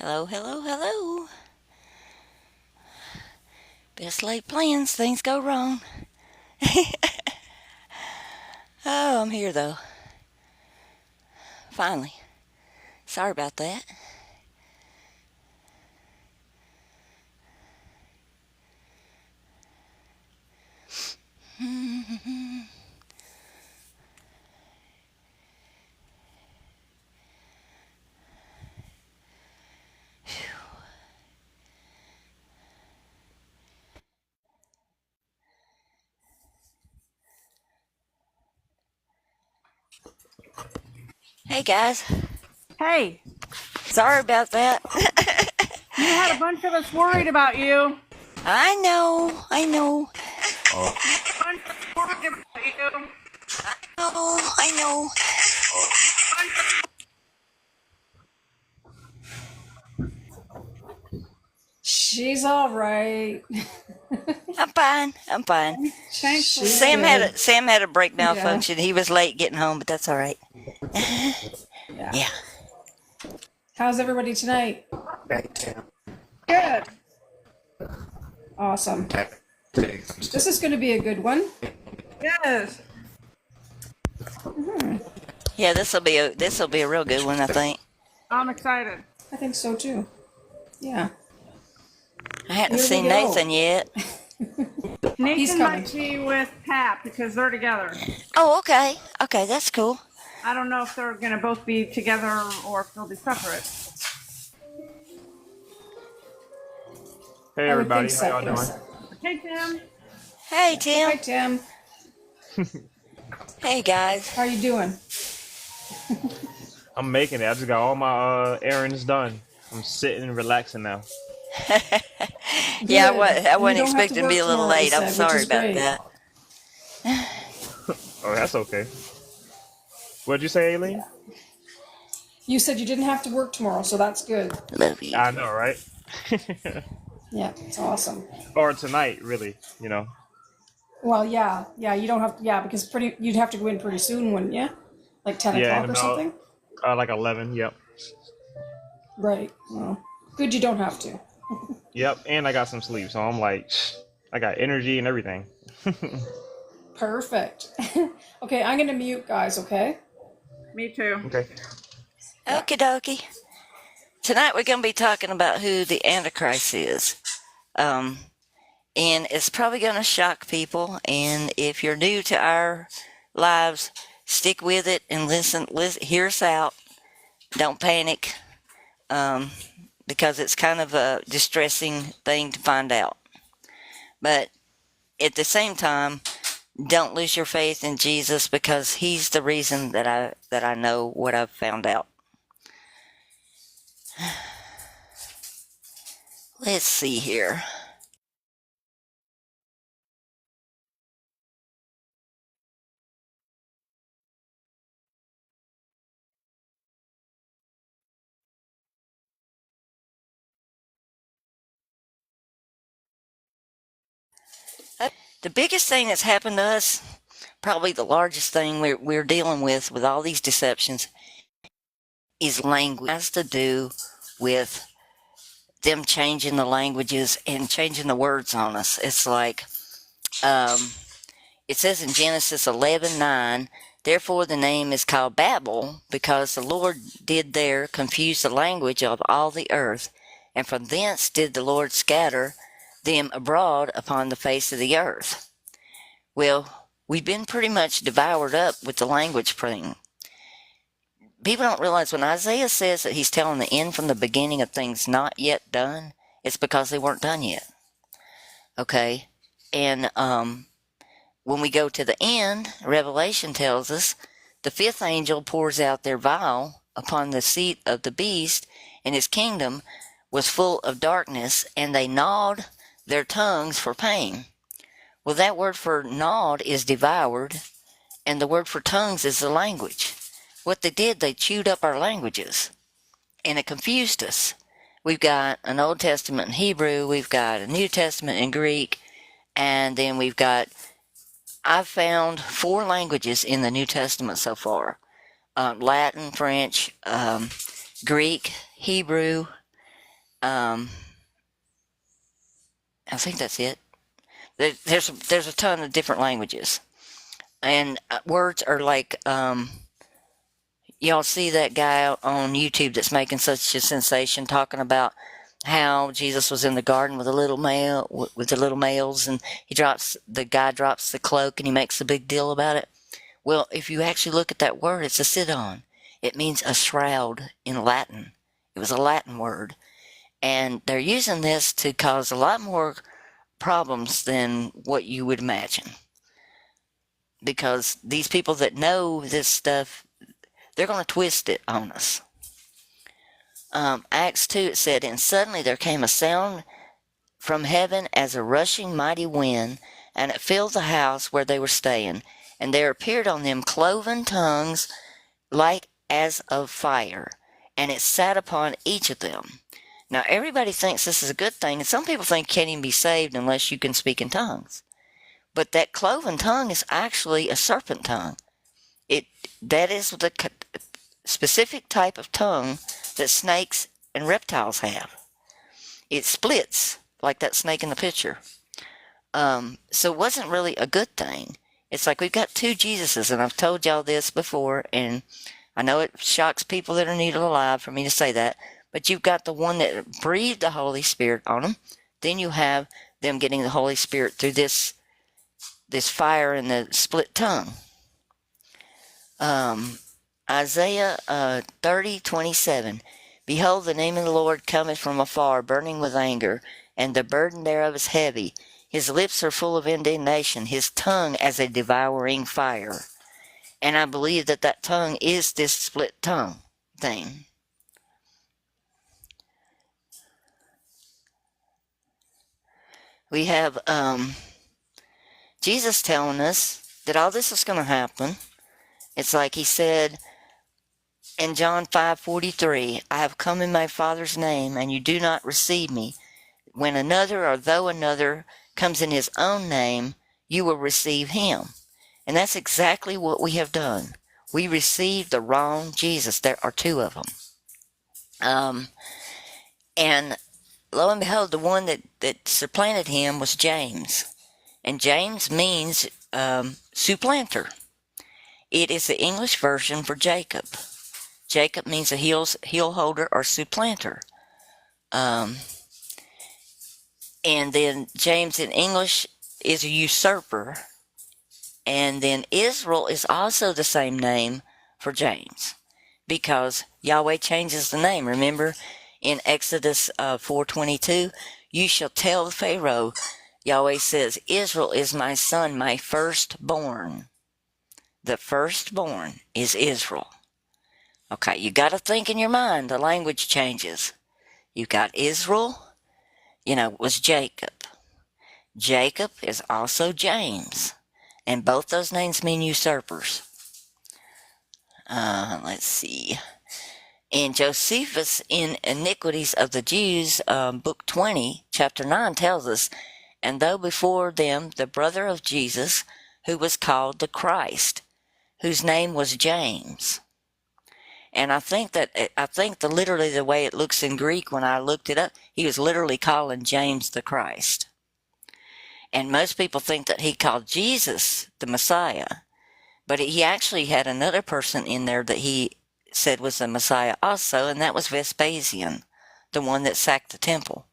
Hello, hello, hello. Best laid plans, things go wrong. Oh, I'm here though. Finally. Sorry about that. Hey guys, Hey, sorry about that. you had a bunch of us worried about you. I know, I know, A bunch of us worried about you. I know. She's all right. I'm fine. I'm fine. Thanks for She's Sam listening. had good. a Sam had a brake Yeah. malfunction. He was late getting home, but that's all right. Yeah. Yeah. How's everybody tonight? Good. Awesome. This is going to be a good one. Yes. Yeah, this will be a real good one, I think. I'm excited. I think so too. Yeah. I hadn't Here we seen go. Nathan yet. Nathan coming. might be with Pat because they're together. Oh, okay. Okay, that's cool. I don't know if they're going to both be together or if they'll be separate. Hey I would everybody, think how y'all doing? so. Hey, Tim. Hey Tim. Hi, Tim. Hey guys. How you doing? I'm making it. I just got all my errands done. I'm sitting and relaxing now. Yeah, Good. I And you wasn't don't have to expecting to be work a little tomorrow, you late. I'm said, which sorry is about great. that. Oh, that's okay. What'd you say, Aileen? Yeah. You said you didn't have to work tomorrow, so that's good. Love you. I know, right? Yeah, it's awesome. Or tonight, really. You know. Well, yeah, you don't have, yeah, because you'd have to go in pretty soon, wouldn't you? Like 10 Yeah, in o'clock or about something? like 11. Yep. Right. Well, good you don't have to. Yep. And I got some sleep, so I'm like, I got energy and everything. Perfect. Okay, I'm going to mute, guys, okay? Me too. Okay. Yeah. Okie dokie. Tonight we're going to be talking about who the Antichrist is. Um, and it's probably going to shock people. And if you're new to our lives, stick with it and listen hear us out. Don't panic, because it's kind of a distressing thing to find out. But at the same time, don't lose your faith in Jesus, because He's the reason that I know what I've found out. Let's see here. The biggest thing that's happened to us, probably the largest thing we're dealing with all these deceptions, is language. It has to do with them changing the languages and changing the words on us. It's like, it says in Genesis 11:9, therefore the name is called Babel, because the Lord did there confuse the language of all the earth, and from thence did the Lord scatter them abroad upon the face of the earth. Well, we've been pretty much devoured up with the language thing. People don't realize when Isaiah says that he's telling the end from the beginning of things not yet done, it's because they weren't done yet. Okay? And when we go to the end, Revelation tells us the fifth angel pours out their vial upon the seat of the beast, and his kingdom was full of darkness, and they gnawed their tongues for pain. Well, that word for gnawed is devoured, and the word for tongues is the language. What they did, they chewed up our languages, and it confused us. We've got an Old Testament in Hebrew, we've got a New Testament in Greek, and then I've found 4 languages in the New Testament so far: Latin, French, Greek, Hebrew, I think that's it. There's a ton of different languages, and words are like y'all see that guy on YouTube that's making such a sensation talking about how Jesus was in the garden with the little males, and the guy drops the cloak and he makes a big deal about it. Well, if you actually look at that word, it's a sidon. It means a shroud in Latin. It was a Latin word, and they're using this to cause a lot more problems than what you would imagine, because these people that know this stuff, they're going to twist it on us. Acts 2, it said, "And suddenly there came a sound from heaven as a rushing mighty wind, and it filled the house where they were staying. And there appeared on them cloven tongues like as of fire, and it sat upon each of them." Now, everybody thinks this is a good thing, and some people think you can't even be saved unless you can speak in tongues. But that cloven tongue is actually a serpent tongue. That is the specific type of tongue that snakes and reptiles have. It splits like that snake in the picture. So it wasn't really a good thing. It's like we've got two Jesuses, and I've told y'all this before, and I know it shocks people that are needed alive for me to say that, but you've got the one that breathed the Holy Spirit on them. Then you have them getting the Holy Spirit through this fire and the split tongue. Isaiah 30:27. "Behold, the name of the Lord cometh from afar, burning with anger, and the burden thereof is heavy. His lips are full of indignation, his tongue as a devouring fire." And I believe that tongue is this split tongue thing. We have Jesus telling us that all this is going to happen. It's like he said in John 5:43, "I have come in my Father's name, and you do not receive me. When another, or though another, comes in his own name, you will receive him." And that's exactly what we have done. We received the wrong Jesus. There are two of them. And lo and behold, the one that supplanted him was James. And James means supplanter. It is the English version for Jacob. Jacob means a heel holder or supplanter. And then James in English is a usurper. And then Israel is also the same name for James, because Yahweh changes the name. Remember in Exodus 4:22, "You shall tell Pharaoh," Yahweh says, "Israel is my son, my firstborn." The firstborn is Israel. Okay, you got to think in your mind, the language changes. You got Israel, was Jacob. Jacob is also James. And both those names mean usurpers. Let's see. And Josephus in Iniquities of the Jews, book 20, chapter 9 tells us, "And though before them the brother of Jesus, who was called the Christ, whose name was James." And I think literally the way it looks in Greek when I looked it up, he was literally calling James the Christ. And most people think that he called Jesus the Messiah, but he actually had another person in there that he said was the Messiah also, and that was Vespasian, the one that sacked the temple.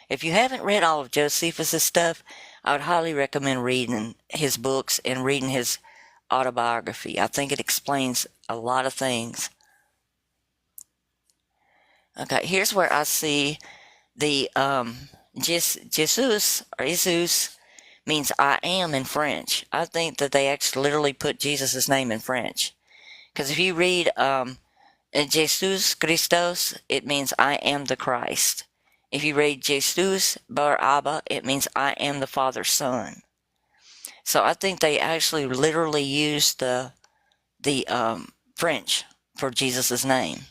If you haven't read all of Josephus' stuff, I would highly recommend reading his books and reading his autobiography. I think it explains a lot of things. Okay, here's where I see the Jesus or Jesus means "I am" in French. I think that they actually literally put Jesus' name in French. Because if you read Jesus Christos, it means "I am the Christ." If you read Jesus Bar Abba, it means "I am the Father's Son." So I think they actually literally used the French for Jesus' name.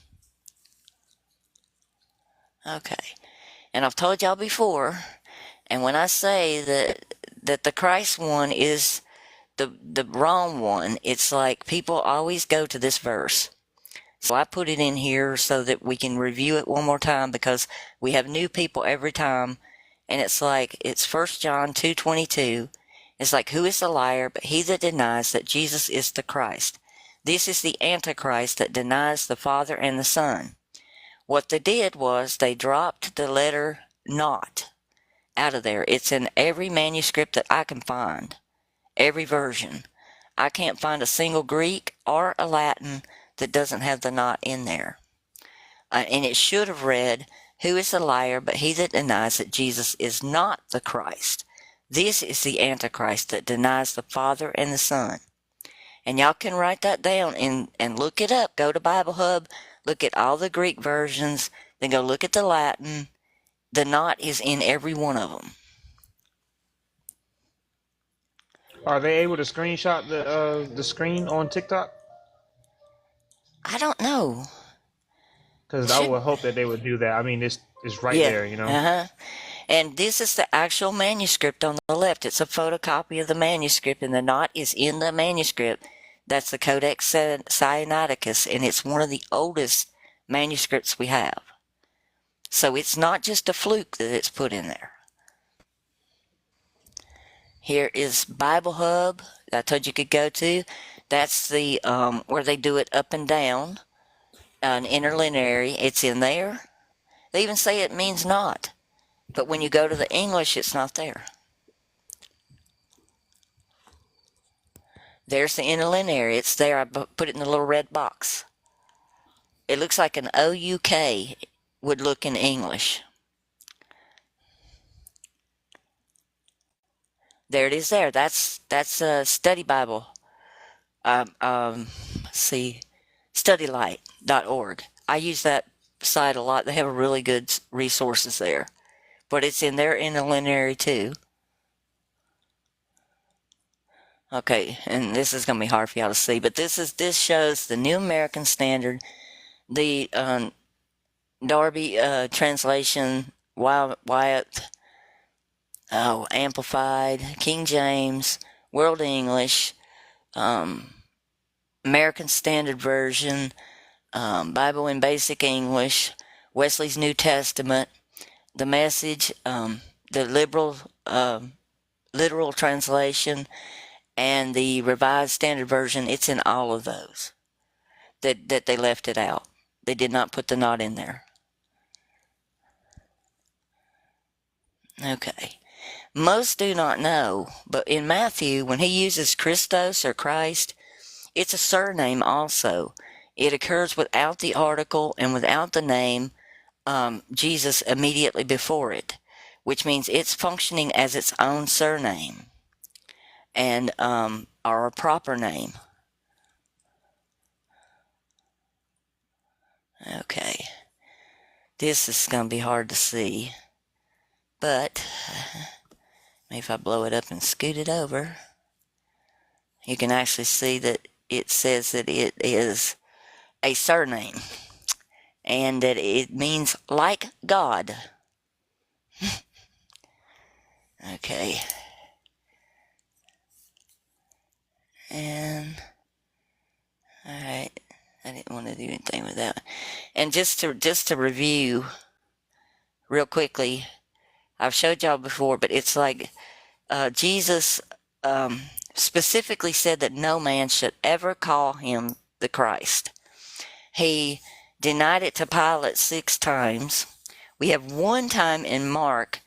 Okay. And I've told y'all before, and when I say that the Christ one is the wrong one, it's like people always go to this verse. So I put it in here so that we can review it one more time, because we have new people every time. And it's like, it's 1 John 2:22. It's like, who is the liar but he that denies that Jesus is the Christ? This is the Antichrist that denies the Father and the Son. What they did was they dropped the letter not out of there. It's in every manuscript that I can find, every version. I can't find a single Greek or a Latin that doesn't have the not in there. And it should have read, who is the liar but he that denies that Jesus is not the Christ? This is the Antichrist that denies the Father and the Son. And y'all can write that down and look it up. Go to Bible Hub, look at all the Greek versions, then go look at the Latin. The not is in every one of them. Are they able to screenshot the screen on TikTok? I don't know. Because I would hope that they would do that. I mean, it's right there, you know. Uh-huh. And this is the actual manuscript on the left. It's a photocopy of the manuscript, and the not is in the manuscript. That's the Codex Sinaiticus, and it's one of the oldest manuscripts we have. So it's not just a fluke that it's put in there. Here is Bible Hub that I told you could go to. That's the where they do it up and down, an interlineary. It's in there. They even say it means not. But when you go to the English, it's not there. There's the interlineary. It's there. I put it in the little red box. It looks like an OUK would look in English. There it is there. That's a study Bible. See, studylight.org. I use that site a lot. They have really good resources there. But it's in their interlineary too. Okay, and this is going to be hard for y'all to see, but this shows the New American Standard, the Darby translation, Wyatt, Amplified, King James, World English, American Standard Version, Bible in Basic English, Wesley's New Testament, the Message, the literal translation, and the Revised Standard Version. It's in all of those that they left it out. They did not put the not in there. Okay. Most do not know, but in Matthew, when he uses Christos or Christ, it's a surname also. It occurs without the article and without the name Jesus immediately before it, which means it's functioning as its own surname and or a proper name. Okay. This is going to be hard to see, but maybe if I blow it up and scoot it over, you can actually see that it says that it is a surname and that it means like God. Okay. And alright, I didn't want to do anything with that. And just to review real quickly, I've showed y'all before, but it's like Jesus specifically said that no man should ever call him the Christ. He denied it to Pilate 6 times. We have one time in Mark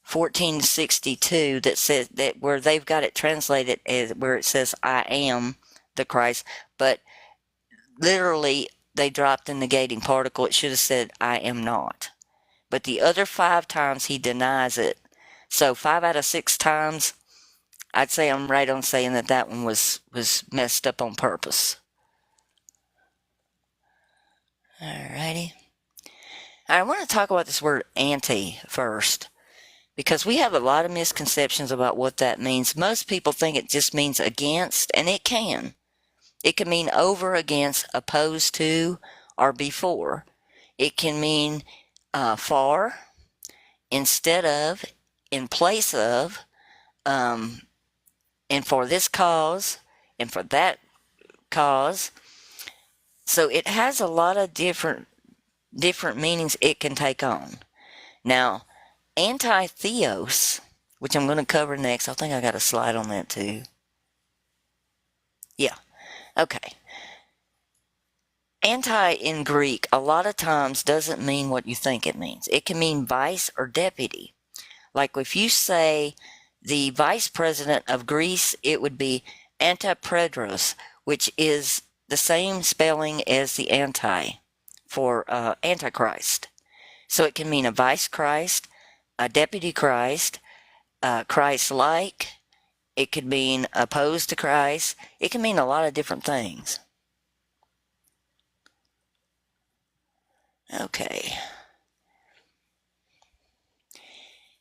14:62 that says that where they've got it translated as where it says I am the Christ, but literally they dropped the negating particle. It should have said I am not. But the other 5 times he denies it. So 5 out of 6 times, I'd say I'm right on saying that one was messed up on purpose. Alrighty. I want to talk about this word anti first, because we have a lot of misconceptions about what that means. Most people think it just means against, and it can. It can mean over, against, opposed to, or before. It can mean for, instead of, in place of, and for this cause, and for that cause. So it has a lot of different meanings it can take on. Now, anti-theos, which I'm going to cover next. I think I got a slide on that too. Yeah. Okay. Anti in Greek a lot of times doesn't mean what you think it means. It can mean vice or deputy. Like if you say the vice president of Greece, it would be Antipredros, which is the same spelling as the anti for Antichrist. So it can mean a vice Christ, a deputy Christ, Christ-like. It could mean opposed to Christ. It can mean a lot of different things. Okay.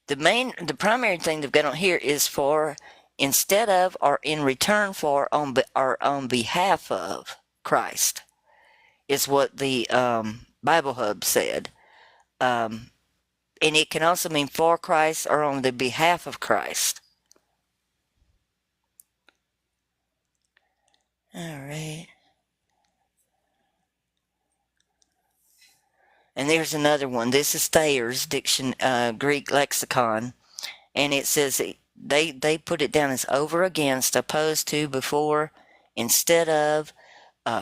The primary thing they've got on here is for, instead of, or in return for, or on behalf of Christ, is what the Bible Hub said. And it can also mean for Christ or on the behalf of Christ. All right. And there's another one. This is Thayer's Greek lexicon, and it says they put it down as over, against, opposed to, before, instead of,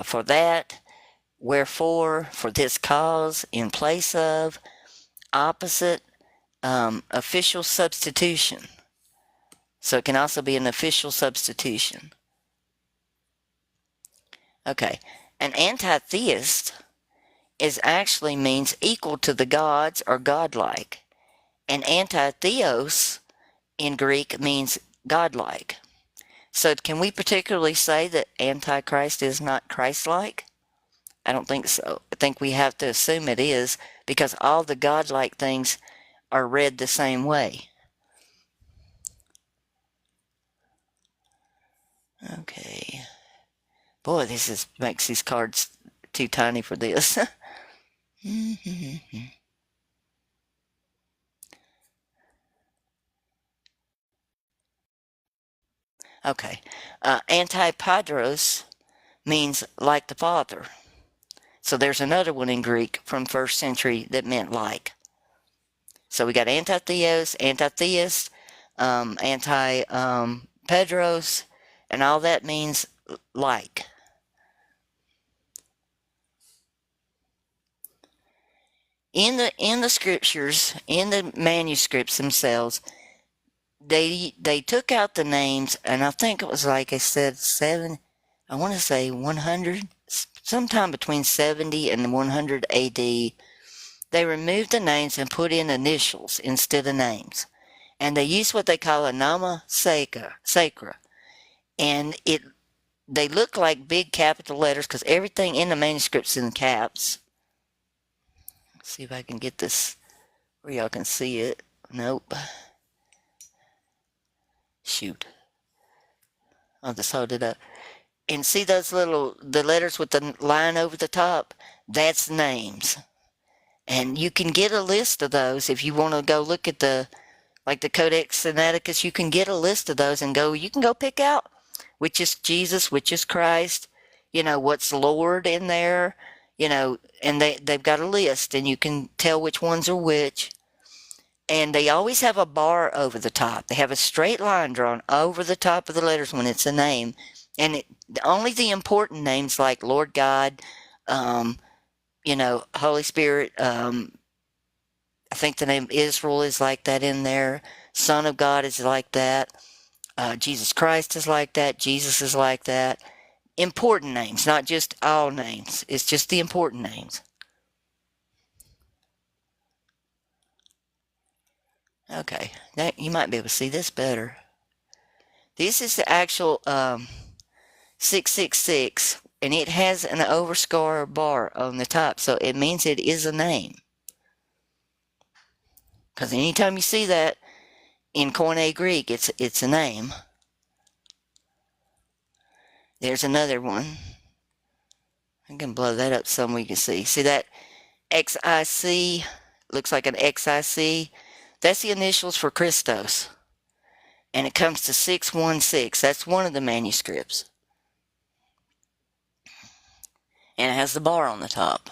for that, wherefore, for this cause, in place of, opposite, official substitution. So it can also be an official substitution. Okay, an anti-theist actually means equal to the gods or godlike. And anti-theos in Greek means godlike. So can we particularly say that Antichrist is not Christ-like? I don't think so. I think we have to assume it is, because all the godlike things are read the same way. Okay. Boy, this makes these cards too tiny for this. Okay. Antipadros means like the Father. So there's another one in Greek from 1st century that meant like. So we got anti-theos, anti-theist, anti-pedros, and all that means like. In the scriptures, in the manuscripts themselves, they took out the names, and I think it was like I said, I want to say 100, sometime between 70 and 100 AD. They removed the names and put in initials instead of names. And they used what they call a nama sacra. And they look like big capital letters because everything in the manuscript's in caps. Let's see if I can get this where y'all can see it. Nope. Shoot. I'll just hold it up. And see those the letters with the line over the top? That's names. And you can get a list of those if you want to go look at the Codex Sinaiticus. You can get a list of those and you can go pick out which is Jesus, which is Christ, what's Lord in there, and they've got a list, and you can tell which ones are which. And they always have a bar over the top. They have a straight line drawn over the top of the letters when it's a name. And only the important names like Lord God, Holy Spirit, I think the name Israel is like that in there. Son of God is like that. Jesus Christ is like that. Jesus is like that. Important names, not just all names. It's just the important names. Okay, you might be able to see this better. This is the actual 666, and it has an overscore bar on the top, so it means it is a name. Because anytime you see that in Koine Greek, it's a name. There's another one. I can blow that up some you can see. See that XIC? Looks like an XIC. That's the initials for Christos. And it comes to 616. That's one of the manuscripts. and it has the bar on the top.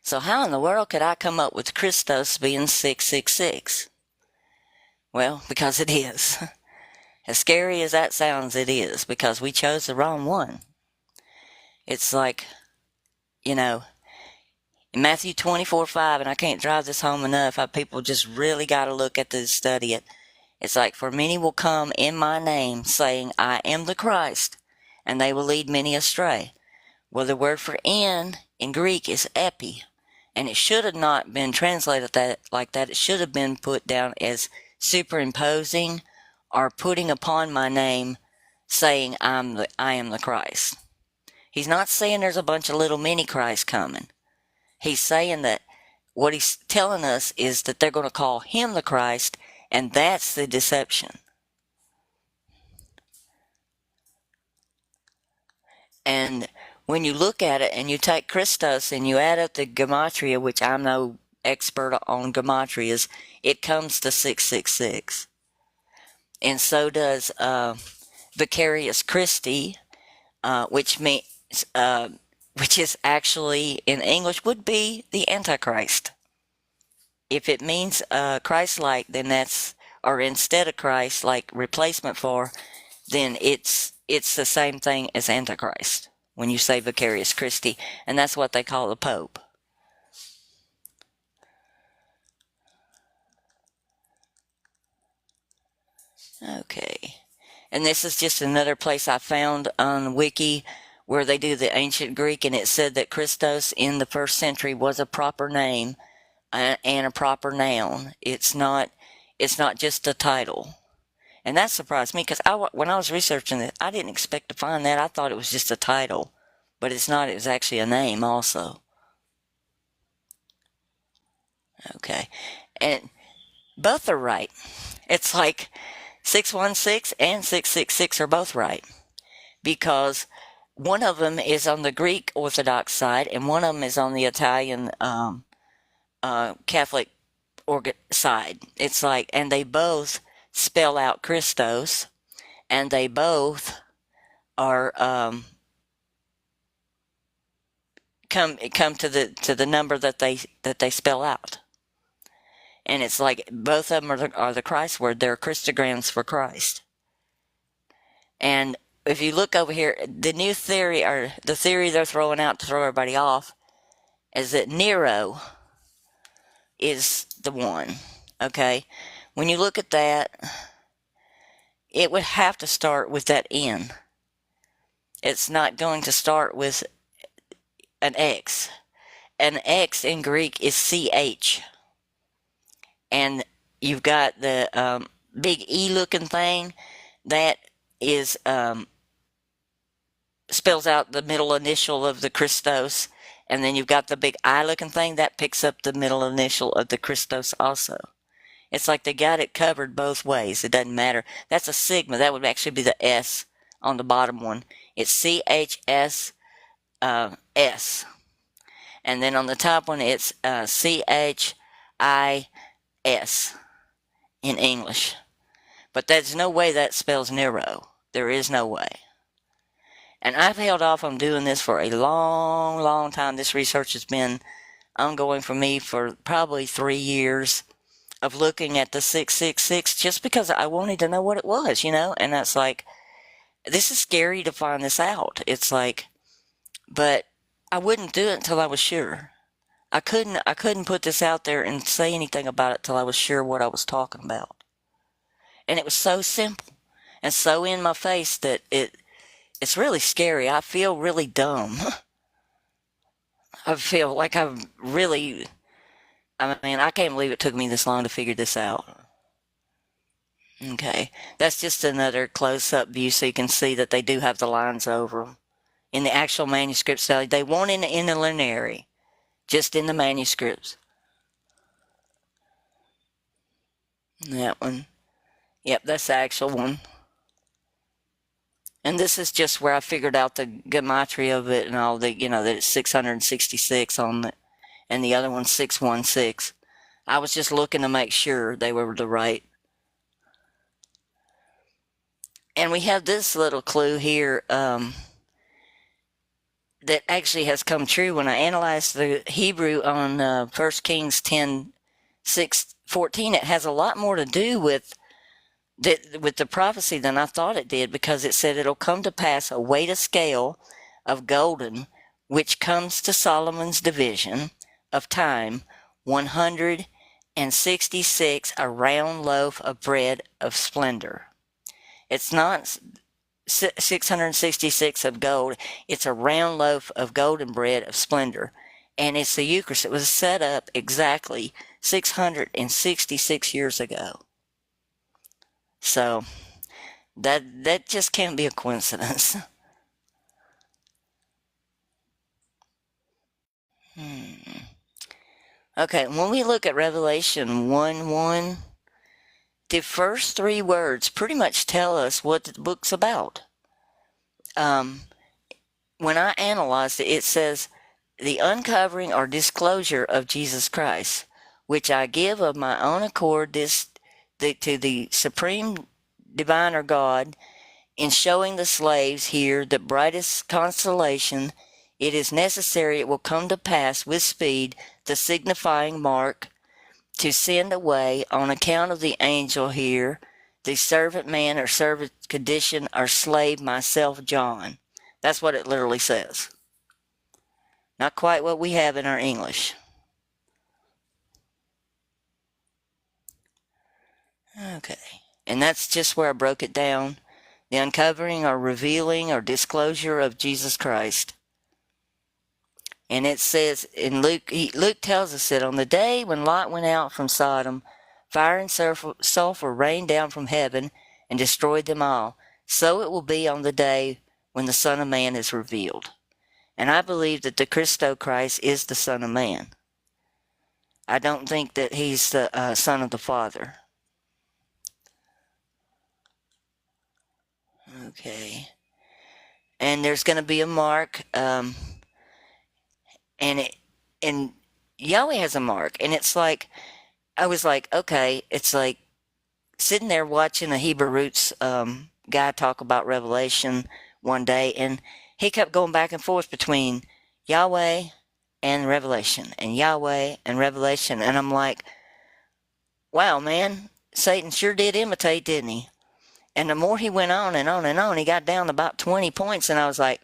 So how in the world could I come up with Christos being 666? Well, because it is. As scary as that sounds, it is, because we chose the wrong one. It's like, you know, in Matthew 24:5, and I can't drive this home enough, how people just really got to look at this, study it. It's like, for many will come in my name, saying, I am the Christ, and they will lead many astray. Well, the word for in Greek is epi, and it should have not been translated like that. It should have been put down as superimposing or putting upon my name, saying I am the Christ. He's not saying there's a bunch of little mini Christ coming. He's saying that what he's telling us is that they're going to call him the Christ, and that's the deception. And when you look at it and you take Christos and you add up the gematria, which I'm no expert on gematrias, it comes to 666. And so does Vicarious Christi, which means, which is actually in English would be the Antichrist. If it means Christ-like, then that's, or instead of Christ, like replacement for, then it's the same thing as Antichrist when you say Vicarious Christi, and that's what they call the Pope. Okay, and this is just another place I found on Wiki where they do the ancient Greek, and it said that Christos in the 1st century was a proper name and a proper noun. It's not just a title. And that surprised me, because when I was researching it, I didn't expect to find that. I thought it was just a title, but it's not. It was actually a name also. Okay, and both are right. It's like 616 and 666 are both right, because one of them is on the Greek Orthodox side, and one of them is on the Italian Catholic side. It's like, and they both spell out Christos, and they both are come to the number that they spell out. And it's like both of them are the Christ word. They're Christograms for Christ. And if you look over here, the new theory, or the theory they're throwing out to throw everybody off, is that Nero is the one. Okay? When you look at that, it would have to start with that N. It's not going to start with an X. An X in Greek is CH. And you've got the big E looking thing that is spells out the middle initial of the Christos, and then you've got the big I looking thing that picks up the middle initial of the Christos also. It's like they got it covered both ways. It doesn't matter. That's a sigma. That would actually be the S on the bottom one. It's CHS S. And then on the top one, it's CHIS in English. But there's no way that spells Nero. There is no way. And I've held off on doing this for a long, long time. This research has been ongoing for me for probably 3 years of looking at the 666 just because I wanted to know what it was, And that's like, this is scary to find this out. It's like, but I wouldn't do it until I was sure. I couldn't put this out there and say anything about it till I was sure what I was talking about. And it was so simple and so in my face that it's really scary. I feel really dumb. I feel like I can't believe it took me this long to figure this out. Okay, that's just another close-up view so you can see that they do have the lines over them. In the actual manuscripts, they won't in the interlineary, just in the manuscripts. That one. Yep, that's the actual one. And this is just where I figured out the gematria of it and all that it's 666 on it, and the other one's 616. I was just looking to make sure they were the right. And we have this little clue here. that actually has come true. When I analyzed the Hebrew on 1 Kings 10:6-14, it has a lot more to do with the prophecy than I thought it did, because it said it'll come to pass a weight of scale of golden, which comes to Solomon's division of time, 166, a round loaf of bread of splendor. It's not 666 of gold. It's a round loaf of golden bread of splendor. And it's the Eucharist. It was set up exactly 666 years ago. So that just can't be a coincidence. Okay, when we look at Revelation 1:1, the first three words pretty much tell us what the book's about. When I analyzed it, it says, the uncovering or disclosure of Jesus Christ, which I give of my own accord to the supreme diviner God, in showing the slaves here the brightest constellation. It is necessary it will come to pass with speed the signifying mark to send away on account of the angel here, the servant man or servant condition or slave myself, John. That's what it literally says. Not quite what we have in our English. Okay. And that's just where I broke it down. The uncovering or revealing or disclosure of Jesus Christ. And it says in Luke, Luke tells us that on the day when Lot went out from Sodom, fire and sulfur rained down from heaven and destroyed them all. So it will be on the day when the Son of Man is revealed. And I believe that the Christ is the Son of Man. I don't think that he's the Son of the Father. Okay. And there's going to be a mark, and Yahweh has a mark, and it's like, I was like, okay, it's like sitting there watching a Hebrew Roots guy talk about Revelation one day, and he kept going back and forth between Yahweh and Revelation, and Yahweh and Revelation, and I'm like, wow, man, Satan sure did imitate, didn't he? And the more he went on and on and on, he got down to about 20 points, and I was like,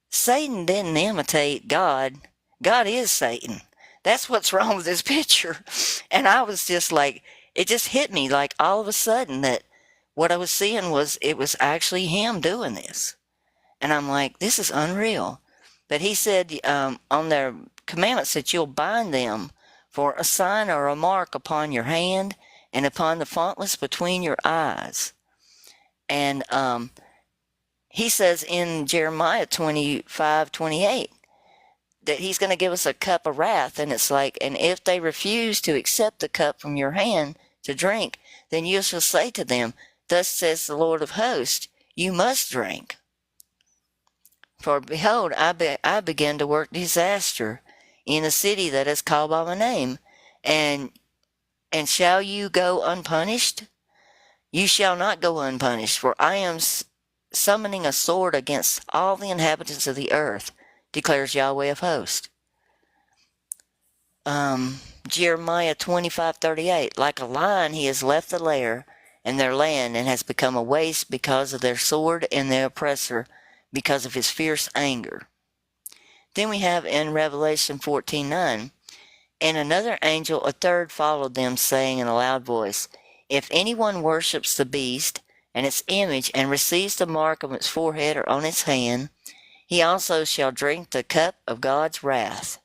Satan didn't imitate God. God is Satan. That's what's wrong with this picture. And I was just like, it just hit me like all of a sudden that what I was seeing was, it was actually him doing this. And I'm like, this is unreal. But he said on their commandments that you'll bind them for a sign or a mark upon your hand and upon the frontlets between your eyes. And he says in Jeremiah 25:28 that he's going to give us a cup of wrath. And it's like, and if they refuse to accept the cup from your hand to drink, then you shall say to them, thus says the Lord of hosts, you must drink. For behold, I begin to work disaster in a city that is called by my name. And shall you go unpunished? You shall not go unpunished, for I am summoning a sword against all the inhabitants of the earth, declares Yahweh of hosts. Jeremiah 25:38, like a lion he has left the lair and their land, and has become a waste because of their sword and their oppressor, because of his fierce anger. Then we have in Revelation 14:9, and another angel, a third, followed them, saying in a loud voice, if anyone worships the beast and its image, and receives the mark of its forehead or on its hand, he also shall drink the cup of God's wrath,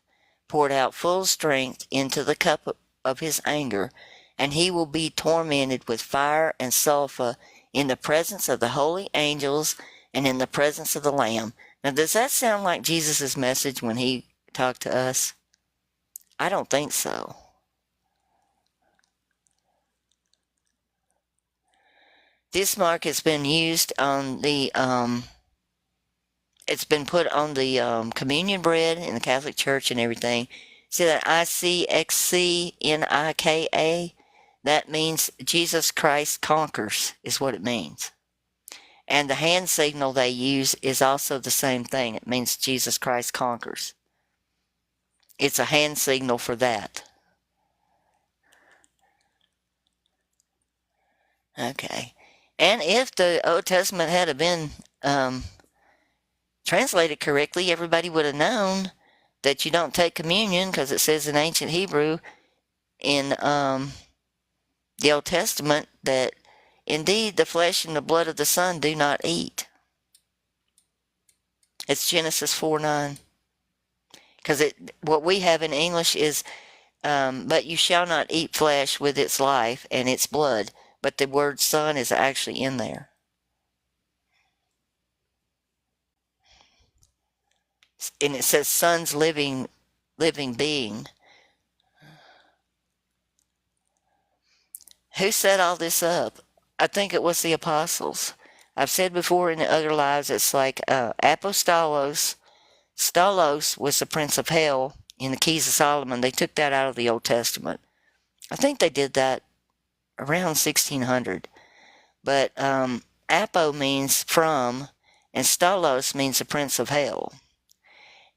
poured out full strength into the cup of his anger, and he will be tormented with fire and sulfur in the presence of the holy angels and in the presence of the Lamb. Now, does that sound like Jesus' message when he talked to us? I don't think so. This mark has been used on the, it's been put on the communion bread in the Catholic Church and everything. See that ICXCNIKA? That means Jesus Christ conquers, is what it means. And the hand signal they use is also the same thing. It means Jesus Christ conquers. It's a hand signal for that. Okay. And if the Old Testament had been translated correctly, everybody would have known that you don't take communion, because it says in ancient Hebrew in the Old Testament that indeed the flesh and the blood of the Son do not eat. It's Genesis 4:9. Because what we have in English is, but you shall not eat flesh with its life and its blood. But the word son is actually in there. And it says son's living being. Who set all this up? I think it was the apostles. I've said before in the other lives, it's like apostolos. Stolos was the prince of hell in the Keys of Solomon. They took that out of the Old Testament. I think they did that around 1600. But apo means from, and stolos means the prince of hell.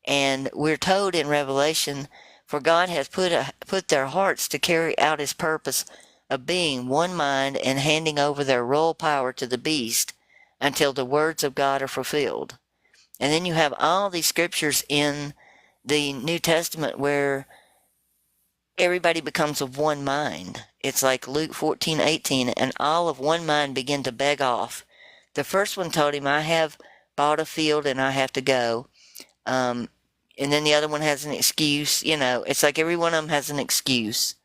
And we're told in Revelation, for God hath put their hearts to carry out his purpose of being one mind and handing over their royal power to the beast until the words of God are fulfilled. And then you have all these scriptures in the New Testament where everybody becomes of one mind. It's like Luke 14:18, and all of one mind begin to beg off. The first one told him, I have bought a field and I have to go. And then the other one has an excuse. It's like every one of them has an excuse.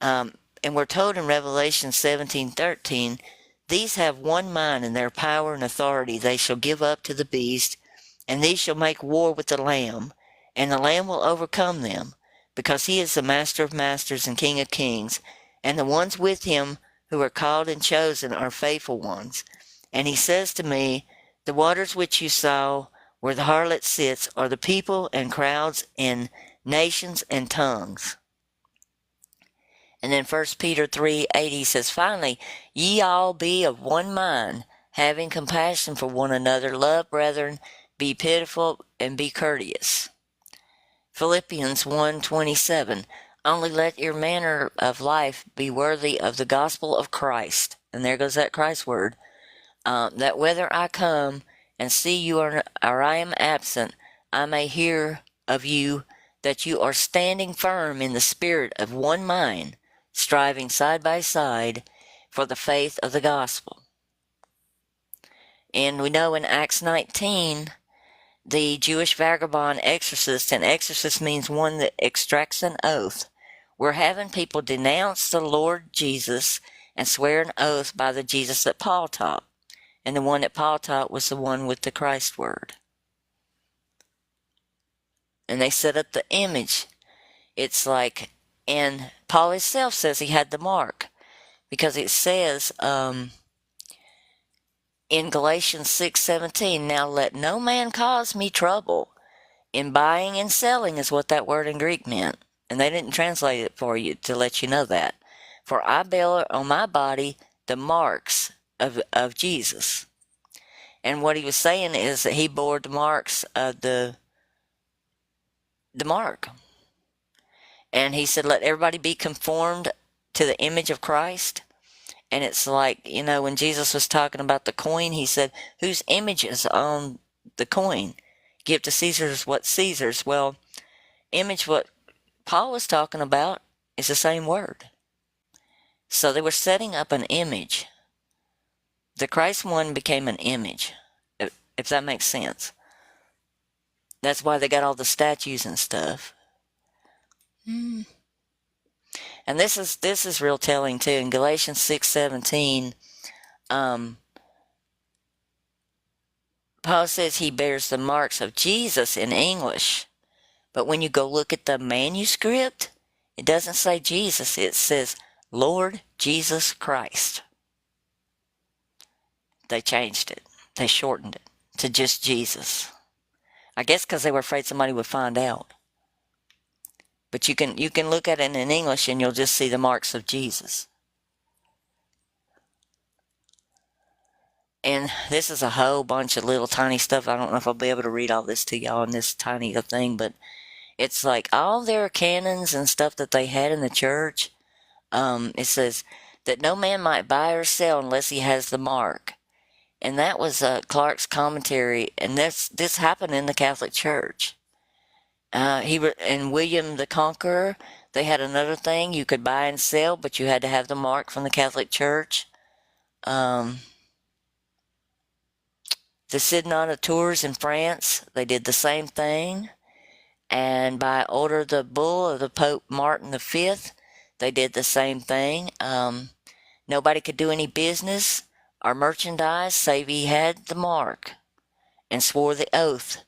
And we're told in Revelation 17:13, these have one mind, and their power and authority they shall give up to the beast, and these shall make war with the Lamb, and the Lamb will overcome them, because he is the Master of masters and King of kings, and the ones with him who are called and chosen are faithful ones. And he says to me, the waters which you saw where the harlot sits are the people and crowds and nations and tongues. And then 1 Peter 3:80 says, finally, ye all be of one mind, having compassion for one another, love brethren, be pitiful, and be courteous. Philippians 1:27, only let your manner of life be worthy of the gospel of Christ. And there goes that Christ word. That whether I come and see you or I am absent, I may hear of you that you are standing firm in the spirit of one mind, striving side by side for the faith of the gospel. And we know in Acts 19, the Jewish vagabond exorcist, and exorcist means one that extracts an oath. We're having people denounce the Lord Jesus and swear an oath by the Jesus that Paul taught. And the one that Paul taught was the one with the Christ word. And they set up the image. It's like, and Paul himself says he had the mark. Because it says in Galatians 6:17, now let no man cause me trouble. In buying and selling is what that word in Greek meant. And they didn't translate it for you to let you know that. For I bear on my body the marks of Jesus. And what he was saying is that he bore the marks of the mark. And he said, let everybody be conformed to the image of Christ. And it's like, when Jesus was talking about the coin, he said, whose image is on the coin? Give to Caesar's what Caesar's. Well, image, what Paul was talking about, is the same word. So they were setting up an image. The Christ one became an image, if that makes sense. That's why they got all the statues and stuff. And this is real telling too. In Galatians 6:17, Paul says he bears the marks of Jesus in English. But when you go look at the manuscript, it doesn't say Jesus. It says Lord Jesus Christ. They changed it. They shortened it to just Jesus. I guess because they were afraid somebody would find out. But you can look at it in English and you'll just see the marks of Jesus. And this is a whole bunch of little tiny stuff. I don't know if I'll be able to read all this to y'all in this tiny thing, but it's like all their canons and stuff that they had in the church. It says that no man might buy or sell unless he has the mark. And that was Clark's commentary, and this happened in the Catholic Church. And William the Conqueror, they had another thing. You could buy and sell, but you had to have the mark from the Catholic Church. The Synod of Tours in France, they did the same thing. And by order of the bull of the Pope Martin V, they did the same thing. Nobody could do any business or merchandise save he had the mark and swore the oath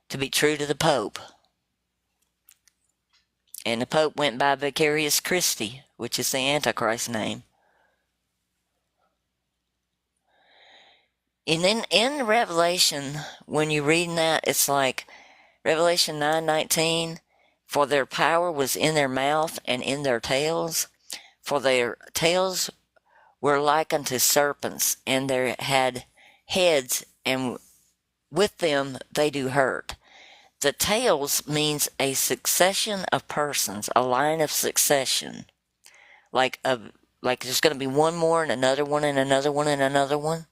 to be true to the Pope. And the Pope went by Vicarius Christi, which is the Antichrist name. And then in Revelation, when you're reading that, it's like Revelation 9:19, for their power was in their mouth and in their tails, for their tails were like unto serpents, and they had heads, and with them they do hurt. The tails means a succession of persons, a line of succession. Like there's going to be one more and another one and another one and another one.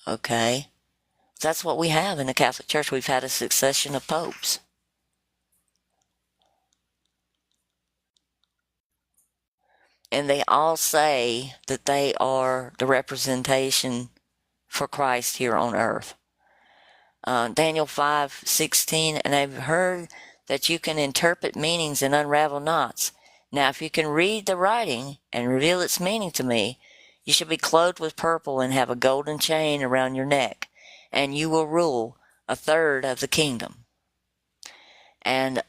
Okay. That's what we have in the Catholic Church. We've had a succession of popes. And they all say that they are the representation for Christ here on earth. Daniel 5:16, and I've heard that you can interpret meanings and unravel knots. Now, if you can read the writing and reveal its meaning to me, you shall be clothed with purple and have a golden chain around your neck, and you will rule a third of the kingdom. And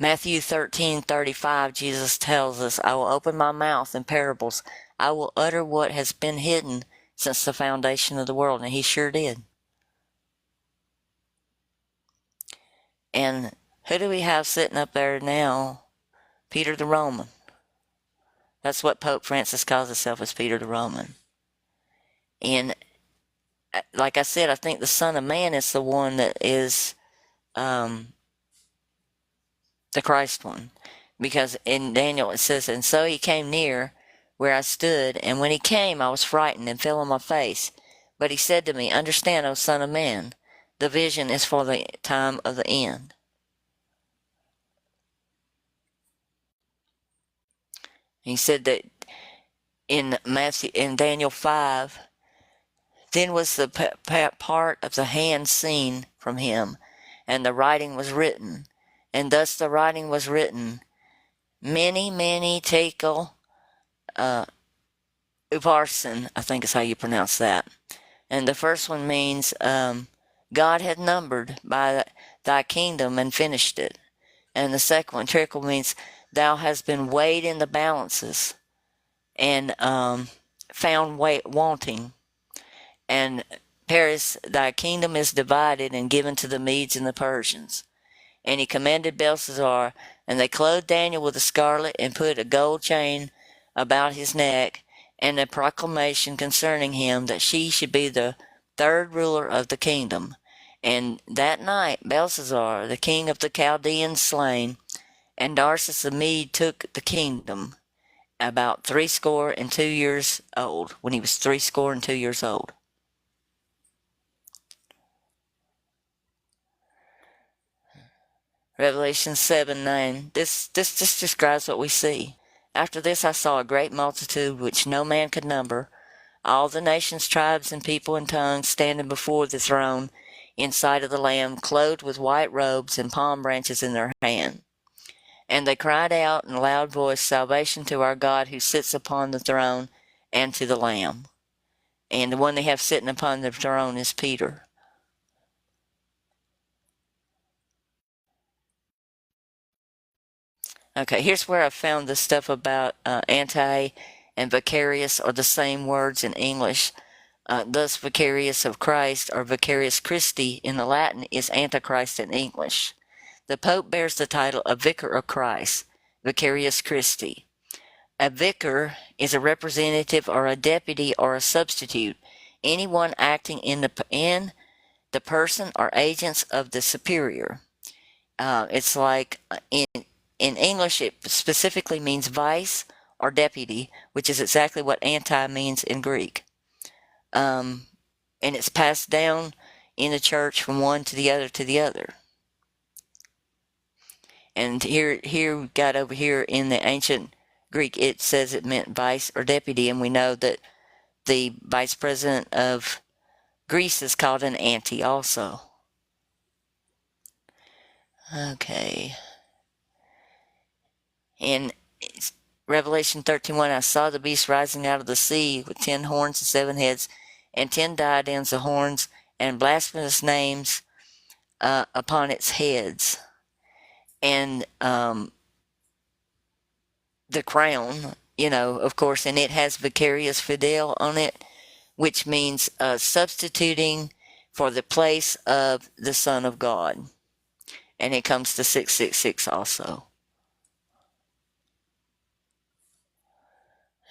Matthew 13:35, Jesus tells us, I will open my mouth in parables. I will utter what has been hidden since the foundation of the world. And he sure did. And who do we have sitting up there now? Peter the Roman. That's what Pope Francis calls himself, as Peter the Roman. And like I said, I think the Son of Man is the one that is the Christ one. Because in Daniel it says, and so he came near where I stood, and when he came I was frightened and fell on my face. But he said to me, understand, O Son of Man, the vision is for the time of the end. He said that in Daniel 5, then was the part of the hand seen from him, and the writing was written. And thus the writing was written, many tekel uparsin, I think is how you pronounce that. And the first one means God had numbered by thy kingdom and finished it. And the second one, trickle, means thou hast been weighed in the balances and found wanting. And Paris, thy kingdom is divided and given to the Medes and the Persians. And he commanded Belshazzar, and they clothed Daniel with a scarlet and put a gold chain about his neck, and a proclamation concerning him that she should be the third ruler of the kingdom. And that night Belshazzar, the king of the Chaldeans, slain, and Darius the Mede took the kingdom, about 62 years old, when he was 62 years old. Revelation 7:9. This describes what we see. After this I saw a great multitude which no man could number, all the nations, tribes, and people and tongues standing before the throne in sight of the Lamb, clothed with white robes and palm branches in their hand. And they cried out in a loud voice, salvation to our God who sits upon the throne and to the Lamb. And the one they have sitting upon the throne is Peter. Okay, here's where I found the stuff about anti and vicarious are the same words in English. Thus, vicarious of Christ, or vicarius Christi in the Latin, is Antichrist in English. The Pope bears the title of Vicar of Christ, vicarius Christi. A vicar is a representative or a deputy or a substitute, anyone acting in the person or agents of the superior. It's like in English, it specifically means vice or deputy, which is exactly what anti means in Greek. And it's passed down in the church from one to the other to the other. And here we got over here in the ancient Greek, it says it meant vice or deputy, and we know that the vice president of Greece is called an anti also. Okay. In Revelation 13:1, I saw the beast rising out of the sea with 10 horns and 7 heads, and 10 diadems of horns, and blasphemous names upon its heads. And the crown, of course, and it has vicarious fidel on it, which means substituting for the place of the Son of God. And it comes to 666 also.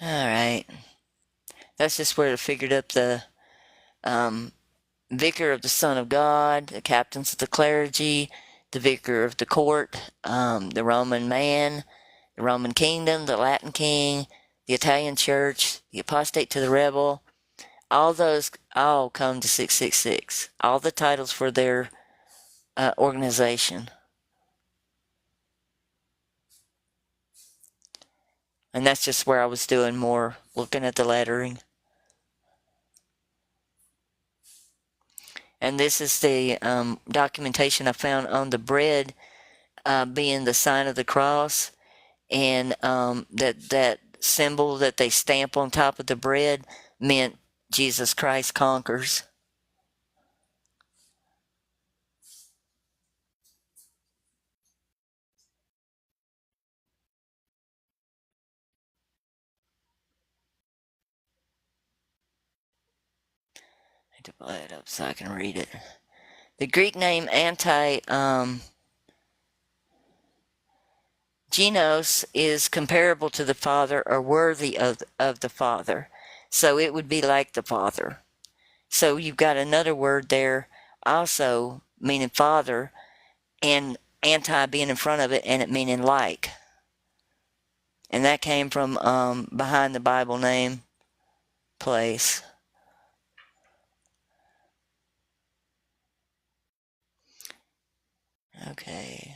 All right. That's just where it figured up the vicar of the Son of God, the captains of the clergy, the vicar of the court, the Roman man, the Roman kingdom, the Latin king, the Italian church, the apostate to the rebel. All those all come to 666. All the titles for their organization. And that's just where I was doing more, looking at the lettering. And this is the documentation I found on the bread being the sign of the cross. And that symbol that they stamp on top of the bread meant Jesus Christ conquers. I have to pull it up so I can read it. The Greek name Genos is comparable to the Father or worthy of the Father. So it would be like the Father. So you've got another word there also meaning Father, and anti being in front of it and it meaning like. And that came from behind the Bible name place. Okay.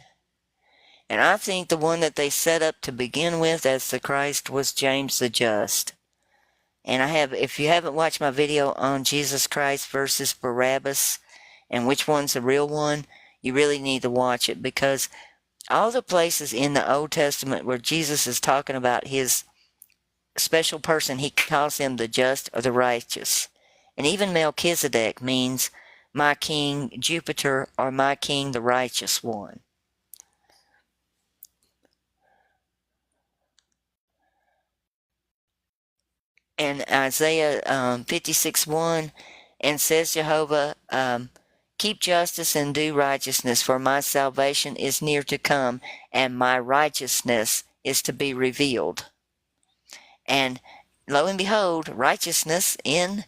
And I think the one that they set up to begin with as the Christ was James the Just. And if you haven't watched my video on Jesus Christ versus Barabbas and which one's the real one, you really need to watch it, because all the places in the Old Testament where Jesus is talking about his special person, he calls him the just or the righteous. And even Melchizedek means my king Jupiter or my king the righteous one. And Isaiah 56:1, and says Jehovah, keep justice and do righteousness, for my salvation is near to come, and my righteousness is to be revealed. And lo and behold, righteousness in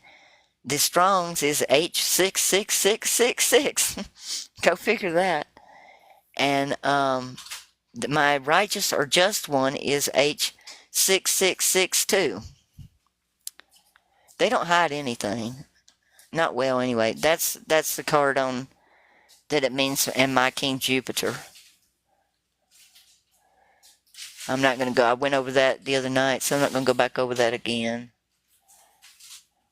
the Strong's is H66666. Go figure that. And my righteous or just one is H6662. They don't hide anything. Not well, anyway. That's the card on that it means, and my king Jupiter. I'm not going to go. I went over that the other night, so I'm not going to go back over that again.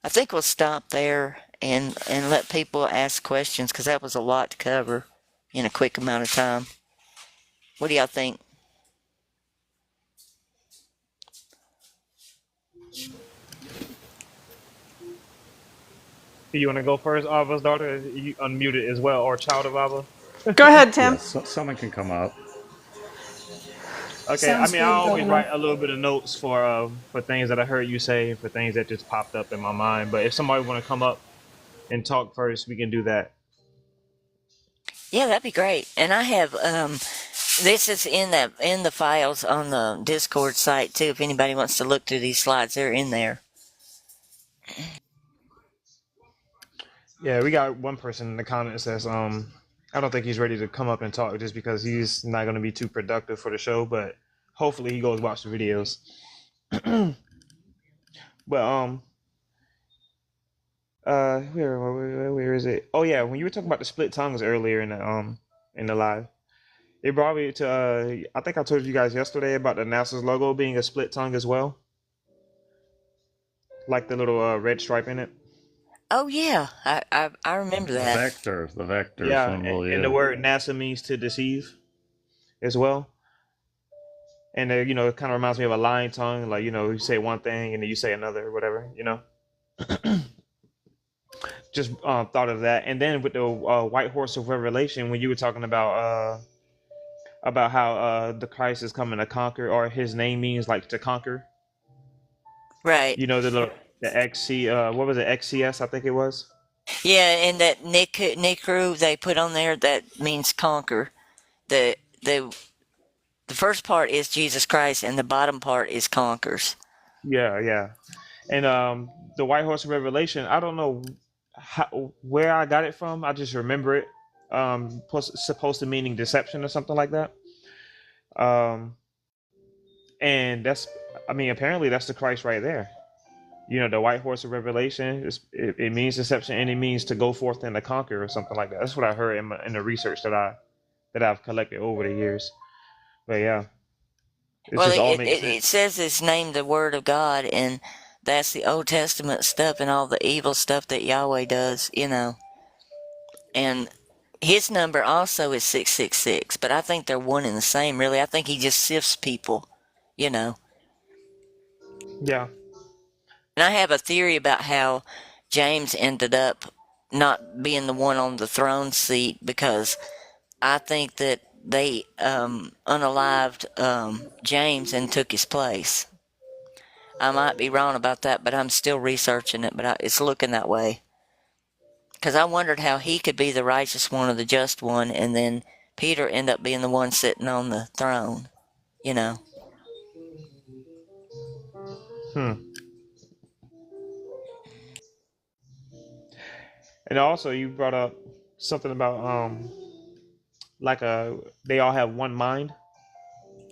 I think we'll stop there and let people ask questions, because that was a lot to cover in a quick amount of time. What do y'all think? You want to go first, Abba's daughter? You unmuted as well, or child of Abba? Go ahead, Tim. Yes, someone can come up. Okay, Sounds I good, always Governor. write a little bit of notes for things that I heard you say, for things that just popped up in my mind. But if somebody want to come up and talk first, we can do that. Yeah, that'd be great. And I have This is in the files on the Discord site too. If anybody wants to look through these slides, they're in there. Yeah, we got one person in the comments says, I don't think he's ready to come up and talk just because he's not going to be too productive for the show, but hopefully he goes watch the videos. But where is it? Oh yeah, when you were talking about the split tongues earlier in the live, it brought me to I think I told you guys yesterday about the NASA's logo being a split tongue as well, like the little red stripe in it. Oh yeah, I remember The that. vector Yeah, symbol, and the yeah. word NASA means to deceive as well. And it kind of reminds me of a lying tongue, like you say one thing and then you say another, or whatever. Just thought of that, and then with the white horse of revelation, when you were talking about how the Christ is coming to conquer, or his name means like to conquer. Right. The XC, what was it, XCS? I think it was. Yeah, and that Nikru they put on there that means conquer. The the the first part is Jesus Christ, and the bottom part is conquers. Yeah, yeah. And the white horse of revelation, I don't know where I got it from. I just remember it. Plus, supposed to meaning deception or something like that. Um, and I mean, apparently that's the Christ right there. The white horse of revelation. It means deception, and it means to go forth and to conquer or something like that. That's what I heard in the research that I've collected over the years. But yeah, it Well, just all it, makes it, sense. it says it's named the Word of God, and that's the Old Testament stuff and all the evil stuff that Yahweh does. And his number also is 666, but I think they're one and the same, really. I think he just sifts people. Yeah. And I have a theory about how James ended up not being the one on the throne seat because I think that they unalived James and took his place. I might be wrong about that, but I'm still researching it, but it's looking that way. Because I wondered how he could be the righteous one or the just one, and then Peter end up being the one sitting on the throne. Hmm. And also, you brought up something about like they all have one mind.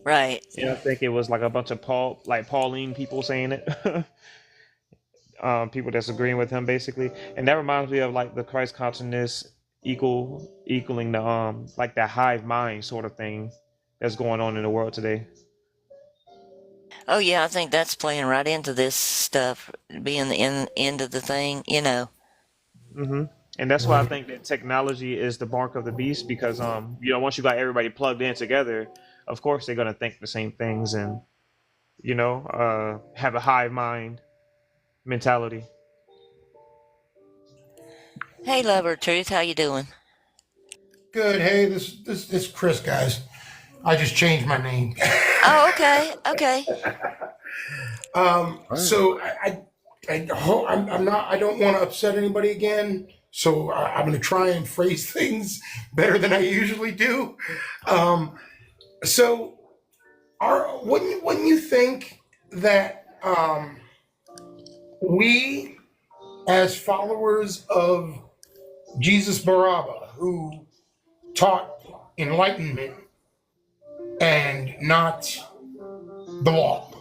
Right. Yeah, I think it was like a bunch of Pauline people saying it. People that's agreeing with him basically, and that reminds me of like the Christ consciousness equaling the like that hive mind sort of thing that's going on in the world today. Oh, yeah, I think that's playing right into this stuff, being the end of the thing. Hmm. And that's why I think that technology is the mark of the beast because once you got everybody plugged in together, of course they're gonna think the same things and have a hive mind mentality. Hey, lover, Truth, how you doing? Good. Hey, this Chris, guys. I just changed my name. Oh, okay, okay. So I'm not. I don't want to upset anybody again. So I'm going to try and phrase things better than I usually do. So, wouldn't you think that we, as followers of Jesus Baraba, who taught enlightenment and not the law,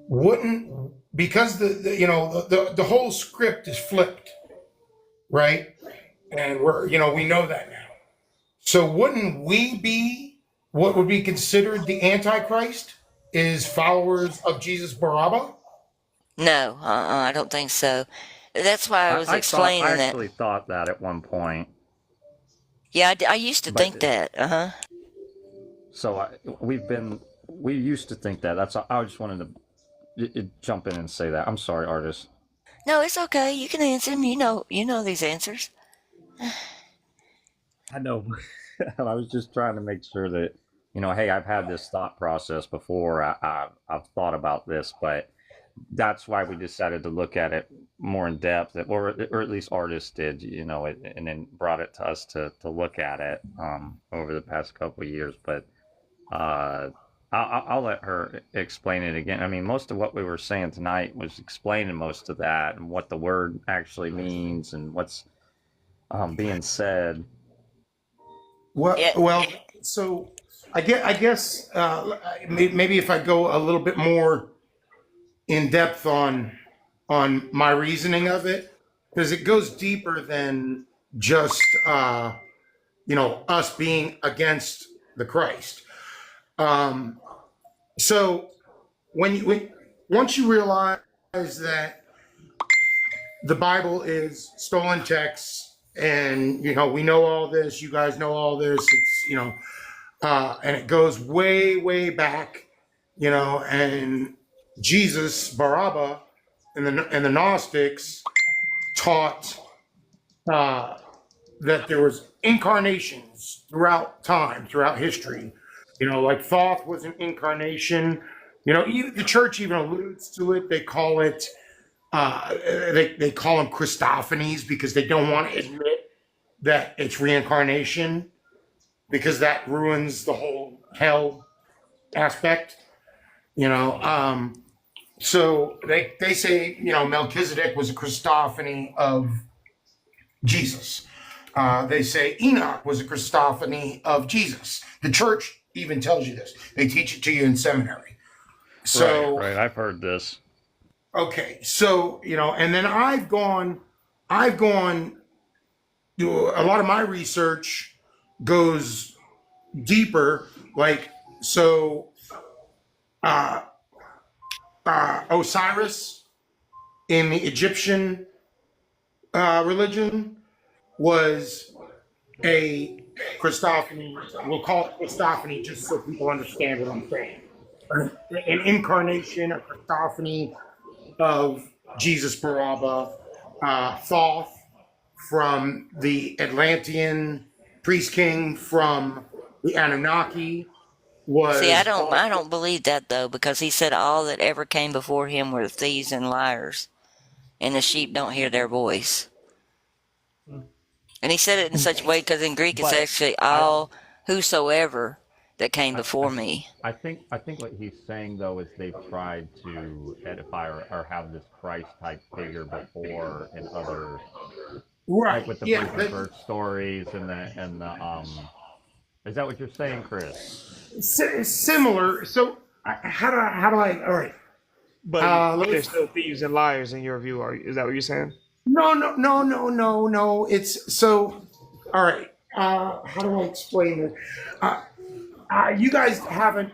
wouldn't, because the whole script is flipped, right? And we know that now. So wouldn't we be what would be considered the Antichrist, is followers of Jesus Baraba? No, I don't think so. That's why I was I explaining that. actually thought that at one point, Yeah, I used to but think that. Uh-huh. so we used to think that. I just wanted to jump in and say that. I'm sorry, artist. No, it's okay. You can answer them. You know these answers. I know. I was just trying to make sure that, hey, I've had this thought process before. I've thought about this, but that's why we decided to look at it more in depth, or at least artists did, and then brought it to us to look at it over the past couple of years. But I'll let her explain it again. I mean, most of what we were saying tonight was explaining most of that and what the word actually means and what's being said. It, Well, so I guess maybe if I go a little bit more in depth on my reasoning of it, because it goes deeper than just us being against the Christ. So when once you realize that the Bible is stolen texts, and we know all this, you guys know all this, it's and it goes way back, and Jesus, Barabbas, and the Gnostics taught that there was incarnations throughout time, throughout history. Like Thoth was an incarnation. The church even alludes to it. They call it. They call them Christophanies because they don't want to admit that it's reincarnation, because that ruins the whole hell aspect. So they say Melchizedek was a Christophany of Jesus. They say Enoch was a Christophany of Jesus. The church even tells you this. They teach it to you in seminary. So right. I've heard this. okay, so and then I've gone. A lot of my research goes deeper. Like so, Osiris in the Egyptian religion was a Christophany. We'll call it Christophany just so people understand what I'm saying. An incarnation, a Christophany of Jesus Barabbas, Thoth from the Atlantean priest king from the Anunnaki was. See, I don't believe that though, because he said all that ever came before him were thieves and liars, and the sheep don't hear their voice. And he said it in such a way because in Greek it's But actually all whosoever that came before me. I think what he's saying though is they've tried to edify or have this Christ type figure before in other, Right. like with the Yeah. virgin birth stories and the is that what you're saying, Chris? Similar. So how do I? All right. But Let me- they're still thieves and liars in your view. Is that what you're saying? No. It's so. All right. How do I explain it? You guys haven't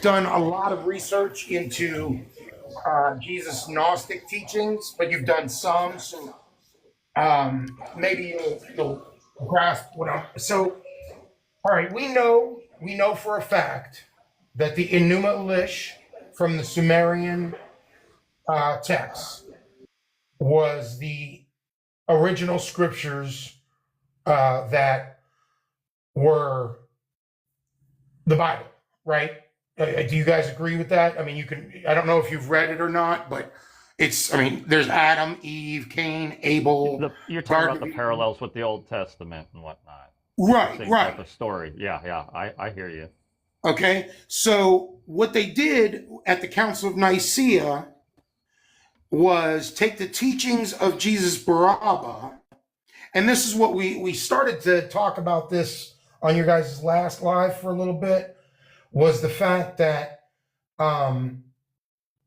done a lot of research into Jesus' Gnostic teachings, but you've done some. So maybe you'll grasp what I'm. So, all right. We know for a fact that the Enuma Elish from the Sumerian texts was the original scriptures that were the Bible, right? Do you guys agree with that? I mean, you can. I don't know if you've read it or not, but it's. I mean, there's Adam, Eve, Cain, Abel. You're talking about Garden- the parallels with the Old Testament and whatnot. Right, Same right. type of story. Yeah. I hear you. Okay, so what they did at the Council of Nicaea was take the teachings of Jesus Barabbas, and this is what we started to talk about this on your guys' last live for a little bit, was the fact that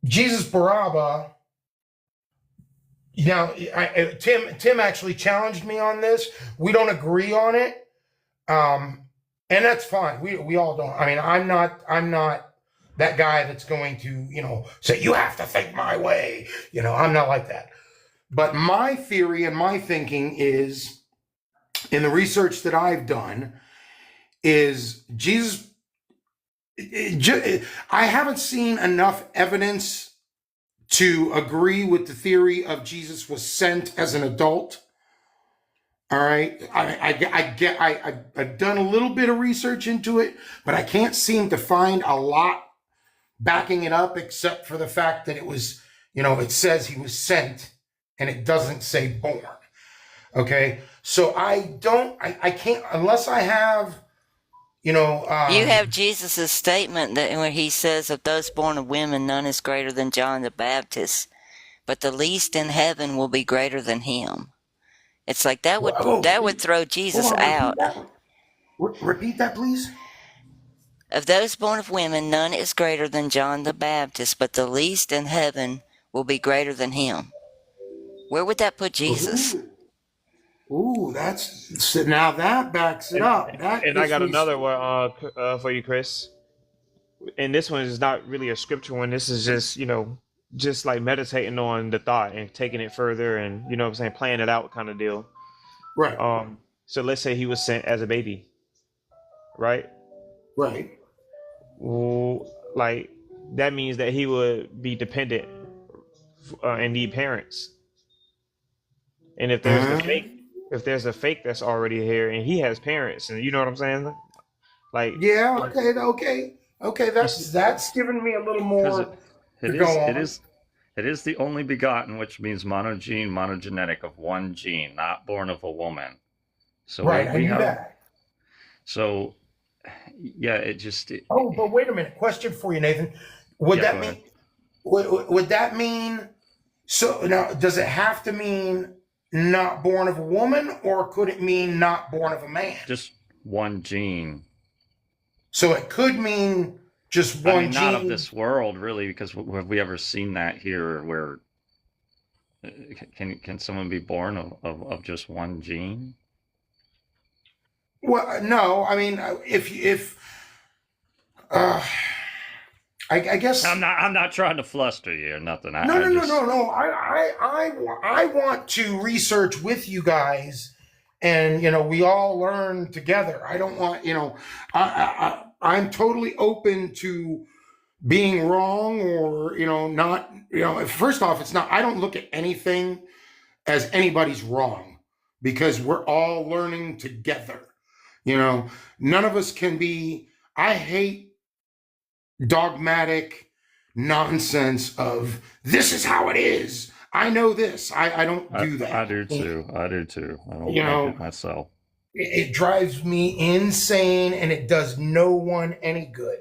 Jesus Barabbas. Now, Tim actually challenged me on this. We don't agree on it. And that's fine. We all don't. I mean, I'm not that guy that's going to, say you have to think my way. I'm not like that. But my theory and my thinking is, in the research that I've done, is Jesus. I haven't seen enough evidence to agree with the theory of Jesus was sent as an adult. All right, I've done a little bit of research into it, but I can't seem to find a lot backing it up, except for the fact that it was, it says he was sent, and it doesn't say born. Okay, so I can't, unless I have, You know, You have Jesus' statement that when he says, of those born of women, none is greater than John the Baptist, but the least in heaven will be greater than him. It's like that would throw hold Jesus on, repeat out. that. Repeat that, please. Of those born of women, none is greater than John the Baptist, but the least in heaven will be greater than him. Where would that put Jesus? Ooh, ooh, now that backs it And up. That and I gives got me. another one for you, Chris. And this one is not really a scripture one. This is just, just like meditating on the thought and taking it further and, what I'm saying, playing it out kind of deal. Right, So let's say he was sent as a baby, right? right. Well, like that means that he would be dependent and need parents. And Uh, if there's a fake that's already here and he has parents, and you know what I'm saying? Like, yeah. Okay. Okay. Okay. you see, That's giving me a little Because more to it go is it on. is it is the only begotten, which means monogene, monogenetic of one gene, not born of a woman. So Right. I we knew have that. so yeah, Oh, but wait a minute. Question for you, Nathan. Would yeah, go that ahead. mean? Would that mean? So now, does it have to mean not born of a woman, or could it mean not born of a man? Just one gene. So it could mean just I one mean, not of gene. this world, really, because have we ever seen that here where can someone be born of just one gene? Well, no. I mean, if uh, I guess I'm not trying to fluster you or nothing. no, I no, no, just no, no. I want to research with you guys, and we all learn together. I don't want I'm totally open to being wrong or not. First off, it's not. I don't look at anything as anybody's wrong because we're all learning together. None of us can be. I hate dogmatic nonsense of this is how it is. I know this. I don't do I that. do too. I do too. I don't You like know, it myself. it drives me insane and it does no one any good.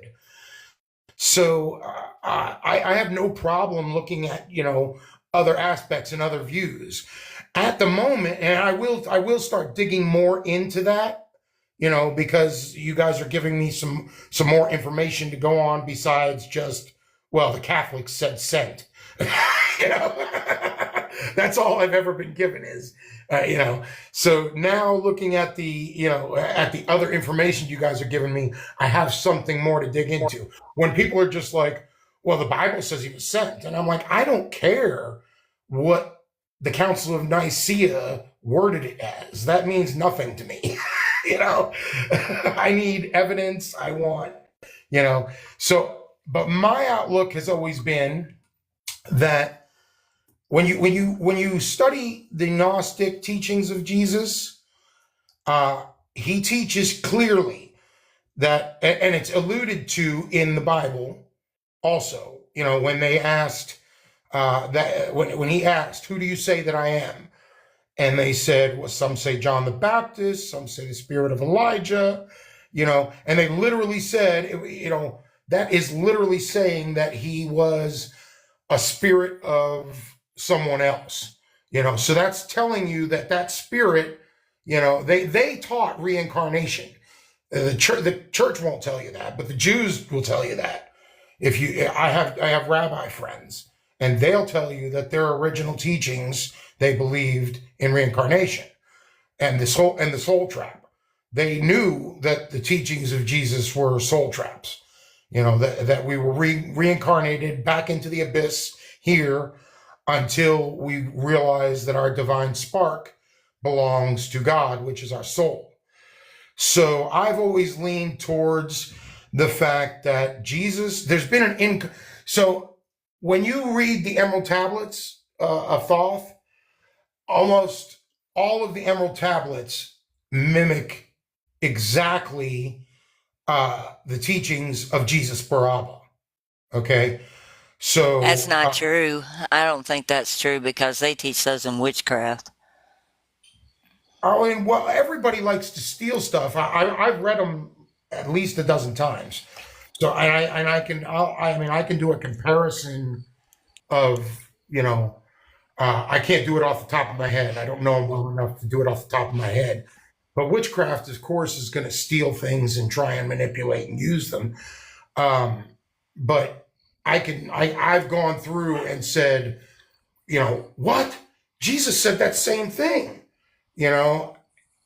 So I have no problem looking at other aspects and other views at the moment, and I will start digging more into that, because you guys are giving me some more information to go on besides just the Catholics said sent. you know, that's all I've ever been given is. So now looking at the other information you guys are giving me, I have something more to dig into. When people are just like, well, the Bible says he was sent, and I'm like, I don't care what the Council of Nicaea worded it as. That means nothing to me. I need evidence. I want, but my outlook has always been that when you study the Gnostic teachings of Jesus, he teaches clearly that, and it's alluded to in the Bible also. When they asked that when he asked, "Who do you say that I am?" and they said, "Well, some say John the Baptist, some say the spirit of Elijah," and they literally said, that is literally saying that he was a spirit of someone else. So that's telling you that spirit, they taught reincarnation. The church won't tell you that, but the Jews will tell you that. I have rabbi friends, and they'll tell you that their original teachings, they believed in reincarnation and the soul trap. They knew that the teachings of Jesus were soul traps. That we were reincarnated back into the abyss here until we realize that our divine spark belongs to God, which is our soul. So I've always leaned towards the fact that Jesus, there's been so when you read the Emerald Tablets of Thoth, almost all of the Emerald Tablets mimic exactly the teachings of Jesus Barabba. Okay, so That's not true. I don't think that's true because they teach those in witchcraft. I mean, well, everybody likes to steal stuff. I've read them at least a dozen times. So I can do a comparison of, I can't do it off the top of my head. I don't know them well enough to do it off the top of my head. But witchcraft, of course, is going to steal things and try and manipulate and use them. But I've gone through and said, what? Jesus said that same thing, because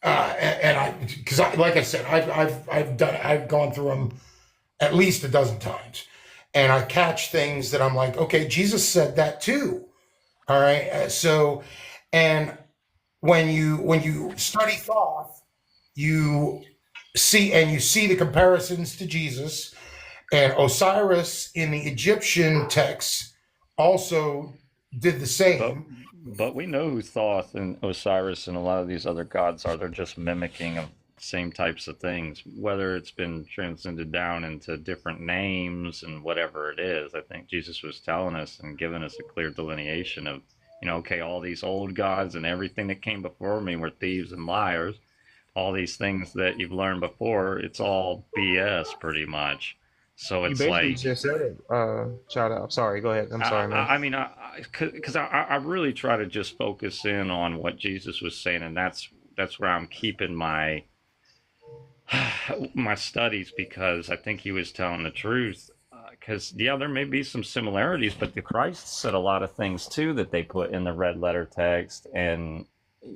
like I said, I've gone through them at least a dozen times, and I catch things that I'm like, okay, Jesus said that too. All right. And when you study Thoth, you see the comparisons to Jesus, and Osiris in the Egyptian texts also did the same. But we know who Thoth and Osiris and a lot of these other gods are. They're just mimicking of same types of things, whether it's been transcended down into different names and whatever it is. I think Jesus was telling us and giving us a clear delineation of, okay, all these old gods and everything that came before me were thieves and liars. All these things that you've learned before, it's all BS pretty much. So You it's basically like, just said it, shout out. Sorry, go ahead. I'm sorry, man. I mean, because I really try to just focus in on what Jesus was saying, and that's where I'm keeping my my studies, because I think he was telling the truth. Because there may be some similarities, but the Christ said a lot of things too that they put in the red letter text, and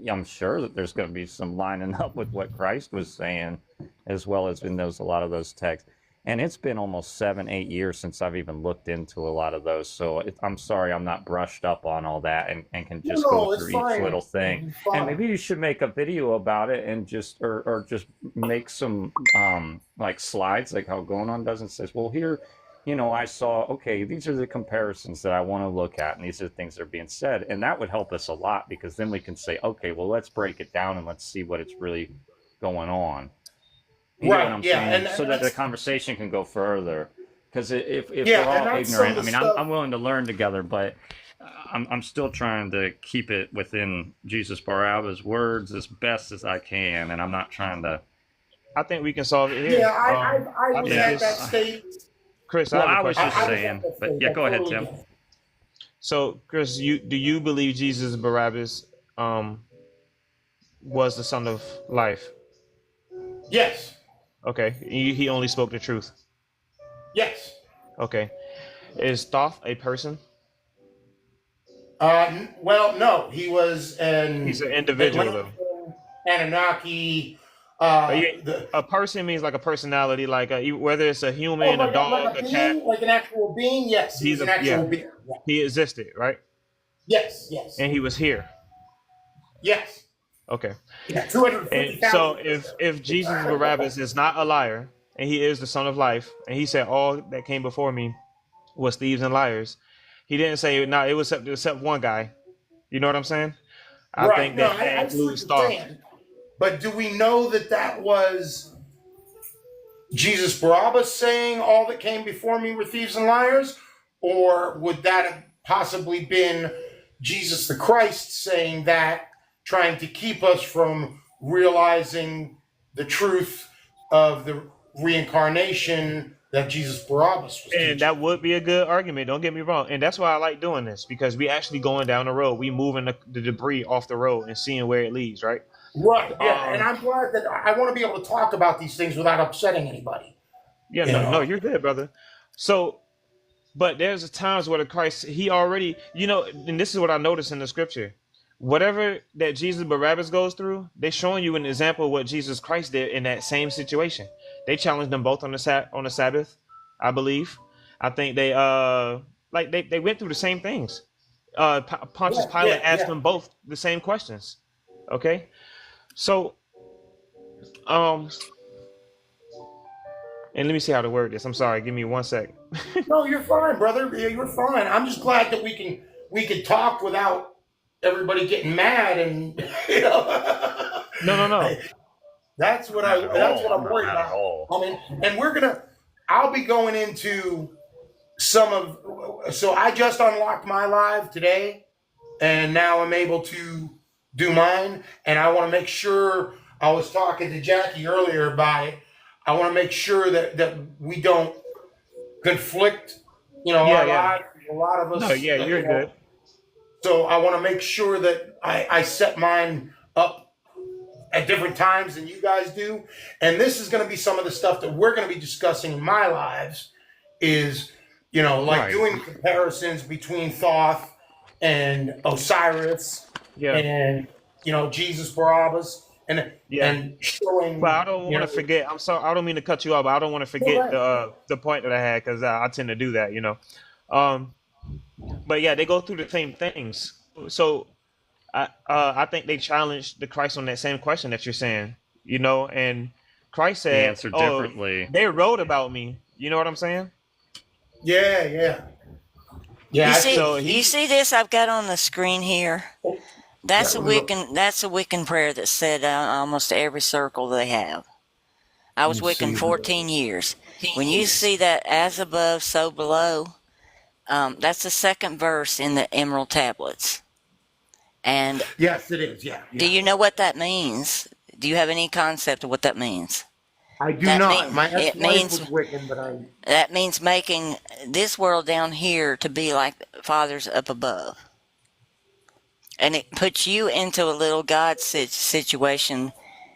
I'm sure that there's going to be some lining up with what Christ was saying, as well as in a lot of those texts. And it's been almost 7-8 years since I've even looked into a lot of those. So I'm sorry I'm not brushed up on all that and can just go through each little thing. And maybe you should make a video about it and just or just make some like slides, like how Going On does, and says, well, here, I saw, okay, these are the comparisons that I want to look at, and these are the things that are being said. And that would help us a lot, because then we can say, okay, well, let's break it down and let's see what it's really going on. You know what I'm saying? So that the conversation can go further. Because if we're all ignorant, I mean, I'm willing to learn together, but I'm still trying to keep it within Jesus Barabbas' words as best as I can, and I'm not trying to. I think we can solve it here. Yeah, I was at that stage. Chris, Well, I was have a just question. saying, but yeah, go ahead, Tim. So, Chris, do you believe Jesus Barabbas was the son of life? Yes. Okay, he only spoke the truth. Yes. Okay, is Thoth a person? Well, no, he was He's an individual, though. Anunnaki. A person means like a personality, like whether it's a human, a dog, a cat. Like an actual being, yes. He's an actual being. Yeah. He existed, right? Yes. And he was here. Yes. Okay. Yeah, 250,000. So if Jesus Barabbas is not a liar, and he is the son of life, and he said all that came before me was thieves and liars, he didn't say no. It was except one guy. You know what I'm saying? I think that includes Thoth. But do we know that was Jesus Barabbas saying all that came before me were thieves and liars? Or would that have possibly been Jesus the Christ saying that, trying to keep us from realizing the truth of the reincarnation that Jesus Barabbas was teaching? And that would be a good argument. Don't get me wrong. And that's why I like doing this, because we actually going down the road. We moving the debris off the road and seeing where it leads, right? Right. Yeah. And I'm glad that I want to be able to talk about these things without upsetting anybody. Yeah. No, you're good, brother. So, but there's times where the Christ, he already, and this is what I noticed in the scripture. Whatever that Jesus Barabbas goes through, they're showing you an example of what Jesus Christ did in that same situation. They challenged them both on the Sabbath, I believe. I think they they went through the same things. Pontius Pilate asked them both the same questions. Okay, so and let me see how to word this. I'm sorry, give me 1 sec. No, you're fine, brother. You're fine. I'm just glad that we can talk without everybody getting mad and No. That's what I'm worried about. I mean, and I'll be going into so I just unlocked my live today, and now I'm able to do mine, and I want to make sure. I was talking to Jackie earlier about it. I want to make sure that we don't conflict, Yeah, our yeah. lives. A lot of No, us, yeah, you're good. so I want to make sure that I set mine up at different times than you guys do. And this is going to be some of the stuff that we're going to be discussing in my lives is, like Right. doing comparisons between Thoth and Osiris Yeah, and, Jesus Barabbas and yeah. But showing, I don't want to forget. I'm sorry. I don't mean to cut you off, but I don't want to go forget ahead. the point that I had because I tend to do that. Um, but yeah, they go through the same things. So I think they challenged the Christ on that same question that you're saying. And Christ He said, answered "Oh, differently. they wrote about me." You know what I'm saying? Yeah, yeah. You Yeah, see, So you he, see this I've got on the screen here. yeah, That's a let me look. Wiccan. That's a Wiccan prayer that's said on almost every circle they have. I Let was me see. Wiccan 14 years. When you see that as above, so below, that's the second verse in the Emerald Tablets. And Yes, it is. Yeah, do yeah. you know what that means? Do you have any concept of what that means? I do not. My It ex-wife means was Wiccan, but I. that means making this world down here to be like Father's up above. And it puts you into a little God situation.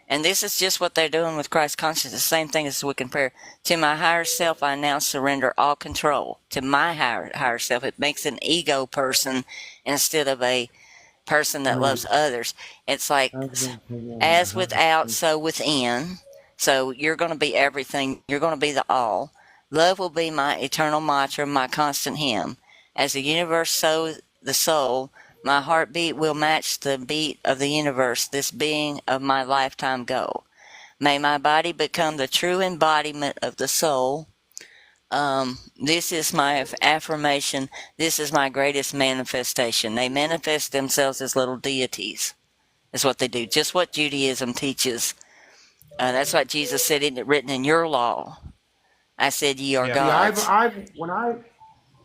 And this is just what they're doing with Christ consciousness. The same thing as Wiccan prayer. To my higher self, I now surrender all control. To my higher self, it makes an ego person instead of a person that loves others. It's like as without, so within. So you're going to be everything. You're going to be the all. Love will be my eternal mantra, my constant hymn. As the universe, so the soul. My heartbeat will match the beat of the universe, this being of my lifetime goal. May my body become the true embodiment of the soul. This is my affirmation. This is my greatest manifestation. They manifest themselves as little deities, is what they do. Just what Judaism teaches. That's what Jesus said written in your law. I said, ye are yeah, Yeah, gods.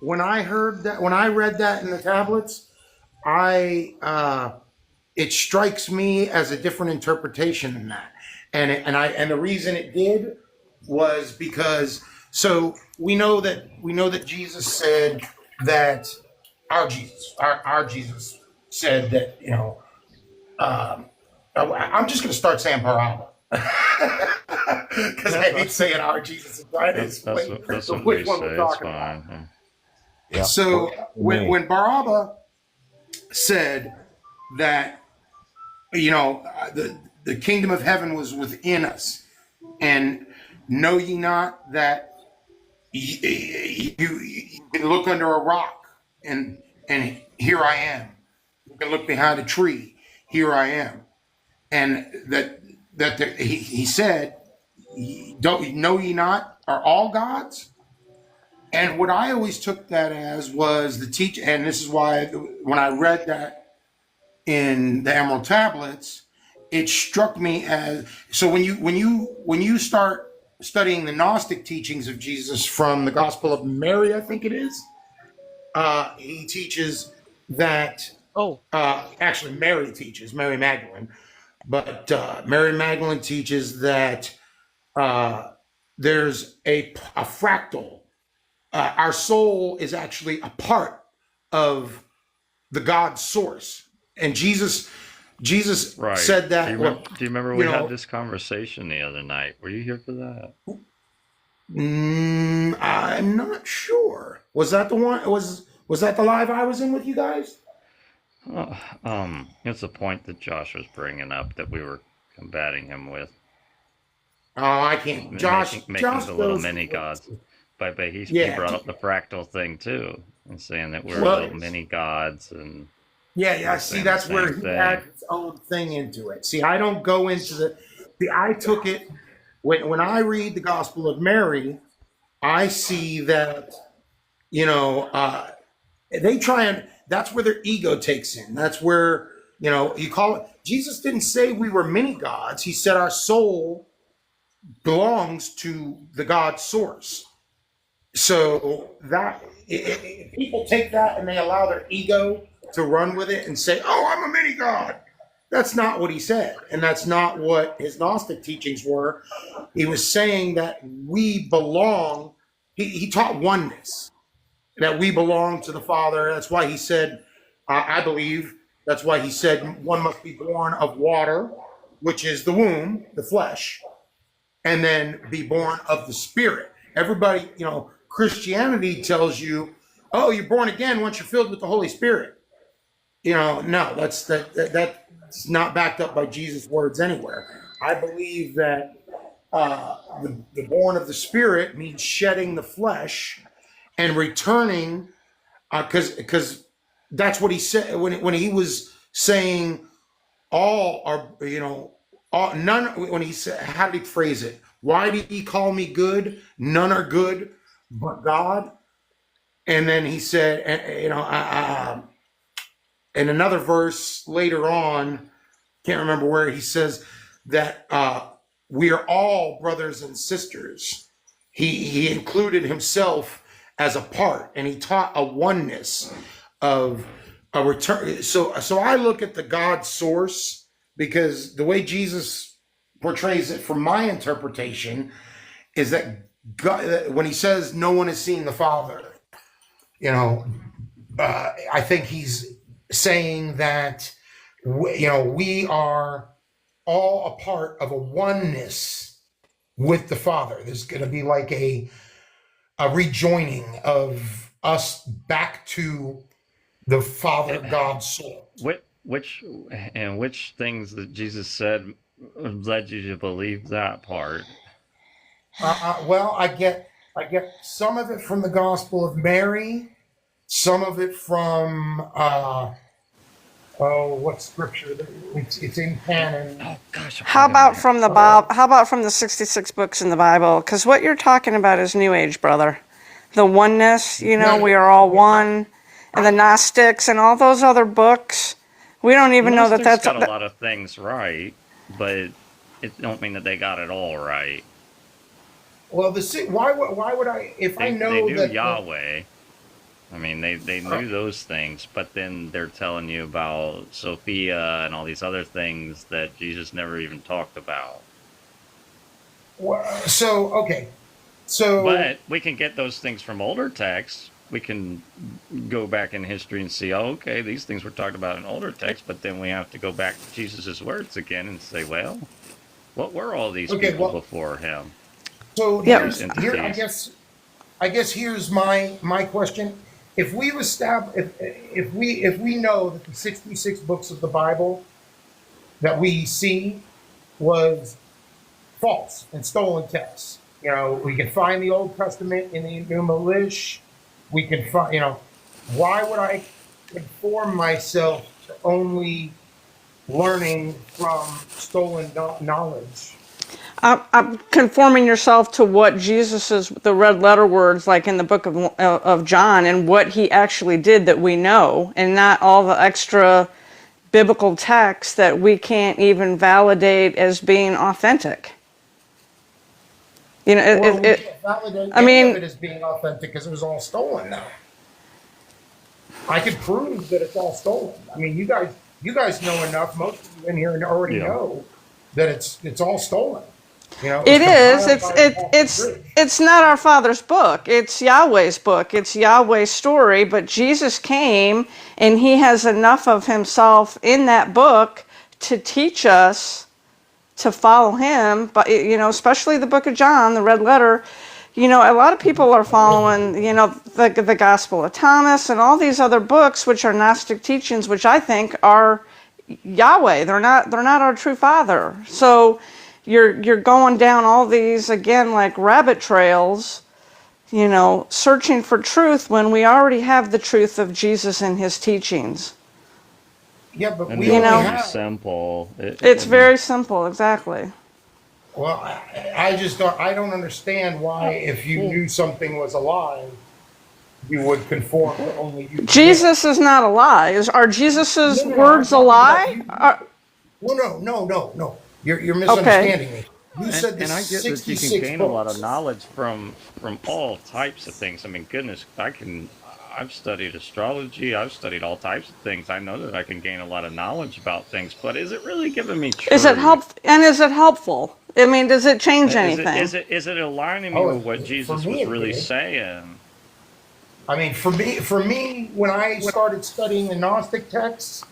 when I heard that, when I read that in the tablets, it strikes me as a different interpretation than that. And the reason it did was because so we know that Jesus said that our Jesus said that I'm just going to start saying Baraba because I that's hate right. saying our Jesus and trying to explain That's what which we one we're say. It's talking about. fine. Yeah. So when Me. when Baraba said that the kingdom of heaven was within us, and know ye not that you can look under a rock and here I am. You can look behind a tree, here I am, and he said, don't know ye not are all gods. And what I always took that as was the teach, and this is why when I read that in the Emerald Tablets, it struck me as so when you start studying the Gnostic teachings of Jesus from the Gospel of Mary, I think it is, he teaches that Oh, actually Mary teaches Mary Magdalene, but Mary Magdalene teaches that there's a fractal. Our soul is actually a part of the God source, and Jesus Right. said that. Well, Do you remember you we had know, this conversation the other night? Were you here for that? I'm not sure. Was that the one? Was that the live I was in with you guys? It's a point that Josh was bringing up that we were combating him with, Oh, I can't. making Josh the little goes. mini gods. But he Yeah, brought up the fractal thing too, and saying that we're well, little mini gods, and yeah. we're See, saying the that's where same he thing. adds his own thing into it. See, I don't go into the. See, I took it when I read the Gospel of Mary. I see that you know they try and that's where their ego takes in. That's where you call it. Jesus didn't say we were many gods. He said our soul belongs to the God source. So that people take that and they allow their ego to run with it and say, "Oh, I'm a mini god." That's not what he said, and that's not what his Gnostic teachings were. He was saying that we belong. He taught oneness, that we belong to the Father. That's why he said, I believe, that's why he said one must be born of water, which is the womb, the flesh, and then be born of the Spirit. Everybody, Christianity tells you, oh, you're born again once you're filled with the Holy Spirit. No, that's not backed up by Jesus' words anywhere. I believe that the born of the Spirit means shedding the flesh and returning, because that's what he said when he was saying all are, all, none. When he said, how did he phrase it? Why did he call me good? None are good but God. And then he said, in another verse later on, can't remember where, he says that we are all brothers and sisters. He included himself as a part, and he taught a oneness of a return. So I look at the God source, because the way Jesus portrays it from my interpretation is that God, when he says no one has seen the Father, I think he's saying that we are all a part of a oneness with the Father. There's going to be like a rejoining of us back to the Father God soul. Which things that Jesus said led you to believe that part? Well, I get some of it from the Gospel of Mary, some of it from what scripture? It's in canon. Oh gosh! How about from the Bible? How about from the 66 books in the Bible? Because what you're talking about is New Age, brother. The oneness, we are all one, and the Gnostics and all those other books. We don't even know that that's got a lot of things right, but it don't mean that they got it all right. Well, why would I, if I know they knew that Yahweh? I mean, they knew those things, but then they're telling you about Sophia and all these other things that Jesus never even talked about. Okay. But we can get those things from older texts. We can go back in history and see, okay, these things were talked about in older texts, but then we have to go back to Jesus' words again and say, well, what were all these people before him? So yeah. I guess here's my question. If we if we know that the 66 books of the Bible that we see was false and stolen texts, we can find the Old Testament in the Enuma Elish. We can find, why would I conform myself to only learning from stolen knowledge? I'm conforming yourself to what the red letter words, like in the book of John, and what he actually did that we know, and not all the extra biblical texts that we can't even validate as being authentic. We can't validate any of it as being authentic because it was all stolen now. I could prove that it's all stolen. I mean, you guys know enough, most of you in here already know that it's all stolen. It is. It's not our Father's book. It's Yahweh's book. It's Yahweh's story. But Jesus came, and he has enough of himself in that book to teach us to follow him. But especially the book of John, the red letter. A lot of people are following, the Gospel of Thomas and all these other books, which are Gnostic teachings, which I think are Yahweh. They're not our true Father. So you're going down all these, again, like rabbit trails, searching for truth when we already have the truth of Jesus and his teachings. Yeah, but we have simple. It's very simple, exactly. Well, I don't understand why, if you knew something was a lie, you would conform to only you. Jesus is not a lie. Are Jesus's words a lie? No. You're misunderstanding me. You said and I get that you can gain a lot of knowledge from all types of things. I mean, goodness, I've studied astrology. I've studied all types of things. I know that I can gain a lot of knowledge about things, but is it really giving me Is it truth? is it helpful? I mean, does it change Is it anything? aligning me Oh, with what for Jesus me was it really did. saying? I mean, for me, when I started studying the Gnostic texts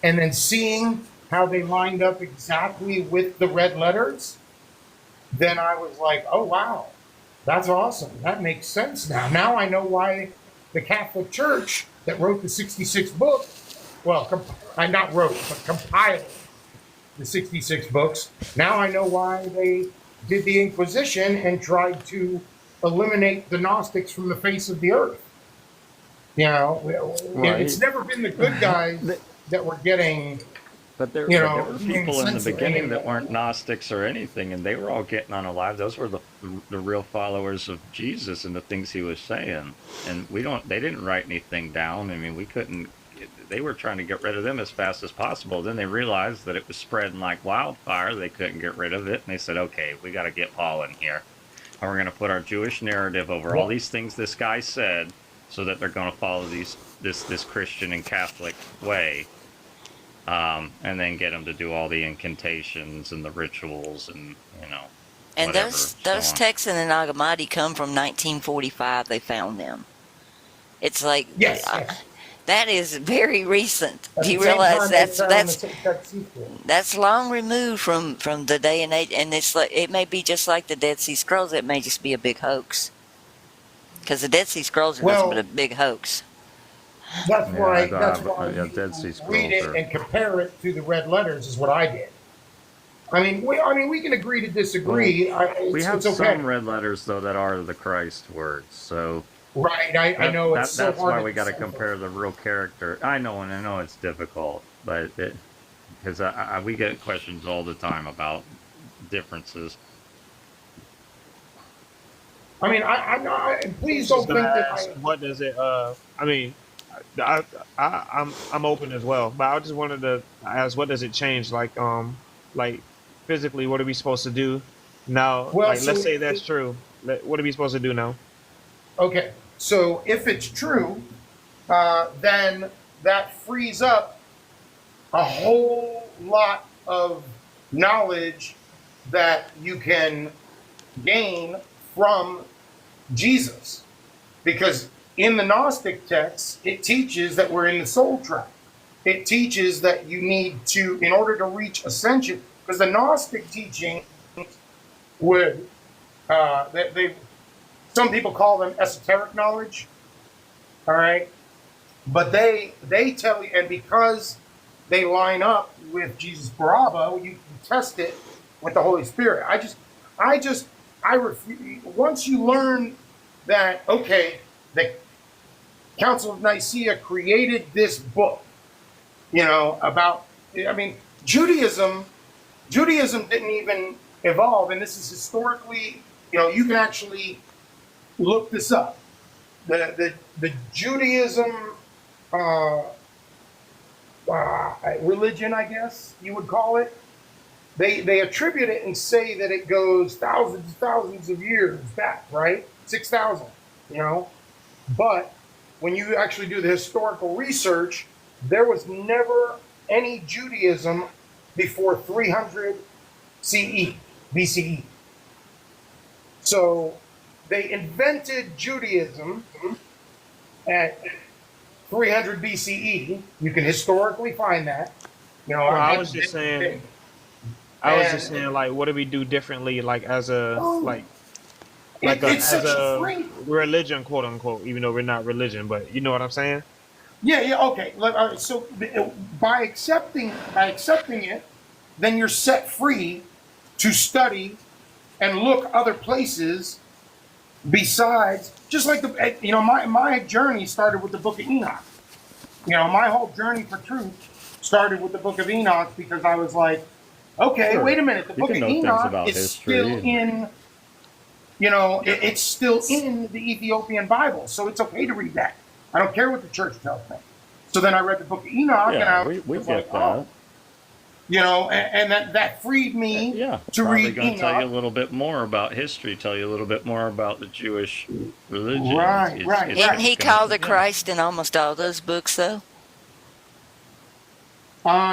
and then seeing how they lined up exactly with the red letters, then I was like, oh wow, that's awesome. That makes sense now. Now I know why the Catholic Church that wrote the 66 book, well, I not wrote, but compiled the 66 books. Now I know why they did the Inquisition and tried to eliminate the Gnostics from the face of the earth. You know, it's Right. never been the good guys that were getting, But there were being people in the censored beginning that anymore. weren't Gnostics or anything, and they were all getting unalive. Those were the real followers of Jesus and the things he was saying. And they didn't write anything down. I mean, we couldn't. They were trying to get rid of them as fast as possible. Then they realized that it was spreading like wildfire. They couldn't get rid of it, and they said, "Okay, we got to get Paul in here, and we're going to put our Jewish narrative over all Well, these things this guy said, so that they're going to follow this Christian and Catholic way." And then get them to do all the incantations and the rituals and And whatever. So those texts in the Nag Hammadi come from 1945. They found them. It's like yes, yes. that is very recent. At Do the you same realize time, they found the TicTok secret. that's long removed from the day and age? And it's like it may be just like the Dead Sea Scrolls. It may just be a big hoax because the Dead Sea Scrolls are nothing but a Well, big hoax. that's yeah, why that's why yeah, you Dead Sea read Scrolls it are. and compare it to the red letters is what I did. We can agree to Well, disagree. we have It's okay. some red letters though that are the Christ words. So Right. I know it's so that's hard why to we got to decipher. compare the real character. I know, and I know it's difficult, but because we get questions all the time about differences. I Please was just don't gonna think that ask, I. what does it? I mean, I'm open as well, but I just wanted to ask, what does it change? Like physically, what are we supposed to do now? Well, Like, let's so say that's true. What are we supposed to do now? okay. So if it's true, then that frees up a whole lot of knowledge that you can gain from Jesus. Because in the Gnostic texts, it teaches that we're in the soul track. It teaches that you need to, in order to reach ascension, because the Gnostic teaching would, some people call them esoteric knowledge, all right? But they tell you, and because they line up with Jesus Baraba, you can test it with the Holy Spirit. I refuse. Once you learn that, okay, the Council of Nicaea created this book, about, Judaism. Judaism didn't even evolve, and this is historically, you can actually look this up. The Judaism uh, religion, I guess you would call it. They attribute it and say that it goes thousands of years back, right? 6,000, you know. But when you actually do the historical research, there was never any Judaism before 300 CE, BCE. So they invented Judaism at 300 BCE. You can historically find that. Well, I was just saying. I was just And saying, like, what do we do differently, like oh, it's as such a a free. religion, quote unquote, even though we're not religion, but you know what I'm saying? Yeah, okay. All right, so by accepting it, then you're set free to study and look other places besides, just like my journey started with the Book of Enoch. My whole journey for truth started with the Book of Enoch because I was like, okay, Sure, wait a minute, the you Book can of know things Enoch about is history still and in, it's still in the Ethiopian Bible, so it's okay to read that. I don't care what the church tells me. So then I read the Book of Enoch, and yeah, I we was like, get oh, that. and that freed me Yeah, to probably read going to tell you a Enoch. little bit more about history, tell you a little bit more about the Jewish religion. Right, right, Isn't right. he called the Christ in almost all those books, though?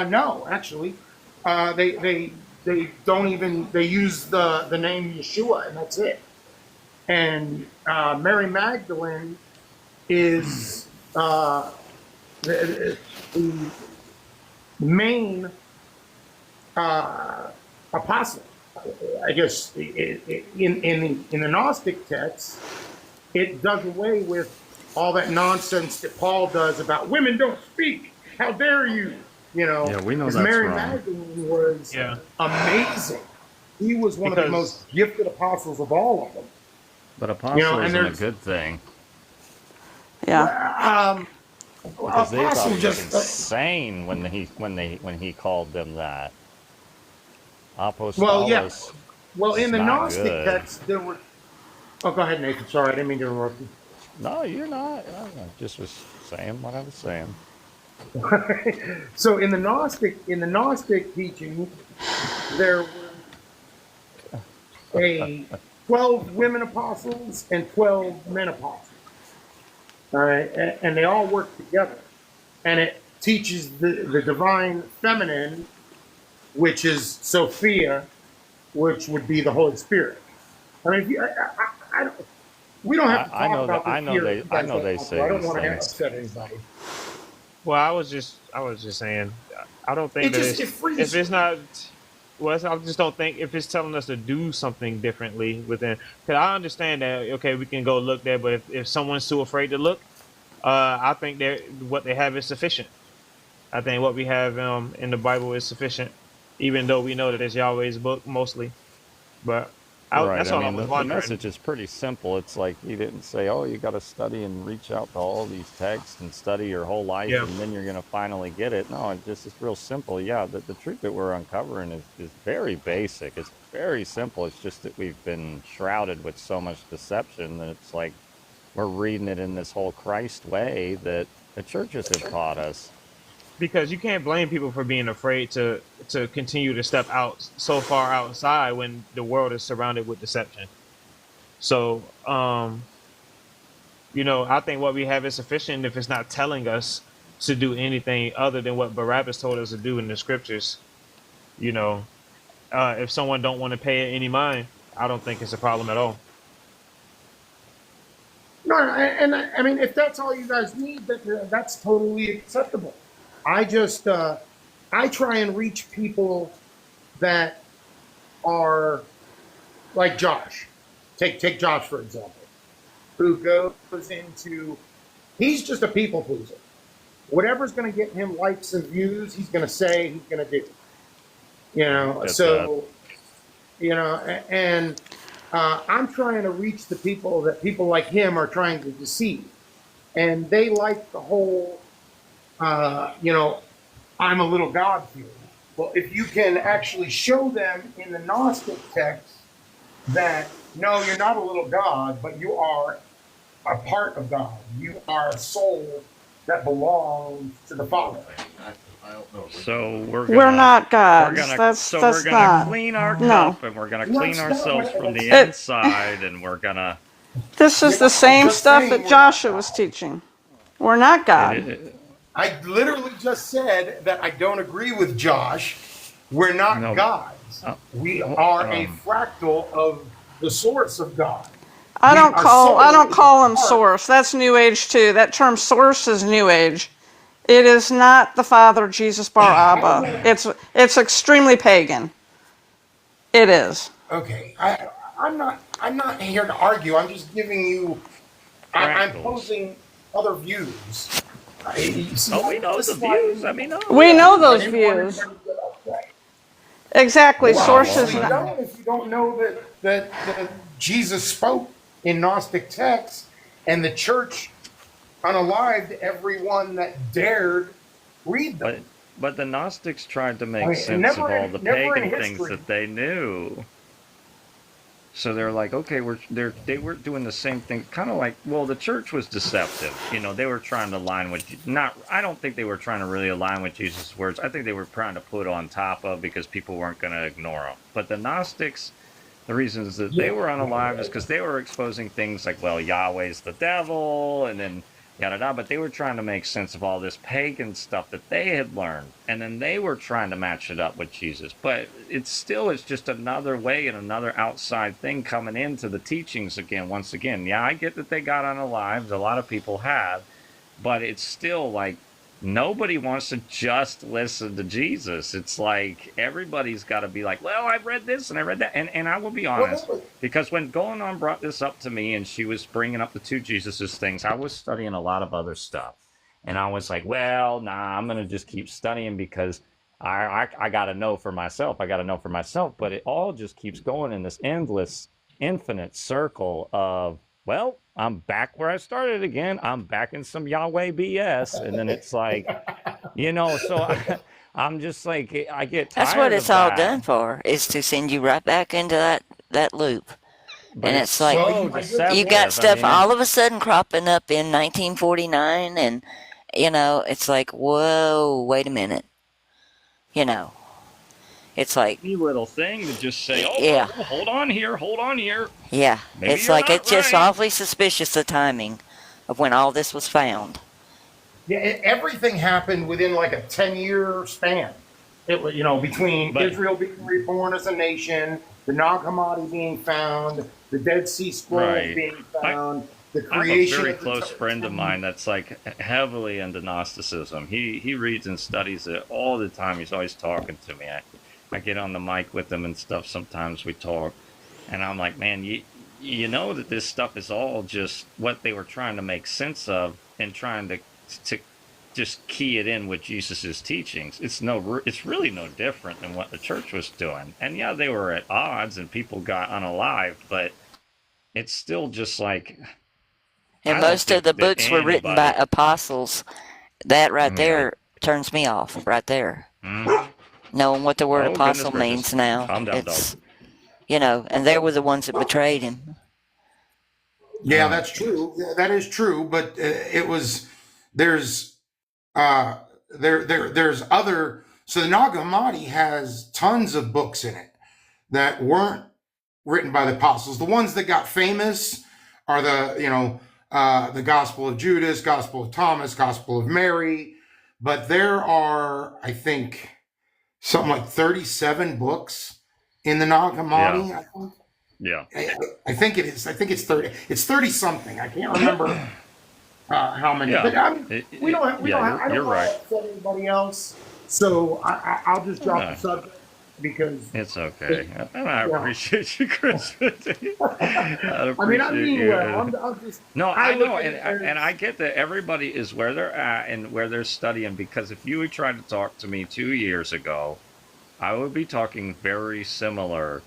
No, actually, they don't even they use the name Yeshua, and that's it. And Mary Magdalene is the main apostle. I guess in the Gnostic text, it does away with all that nonsense that Paul does about women don't speak. How dare you? Yeah, we know Because that's Mary wrong. Magdalene was Yeah, amazing. He was one of the because most gifted apostles of all of them. But apostle And isn't a there's good thing Yeah. because they thought apostle he was just insane when he called them that. well, yeah. Apostolos Well, in is the not Gnostic good. text, there were. Oh, go ahead, Nathan. Sorry, I didn't mean to interrupt No, you're not. I just was saying what I was saying. you. So in the Gnostic teaching, there were 12 women apostles and 12 men apostles. All right, and they all work together, and it teaches the divine feminine, which is Sophia, which would be the Holy Spirit. I mean, if you, I don't, we don't have to I talk know that about this here. If you I guys know don't they want to. say I don't these want to things. upset anybody. well, I was just saying, I don't think It that just it it's if frees. it's not. Well, I just don't think if it's telling us to do something differently within. Because I understand that okay, we can go look there, but if someone's too afraid to look, I think that what they have is sufficient. I think what we have in the Bible is sufficient, even though we know that it's Yahweh's book mostly. But Right. that's I all I mean, was the wondering. message is pretty simple. It's like he didn't say, "Oh, you got to study and reach out to all these texts and study your whole life, Yeah, and then you're going to finally get it." No, it's real simple. Yeah, the truth that we're uncovering is very basic. It's very simple. It's just that we've been shrouded with so much deception that it's like we're reading it in this whole Christ way that the churches have taught us. because you can't blame people for being afraid to continue to step out so far outside when the world is surrounded with deception. So, I think what we have is sufficient if it's not telling us to do anything other than what Barabbas told us to do in the scriptures. You know, if someone don't want to pay it any mind, I don't think it's a problem at all. No, I mean, if that's all you guys need, that's totally acceptable. I just I try and reach people that are like Josh. Take Josh for example, who goes into he's just a people pleaser. Whatever's going to get him likes and views, he's going to say he's going to do. Get that? So and I'm trying to reach the people that people like him are trying to deceive, and they like the whole, I'm a little God theory. Well, if you can actually show them in the Gnostic text that no, you're not a little God, but you are a part of God. You are a soul that belongs to the Father. So We're not gods. so That's we're gonna not. clean our No. cup and we're gonna No, clean it's not ourselves what from the it's inside and we're gonna This is the I'm same just stuff saying that we're not Joshua was God. teaching. We're not it, God. it I literally just said that I don't agree with Josh. We're not no gods. uh, We oh, are a fractal of the source of God. I We don't our call I soul don't is a call him part. source. That's New Age too. That term source is New Age. It is not the Father Jesus Bar I don't Abba. know. It's extremely pagan. It is. Okay, I'm not here to argue. I'm just giving you. I'm fractals. posing other views. You see, Oh, we know this the is why I views. didn't. I mean, oh We yeah, know we I those know. didn't want views. anybody to get upset. Exactly. Well, Oh Source well, is obviously you you not. know. don't if you don't know that Jesus spoke in Gnostic texts, and the church unalived everyone that dared read them. But the Gnostics tried to I make mean, sense of all the never in pagan things history. that they knew. So they're like, okay, they were doing the same thing, kind of like, well, the church was deceptive. They were trying to align with not. I don't think they were trying to really align with Jesus' words. I think they were trying to put on top of because people weren't going to ignore them. But the Gnostics, the reasons that they Yeah. were unalive is because they were exposing things like, well, Yahweh's the devil, and then yada yada. But they were trying to make sense of all this pagan stuff that they had learned, and then they were trying to match it up with Jesus. But it's just another way and another outside thing coming into the teachings again. Once again, yeah, I get that they got unalive. A lot of people have, but it's still like nobody wants to just listen to Jesus. It's like everybody's got to be like, well, I read this and I read that. And I will be honest, because when Going On brought this up to me and she was bringing up the two Jesuses things, I was studying a lot of other stuff. And I was like, well, nah, I'm going to just keep studying because I got to know for myself. I got to know for myself. But it all just keeps going in this endless, infinite circle of, well, I'm back where I started again. I'm back in some Yahweh BS. And then it's like, so I'm just like, I get tired That's what of it's all that. done for, is to send you right back into that loop. But And it's it's like so deceptive. you got I stuff mean, all of a sudden cropping up in 1949, and it's like, whoa, wait a minute. It's like, any little thing to just say, oh, yeah, hold on here, hold on here. yeah. Maybe It's you're like not it's just right. awfully suspicious, the timing of when all this was found. Yeah, everything happened within like a 10-year span. It was, between But Israel being reborn as a nation, the Nag Hammadi being found, the Dead Sea Scrolls right. being found, the I have a creation very of the close friend of mine that's like heavily into Gnosticism. He reads and studies it all the time. He's always talking to me. I get on the mic with him and stuff. Sometimes we talk, and I'm like, man, you know that this stuff is all just what they were trying to make sense of and trying to just key it in with Jesus's teachings. It's really no different than what the church was doing. And yeah, they were at odds and people got unalived, but it's still just like And I don't most of think the that books were written by anybody. apostles. That right Yeah. there turns me off, right there. Mm. Knowing what the word Oh goodness apostle gracious! means now. Calm down, dog. It's, and they were the ones that betrayed him. Yeah, that's true. That is true. But it was there's there's other. So the Nag Hammadi has tons of books in it that weren't written by the apostles. The ones that got famous are the Gospel of Judas, Gospel of Thomas, Gospel of Mary. But there are, I think, something like 37 books in the Nag Hammadi. Yeah. I think it is. I think it's 30. It's 30 something. I can't remember how many. Yeah. But we don't. I don't You're want right. to upset anybody else. So I'll just drop No. the subject because It's okay. And I appreciate you, Chris. I I appreciate mean you. well. I'm just. No, I look know, at it as- and I get that everybody is where they're at and where they're studying. Because if you had tried to talk to me 2 years ago, I would be talking very similar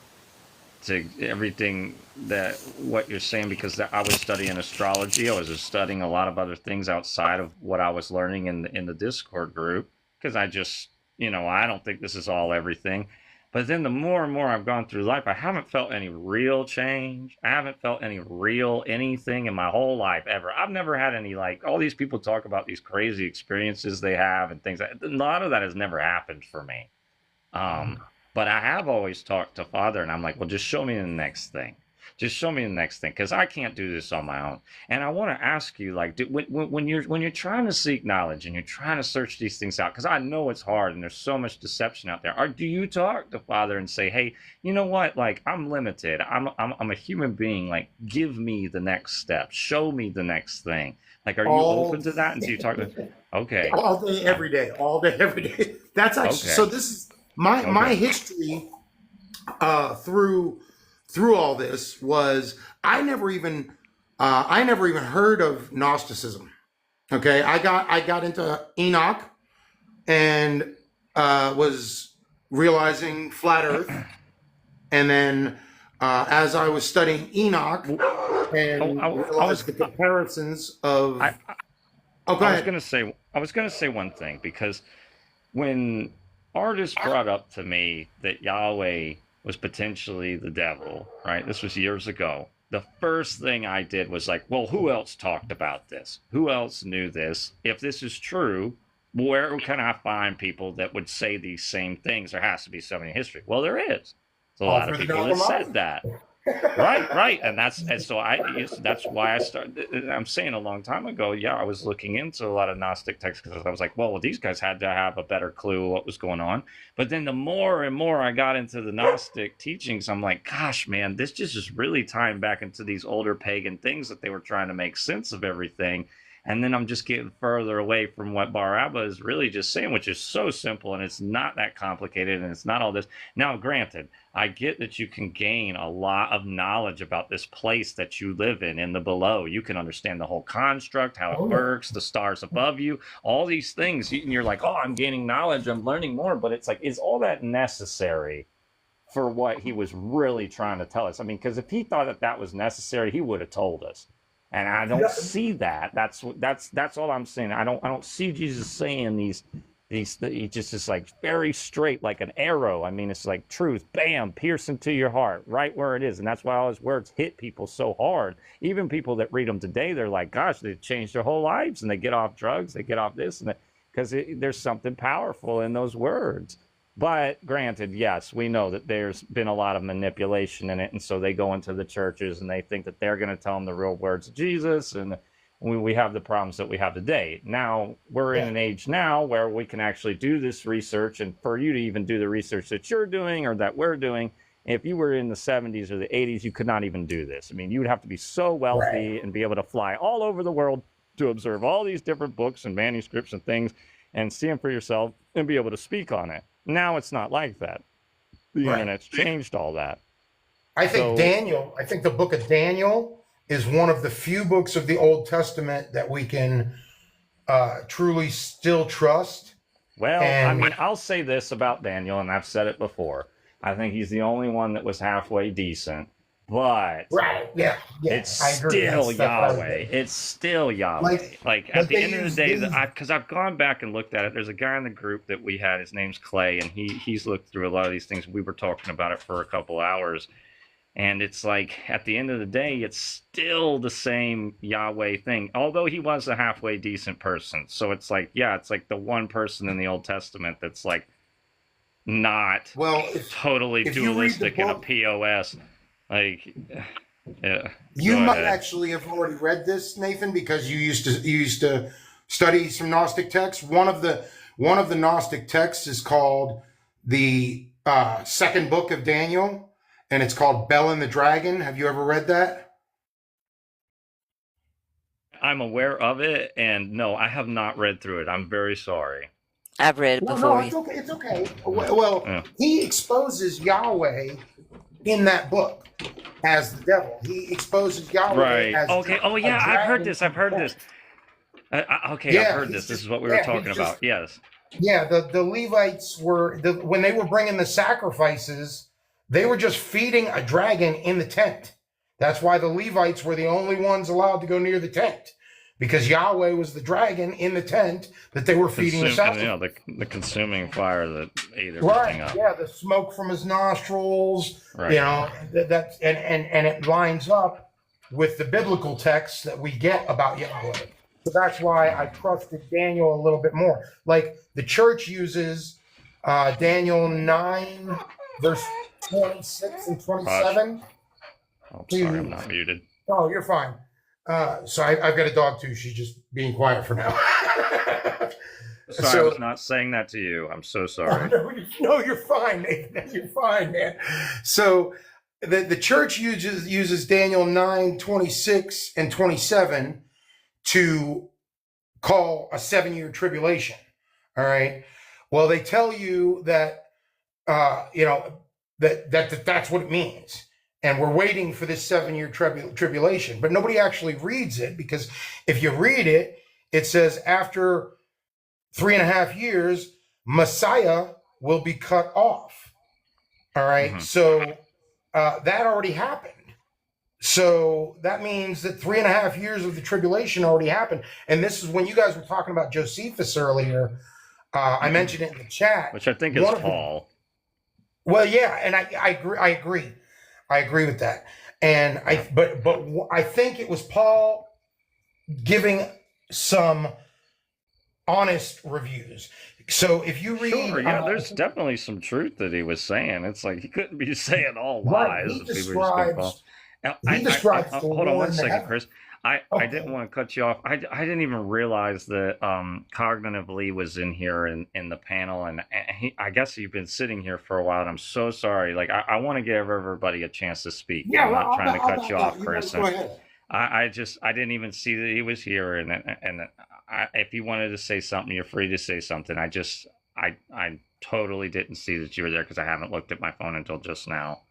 to everything that what you're saying. Because I was studying astrology, I was studying a lot of other things outside of what I was learning in the Discord group. Because I just, I don't think this is all everything. But then the more and more I've gone through life, I haven't felt any real change. I haven't felt any real anything in my whole life ever. I've never had any, like, all these people talk about these crazy experiences they have and things. A lot of that has never happened for me. But I have always talked to Father, and I'm like, well, just show me the next thing. Just show me the next thing, because I can't do this on my own. And I want to ask you, like, when you're trying to seek knowledge and you're trying to search these things out, because I know it's hard and there's so much deception out there. Or do you talk to Father and say, hey, you know what? Like, I'm limited. I'm a human being. Like, give me the next step. Show me the next thing. Like, are you open to that? And do you talk to? Okay. All day, every day. All day, every day. That's actually Okay. so. This is my history through all this was I never even heard of Gnosticism. Okay, I got into Enoch and was realizing flat Earth, and then as I was studying Enoch and realized the comparisons of. I Go was ahead. gonna say one thing, because when artists brought up to me that Yahweh was potentially the devil, right? This was years ago. The first thing I did was like, well, who else talked about this? Who else knew this? If this is true, where can I find people that would say these same things? There has to be somebody in history. Well, there is. There's a lot of people that said that. Right, and that's why I started. I'm saying a long time ago, I was looking into a lot of Gnostic texts because I was like, well, these guys had to have a better clue what was going on. But then the more and more I got into the Gnostic teachings, I'm like, gosh, man, this just is really tying back into these older pagan things that they were trying to make sense of everything. And then I'm just getting further away from what Bar Abba is really just saying, which is so simple and it's not that complicated and it's not all this. Now, granted, I get that you can gain a lot of knowledge about this place that you live in the below. You can understand the whole construct, how it works, the stars above you, all these things. And you're like, oh, I'm gaining knowledge, I'm learning more. But it's like, is all that necessary for what he was really trying to tell us? I mean, because if he thought that that was necessary, he would have told us. And I don't see that. That's all I'm saying. I don't see Jesus saying these he just is like very straight, like an arrow. I mean, it's like truth, bam, pierce into your heart, right where it is. And that's why all his words hit people so hard. Even people that read them today, they're like, gosh, they've changed their whole lives and they get off drugs, they get off this and that, because there's something powerful in those words. But granted, yes, we know that there's been a lot of manipulation in it. And so they go into the churches and they think that they're going to tell them the real words of Jesus. And we have the problems that we have today. Now, we're in an age now where we can actually do this research. And for you to even do the research that you're doing or that we're doing, if you were in the 70s or the 80s, you could not even do this. I mean, you would have to be so wealthy and be able to fly all over the world to observe all these different books and manuscripts and things and see them for yourself and be able to speak on it. Now it's not like that. The internet's changed all that. I think the book of Daniel is one of the few books of the Old Testament that we can truly still trust. Well, I mean, I'll say this about Daniel, and I've said it before. I think he's the only one that was halfway decent. But it's still Yahweh. It's still Yahweh. Like at the end of the day, because I've gone back and looked at it. There's a guy in the group that we had. His name's Clay, and he's looked through a lot of these things. We were talking about it for a couple hours, and it's like at the end of the day, it's still the same Yahweh thing. Although he was a halfway decent person, so it's like it's like the one person in the Old Testament that's like not totally dualistic and a POS. Like, you might actually have already read this, Nathan, because you used to study some Gnostic texts. One of the Gnostic texts is called the second book of Daniel, and it's called Bel and the Dragon. Have you ever read that? I'm aware of it, and no, I have not read through it. I'm very sorry. I've read it before. No, it's okay. It's okay. Well, he exposes Yahweh in that book as the devil. He exposes Yahweh as okay. Oh yeah, I've heard this. I've heard this. I've heard this. This is what we were talking about. Yes. Yeah, the Levites were when they were bringing the sacrifices, they were just feeding a dragon in the tent. That's why the Levites were the only ones allowed to go near the tent, because Yahweh was the dragon in the tent that they were feeding the sacrifice. The consuming fire that ate everything up. Yeah, the smoke from his nostrils. Right. You know, that's and it lines up with the biblical texts that we get about Yahweh. So that's why I trusted Daniel a little bit more. Like the church uses Daniel 9, verse 26 and 27. Oh, sorry, I'm not muted. Oh, you're fine. So I've got a dog too. She's just being quiet for now. Sorry, I was not saying that to you. I'm so sorry. No, you're fine, Nathan. You're fine, man. So the church uses Daniel 9, 26 and 27 to call a 7-year tribulation. All right. Well, they tell you that that's what it means. And we're waiting for this 7-year tribulation, but nobody actually reads it, because if you read it, it says after 3.5 years, Messiah will be cut off. All right. Mm-hmm. So that already happened. So that means that 3.5 years of the tribulation already happened. And this is when you guys were talking about Josephus earlier. I mentioned it in the chat. Which I think is Paul. Well, yeah, and I agree. I agree with that. And I think it was Paul giving some honest reviews. So if you read, Sure, yeah, there's definitely some truth that he was saying. It's like he couldn't be saying all right, lies if people were just going to fall. Now, hold on one second, Chris. I didn't want to cut you off. I didn't even realize that Cognitively was in here in the panel, and I guess you've been sitting here for a while, and I'm so sorry. Like, I want to give everybody a chance to speak. Yeah, I'm not trying to cut you off, Chris. Go ahead. I didn't even see that he was here, and if you wanted to say something, you're free to say something. I totally didn't see that you were there because I haven't looked at my phone until just now.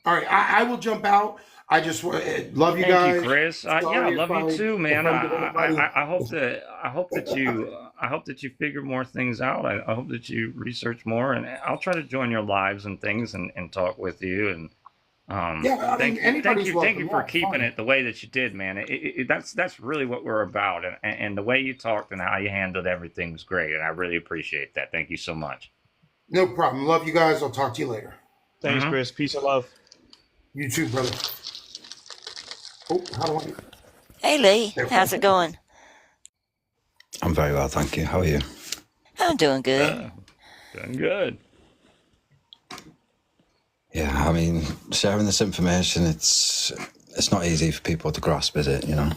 All right, I will jump out. I just love you Thank guys. you, Chris. Yeah, I love you too, man. I hope that you figure more things out. I hope that you research more, and I'll try to join your lives and things and talk with you. And yeah, thank you for keeping it the way that you did, man. That's really what we're about, and the way you talked and how you handled everything was great, and I really appreciate that. Thank you so much. No problem. Love you guys. I'll talk to you later. Thanks, Chris. Peace and love. You too, brother. Oh, how do I? Hey, Lee. How's it going? I'm very well, thank you. How are you? I'm doing good. Doing good. Yeah, I mean, sharing this information, it's not easy for people to grasp, is it, you know?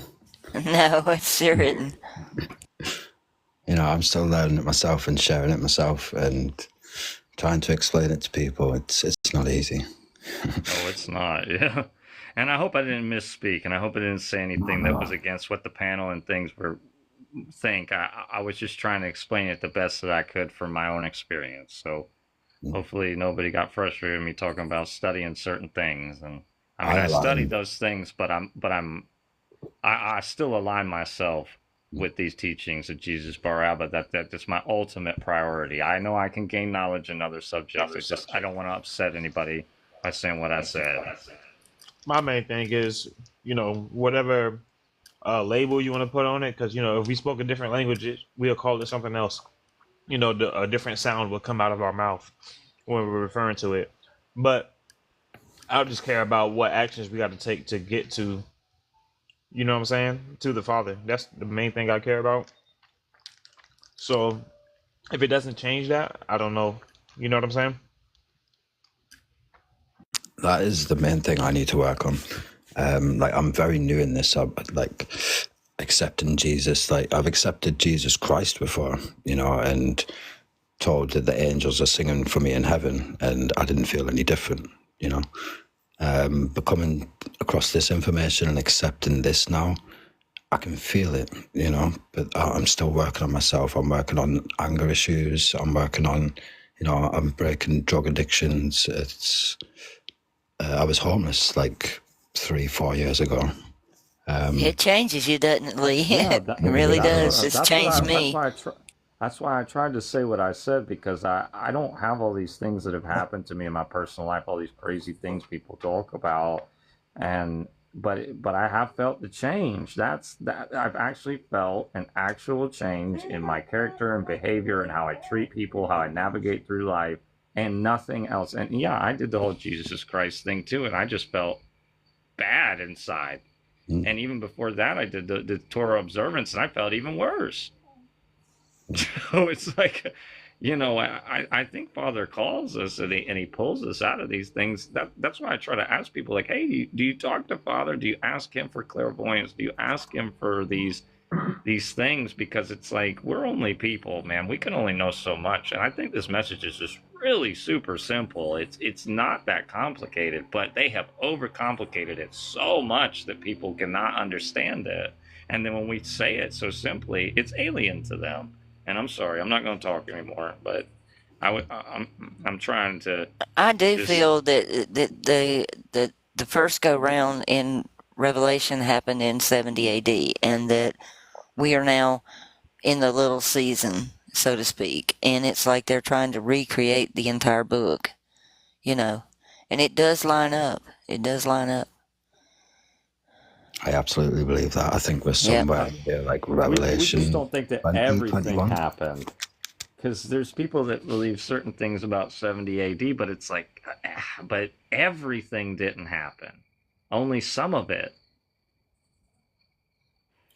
No, it sure isn't. You know, I'm still learning it myself and sharing it myself and trying to explain it to people. It's not easy. Oh, it's not, yeah. And I hope I didn't misspeak, and I hope I didn't say anything that was against what the panel and things think. I was just trying to explain it the best that I could from my own experience. So hopefully nobody got frustrated with me talking about studying certain things. And I mean, I studied those things, but I still align myself with these teachings of Jesus Bar Abba. That's my ultimate priority. I know I can gain knowledge in other subjects. I don't want to upset anybody by saying what I said. My main thing is, whatever label you want to put on it, because, if we spoke a different language, we'll call it something else. A different sound will come out of our mouth when we're referring to it. But I just care about what actions we got to take to get to, you know what I'm saying, to the Father. That's the main thing I care about. So if it doesn't change that, I don't know. You know what I'm saying? That is the main thing I need to work on. I'm very new in this. Accepting Jesus. I've accepted Jesus Christ before, and told that the angels are singing for me in heaven, and I didn't feel any different, But coming across this information and accepting this now, I can feel it, But I'm still working on myself. I'm working on anger issues. I'm working on, I'm breaking drug addictions. I was homeless 3-4 years ago. It changes you, doesn't it, Lee? Yeah, It really does. It's changed me. That's why I tried to say what I said, because I don't have all these things that have happened to me in my personal life, all these crazy things people talk about, but I have felt the change. I've actually felt an actual change in my character and behavior and how I treat people, how I navigate through life, and nothing else. And yeah, I did the whole Jesus Christ thing too, and I just felt bad inside. And even before that, I did the Torah observance, and I felt even worse. So it's like, I think Father calls us and he pulls us out of these things. That's why I try to ask people, like, hey, do you talk to Father? Do you ask him for clairvoyance? Do you ask him for these things? Because it's like, we're only people, man. We can only know so much. And I think this message is just really super simple. It's not that complicated, but they have overcomplicated it so much that people cannot understand it. And then when we say it so simply, it's alien to them. And I'm sorry, I'm not going to talk anymore, but I'm trying to. I do feel that the first go round in Revelation happened in 70 AD, and that we are now in the little season, so to speak. And it's like they're trying to recreate the entire book, and it does line up. It does line up. I absolutely believe that. I think we're somewhere here, like Revelation. We just don't think that everything happened because there's people that believe certain things about 70 AD, but it's like, but everything didn't happen. Only some of it.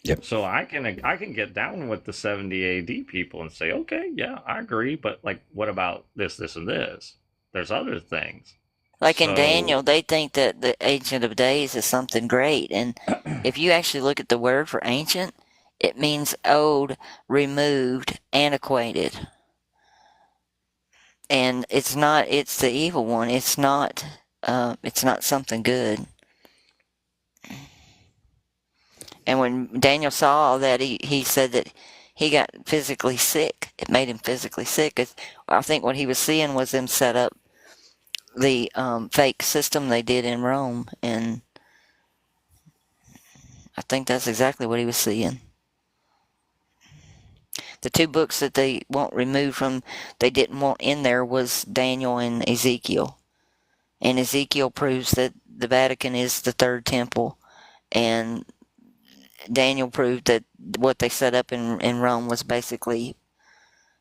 Yep. So I can get down with the 70 AD people and say, okay, yeah, I agree, but like, what about this, and this? There's other things. Like in So, Daniel, they think that the Ancient of Days is something great. And if you actually look at the word for ancient, it means old, removed, antiquated. And it's the evil one. It's not something good. And when Daniel saw all that, he said that he got physically sick. It made him physically sick. 'Cause I think what he was seeing was them set up the fake system they did in Rome, and I think that's exactly what he was seeing. The two books that they they didn't want in there was Daniel and Ezekiel. And Ezekiel proves that the Vatican is the third temple, and Daniel proved that what they set up in Rome was basically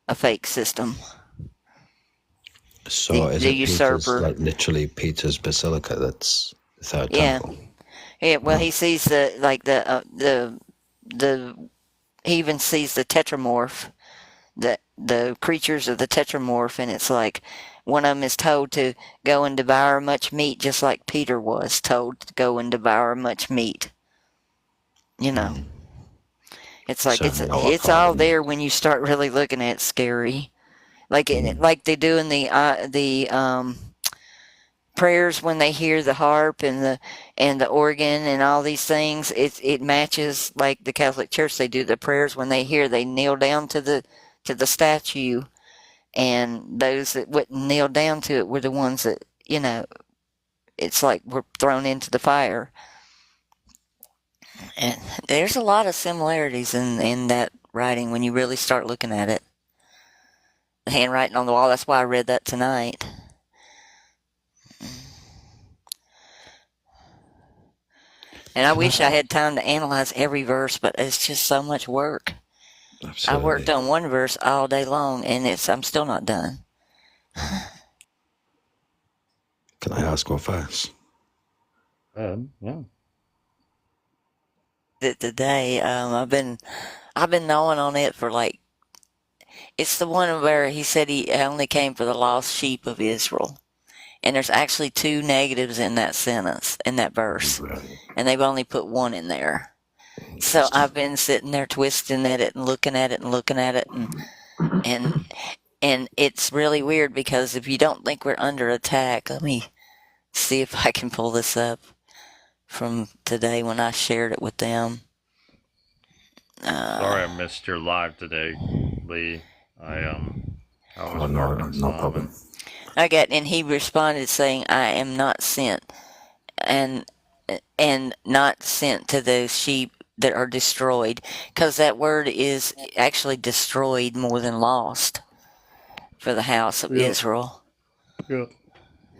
a fake system. So is the it Peter's, usurper. like literally Peter's Basilica that's the third Yeah. temple? Yeah, well, he sees he even sees the tetramorph, the creatures of the tetramorph, and it's like one of them is told to go and devour much meat, just like Peter was told to go and devour much meat. You know, it's like Certainly it's all there when you start really looking at it. Scary, like like they do in the prayers when they hear the harp and the organ and all these things. It matches like the Catholic Church. They do the prayers when they kneel down to the statue, and those that wouldn't kneel down to it were the ones that, it's like were thrown into the fire. And there's a lot of similarities in that writing when you really start looking at it. The handwriting on the wall. That's why I read that tonight. And I wish I had time to analyze every verse, but it's just so much work. Absolutely. I worked on one verse all day long, and I'm still not done. Can I ask what verse? yeah. Today, I've been gnawing on it for like. It's the one where he said he only came for the lost sheep of Israel. And there's actually two negatives in that sentence, in that verse. Right. And they've only put one in there. So I've been sitting there twisting at it and looking at it and looking at it. And it's really weird because if you don't think we're under attack, let me see if I can pull this up from today when I shared it with them. Sorry I missed your live today, Lee. I was no working some, problem. And he responded saying, I am not sent, and not sent to those sheep that are destroyed, because that word is actually destroyed more than lost for the house of Israel. Yeah.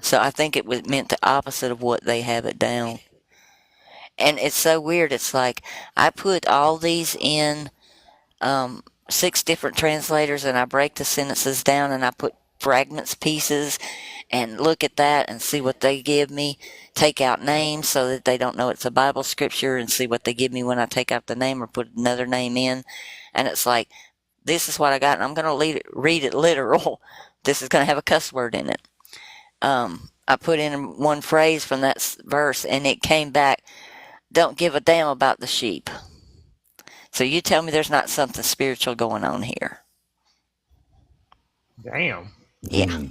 So I think it meant the opposite of what they have it down. And it's so weird. It's like I put all these in 6 different translators, and I break the sentences down, and I put fragments, pieces, and look at that and see what they give me. Take out names so that they don't know it's a Bible scripture, and see what they give me when I take out the name or put another name in. And it's like, this is what I got, and I'm going to read it literal. This is going to have a cuss word in it. I put in one phrase from that verse, and it came back, don't give a damn about the sheep. So you tell me there's not something spiritual going on here. Damn. Yeah.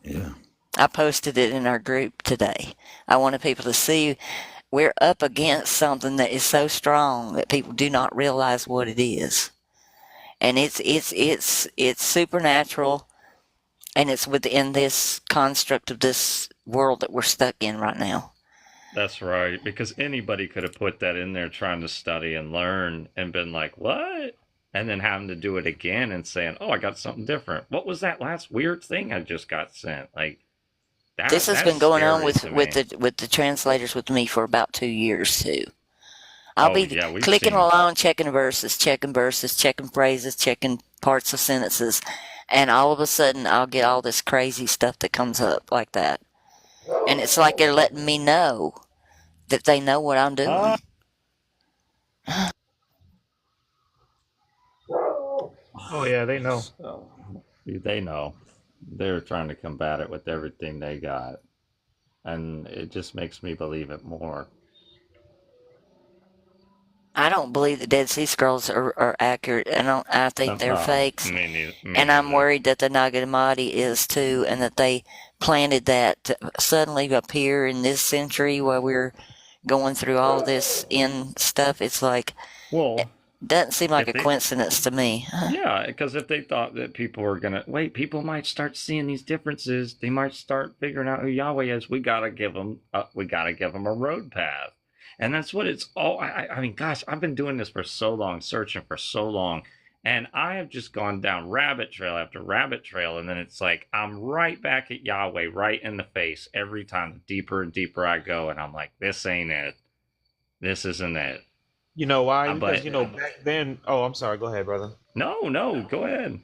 Yeah. I posted it in our group today. I wanted people to see we're up against something that is so strong that people do not realize what it is. And it's supernatural, and it's within this construct of this world that we're stuck in right now. That's right, because anybody could have put that in there trying to study and learn and been like, what? And then having to do it again and saying, oh, I got something different. What was that last weird thing I just got sent? Like, this has been going on with the translators with me for about 2 years too. I'll be clicking along, checking verses, checking phrases, checking parts of sentences, and all of a sudden I'll get all this crazy stuff that comes up like that. And it's like they're letting me know that they know what I'm doing. Oh yeah, they know. So, they know. They're trying to combat it with everything they got. And it just makes me believe it more. I don't believe the Dead Sea Scrolls are accurate. I think they're No, fakes. me And I'm neither. worried that the Nag Hammadi is too, and that they planted that to suddenly appear in this century while we're going through all this in stuff. It's like, Well, it doesn't seem like if a they, coincidence to me. yeah, because if they thought that people were gonna wait, people might start seeing these differences. They might start figuring out who Yahweh is. We gotta give them a road path, and that's what it's all. I mean, gosh, I've been doing this for so long, searching for so long, and I have just gone down rabbit trail after rabbit trail, and then it's like I'm right back at Yahweh, right in the face every time. The deeper and deeper I go, and I'm like, this ain't it. This isn't it. You know why? But Because back then. Oh, I'm sorry. Go ahead, brother. no, go ahead.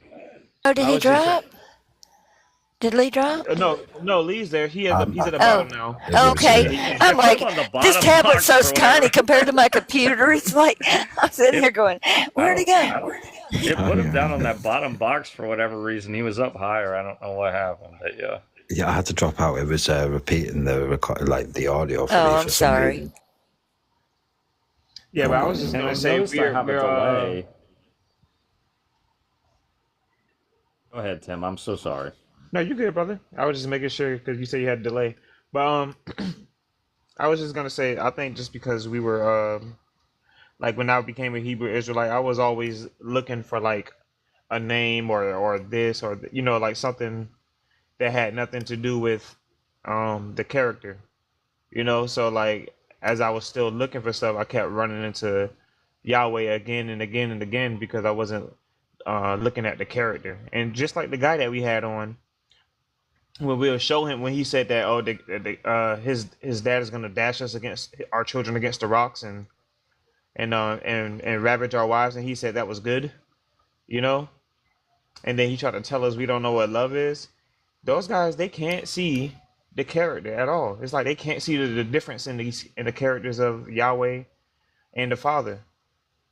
Oh, did I he was just drop? Did Lee drop? no. Lee's there. He's at the Oh, bottom now. okay. You I'm put like, him on the this bottom tablet's box so for tiny whatever. compared to my computer. It's like, I'm sitting here going, where'd he go? It put him down on that bottom box for whatever reason. He was up higher. I don't know what happened, but yeah. Yeah, I had to drop out. It was repeating the audio for me Oh, I'm for some sorry. reason. Yeah, but I was just And gonna I've say noticed I have a delay. Go ahead, Tim. I'm so sorry. No, you're good, brother. I was just making sure because you said you had a delay. But I was just gonna say I think just because we were like when I became a Hebrew Israelite, I was always looking for like a name or this or like something that had nothing to do with the character. So like as I was still looking for stuff, I kept running into Yahweh again and again and again because I wasn't looking at the character. And just like the guy that we had on, when we'll show him when he said that his dad is gonna dash us against our children against the rocks and ravage our wives, and he said that was good, and then he tried to tell us we don't know what love is. Those guys, they can't see the character at all. It's like they can't see the difference in the characters of Yahweh and the Father.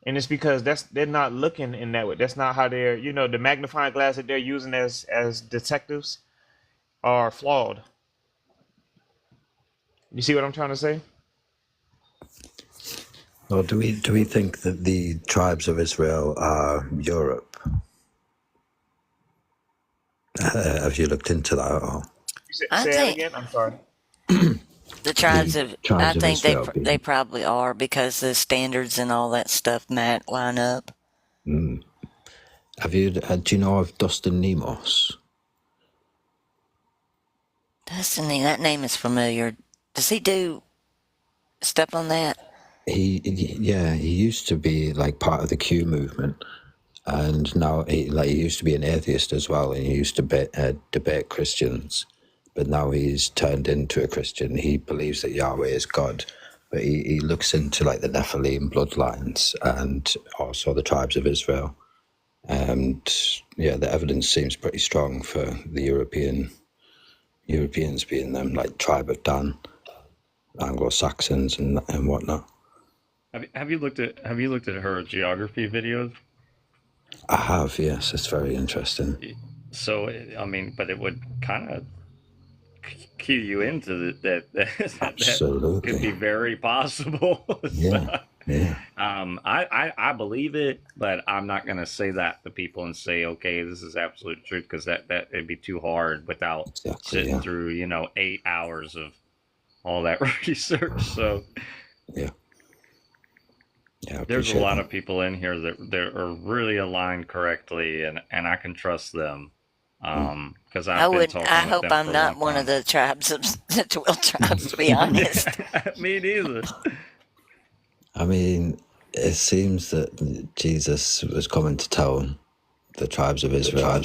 And it's because they're not looking in that way. That's not how they're the magnifying glass that they're using as detectives are flawed. You see what I'm trying to say? Or do we think that the tribes of Israel are Europe? Have you looked into that at all? I Say that think again. I'm sorry. the tribes The of, I tribes of think Israel they being. probably are because the standards and all that stuff might line up. Mm. Do you know of Dustin Nemos? Destiny, that name is familiar. Does he do stuff on that? He used to be like part of the Q movement, and now he used to be an atheist as well, and he used to debate Christians, but now he's turned into a Christian. He believes that Yahweh is God, but he looks into like the Nephilim bloodlines and also the tribes of Israel, and yeah, the evidence seems pretty strong for the Europeans being them, like tribe of Dan, Anglo-Saxons and whatnot. Have you looked at her geography videos? I have, yes. It's very interesting. So I mean, but it would kind of cue you into that Absolutely. could be very possible. Yeah, yeah. I believe it, but I'm not going to say that to people and say, okay, this is absolute truth, because that it'd be too hard without Exactly, sitting yeah. through 8 hours of all that research. So Yeah. Yeah, I there's a appreciate lot that. of people in here that are really aligned correctly, and I can trust them. Because I've been talking I with hope them I'm for a not long one time. of the tribes of the 12 tribes, to be honest. Me neither. I mean, it seems that Jesus was coming to tell the tribes of Israel,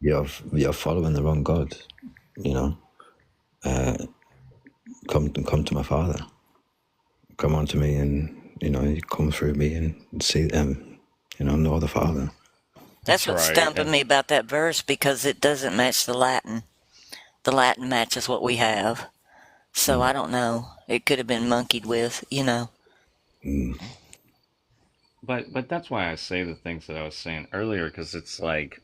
you're following the wrong God, come to my Father. Come unto me and, you come through me and see them, know the Father. That's That's what's right. stumping me about that verse because it doesn't match the Latin. The Latin matches what we have. So I don't know. It could have been monkeyed with, you know. But that's why I say the things that I was saying earlier, because it's like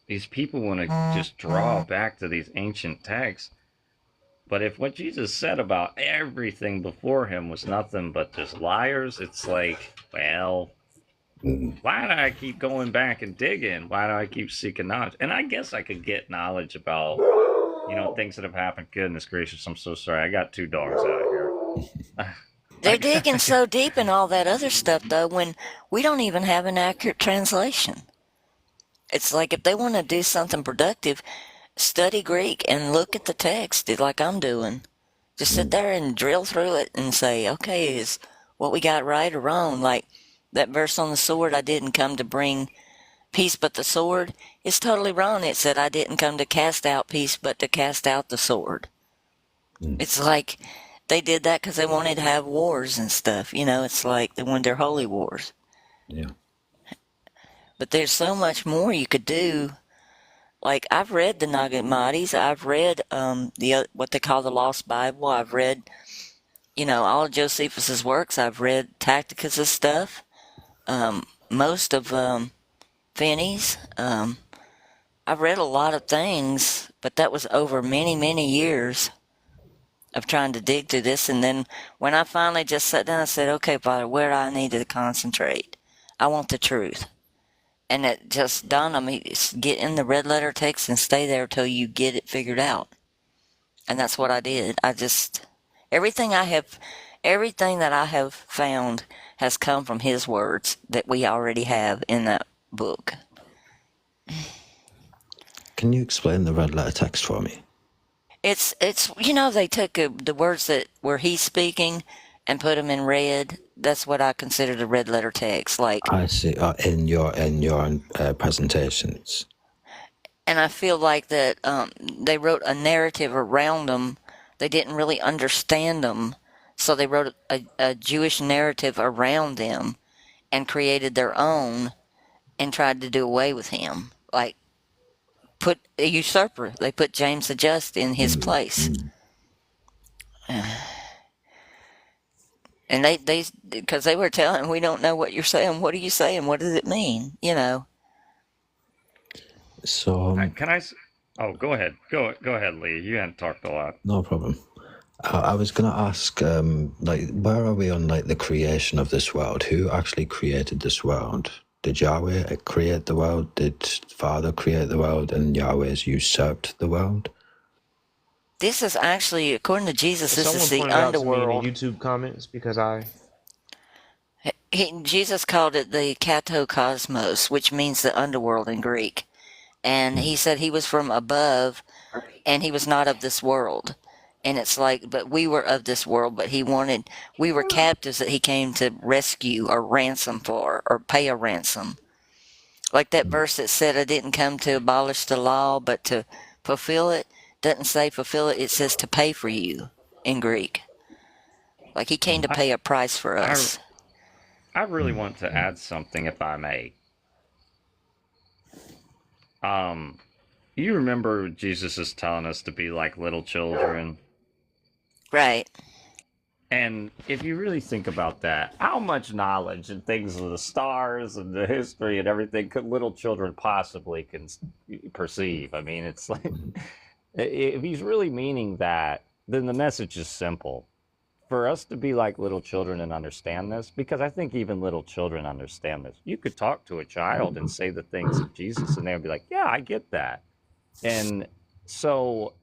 these people want to just draw back to these ancient texts. But if what Jesus said about everything before him was nothing but just liars, it's like, well, why do I keep going back and digging? Why do I keep seeking knowledge? And I guess I could get knowledge about, things that have happened. Goodness gracious, I'm so sorry. I got two dogs out here. They're digging so deep in all that other stuff, though, when we don't even have an accurate translation. It's like if they want to do something productive, study Greek and look at the text like I'm doing. Just sit there and drill through it and say, okay, is what we got right or wrong? Like that verse on the sword, I didn't come to bring peace but the sword. It's totally wrong. It said I didn't come to cast out peace but to cast out the sword. It's like they did that because they wanted to have wars and stuff. It's like they wanted their holy wars. Yeah. But there's so much more you could do. Like I've read the Nag Hammadis. I've read what they call the Lost Bible. I've read, all of Josephus's works. I've read Tacticus's stuff. Most of Finney's. I've read a lot of things, but that was over many, many years of trying to dig through this. And then when I finally just sat down, I said, okay, Father, where do I need to concentrate? I want the truth. And it just dawned on me, get in the red letter text and stay there till you get it figured out. And that's what I did. Everything that I have found has come from his words that we already have in that book. Can you explain the red letter text for me? It's they took the words that were he speaking and put them in red. That's what I consider the red letter text. Like I see. In your presentations. And I feel like that they wrote a narrative around them. They didn't really understand them, so they wrote a Jewish narrative around them and created their own and tried to do away with him. Like put a usurper. They put James the Just in his place. And they because they were telling, we don't know what you're saying. What are you saying? What does it mean? So Can I? Oh, go ahead. Go ahead, Lee. You hadn't talked a lot. no problem. I was going to ask, where are we on the creation of this world? Who actually created this world? Did Yahweh create the world? Did Father create the world, and Yahweh's usurped the world? This is actually, according to Jesus, this Someone is the pointed out to me in underworld. the YouTube comments because Jesus called it the katokosmos, which means the underworld in Greek. And he said he was from above and he was not of this world. And it's like, but we were of this world, but we were captives that he came to rescue or ransom for or pay a ransom. Like that verse that said, I didn't come to abolish the law, but to fulfill it. Doesn't say fulfill it, it says to pay for you in Greek. Like he came to pay a price for us. I really want to add something, if I may. You remember Jesus is telling us to be like little children. Right. And if you really think about that, how much knowledge and things of the stars and the history and everything could little children possibly perceive? I mean, it's like, if he's really meaning that, then the message is simple. For us to be like little children and understand this, because I think even little children understand this. You could talk to a child and say the things of Jesus, and they'll be like, yeah, I get that. And so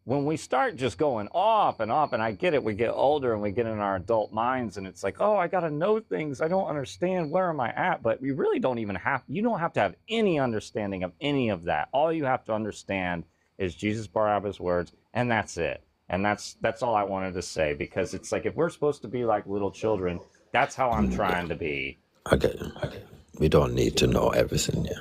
when we start just going off, and I get it, we get older and we get in our adult minds, and it's like, oh, I got to know things. I don't understand. Where am I at? But you really don't you don't have to have any understanding of any of that. All you have to understand is Jesus brought out his words, and that's it. And that's all I wanted to say, because it's like, if we're supposed to be like little children, that's how I'm trying to be. Okay. We don't need to know everything, yeah.